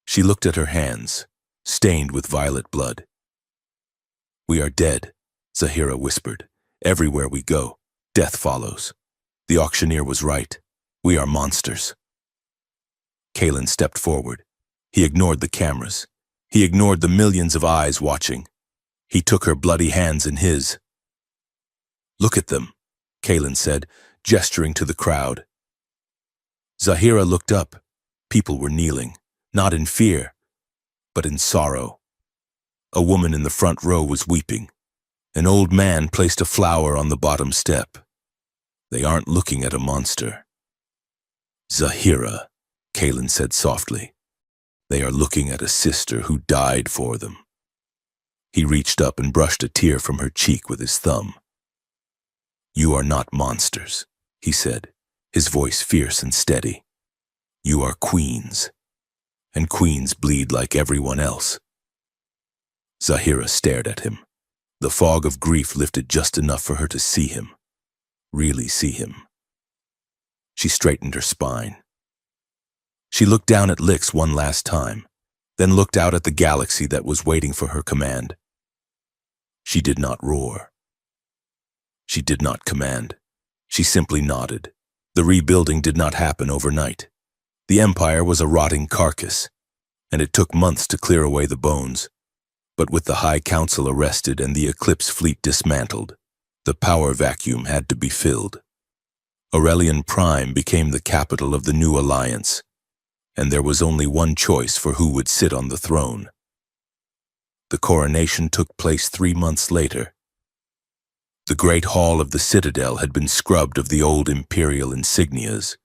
She looked at her hands, stained with violet blood. "We are dead," Zahira whispered. "Everywhere we go, death follows. The auctioneer was right. We are monsters." Kalen stepped forward. He ignored the cameras. He ignored the millions of eyes watching. He took her bloody hands in his. "Look at them," Kalen said, gesturing to the crowd. Zahira looked up. People were kneeling, not in fear, but in sorrow. A woman in the front row was weeping. An old man placed a flower on the bottom step. "They aren't looking at a monster." "Zahira," Kalen said softly. "They are looking at a sister who died for them." He reached up and brushed a tear from her cheek with his thumb. "You are not monsters," he said, his voice fierce and steady. "You are queens, and queens bleed like everyone else." Zahira stared at him. The fog of grief lifted just enough for her to see him, really see him. She straightened her spine. She looked down at Lix one last time, then looked out at the galaxy that was waiting for her command. She did not roar. She did not command. She simply nodded. The rebuilding did not happen overnight. The Empire was a rotting carcass, and it took months to clear away the bones. But with the High Council arrested and the Eclipse fleet dismantled, the power vacuum had to be filled. Aurelian Prime became the capital of the new alliance, and there was only one choice for who would sit on the throne. The coronation took place 3 months later. The great hall of the citadel had been scrubbed of the old imperial insignias.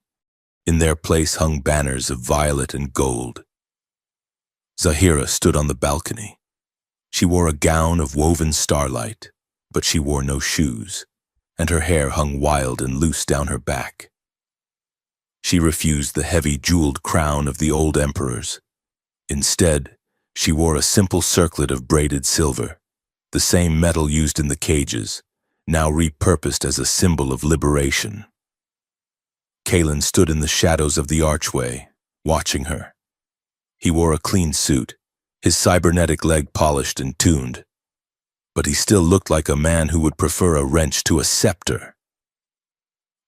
In their place hung banners of violet and gold. Zahira stood on the balcony. She wore a gown of woven starlight, but she wore no shoes, and her hair hung wild and loose down her back. She refused the heavy jeweled crown of the old emperors. Instead, she wore a simple circlet of braided silver, the same metal used in the cages, now repurposed as a symbol of liberation. Kalen stood in the shadows of the archway, watching her. He wore a clean suit, his cybernetic leg polished and tuned, but he still looked like a man who would prefer a wrench to a scepter.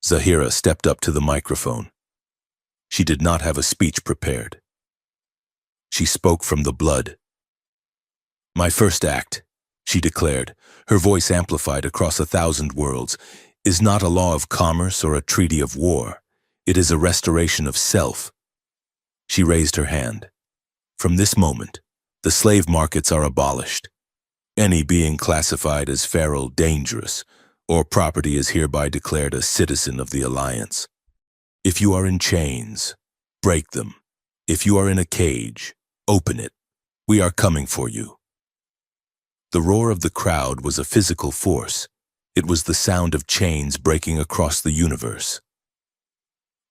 Zahira stepped up to the microphone. She did not have a speech prepared. She spoke from the blood. "My first act," she declared, her voice amplified across 1,000 worlds, "is not a law of commerce or a treaty of war. It is a restoration of self." She raised her hand. "From this moment, the slave markets are abolished. Any being classified as feral dangerous, or property is hereby declared a citizen of the Alliance. If you are in chains, break them. If you are in a cage, open it. We are coming for you." The roar of the crowd was a physical force. It was the sound of chains breaking across the universe.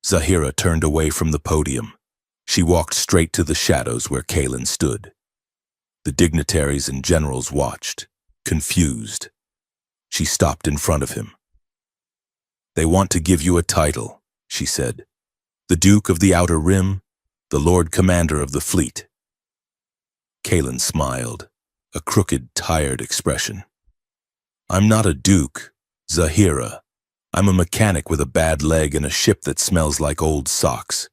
Zahira turned away from the podium. She walked straight to the shadows where Kalen stood. The dignitaries and generals watched, confused. She stopped in front of him. "They want to give you a title," she said. "The Duke of the Outer Rim, the Lord Commander of the fleet." Kalen smiled, a crooked, tired expression. "I'm not a duke, Zahira. I'm a mechanic with a bad leg and a ship that smells like old socks.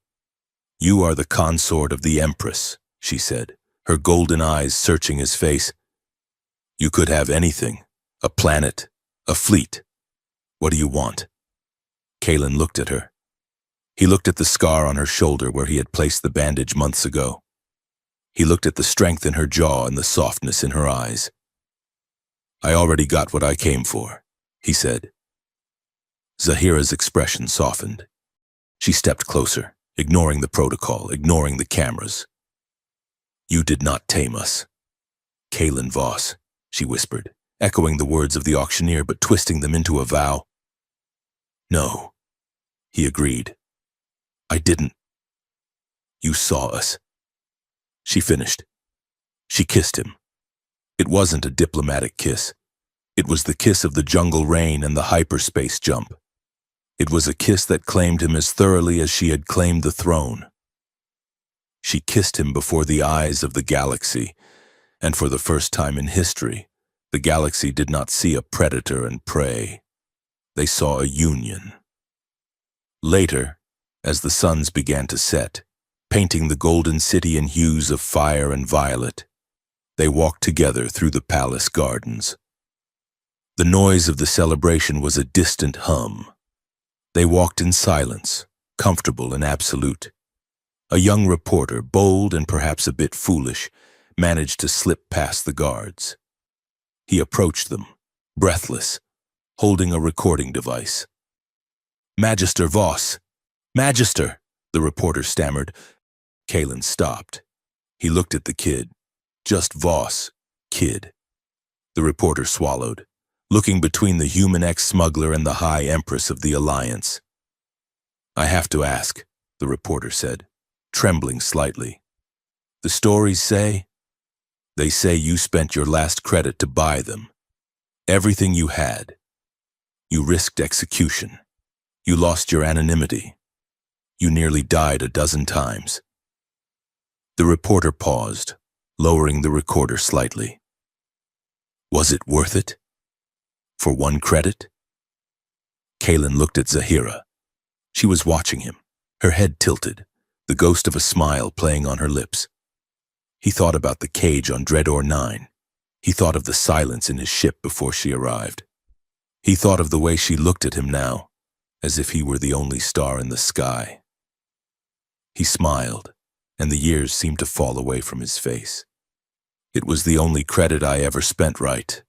You are the consort of the Empress," she said, her golden eyes searching his face. "You could have anything, a planet, a fleet. What do you want?" Kalen looked at her. He looked at the scar on her shoulder where he had placed the bandage months ago. He looked at the strength in her jaw and the softness in her eyes. "I already got what I came for," he said. Zahira's expression softened. She stepped closer, ignoring the protocol, ignoring the cameras. "You did not tame us." "Kalen Voss," she whispered, echoing the words of the auctioneer but twisting them into a vow. "No," he agreed. "I didn't." You saw us. She finished. She kissed him. It wasn't a diplomatic kiss. It was the kiss of the jungle rain and the hyperspace jump. It was a kiss that claimed him as thoroughly as she had claimed the throne. She kissed him before the eyes of the galaxy, and for the first time in history, the galaxy did not see a predator and prey. They saw a union. Later, as the suns began to set, painting the golden city in hues of fire and violet, they walked together through the palace gardens. The noise of the celebration was a distant hum. They walked in silence, comfortable and absolute. A young reporter, bold and perhaps a bit foolish, managed to slip past the guards. He approached them, breathless, holding a recording device. "Magister Voss! Magister!" the reporter stammered. Kalen stopped. He looked at the kid. Just Voss, kid. The reporter swallowed, looking between the human ex-smuggler and the High Empress of the Alliance. "I have to ask," the reporter said, trembling slightly. "The stories say?" "They say you spent your last credit to buy them. Everything you had. You risked execution. You lost your anonymity. You nearly died a dozen times." The reporter paused, lowering the recorder slightly. "Was it worth it? For one credit?" Kalen looked at Zahira. She was watching him, her head tilted, the ghost of a smile playing on her lips. He thought about the cage on Dreador 9. He thought of the silence in his ship before she arrived. He thought of the way she looked at him now, as if he were the only star in the sky. He smiled, and the years seemed to fall away from his face. "It was the only credit I ever spent right,"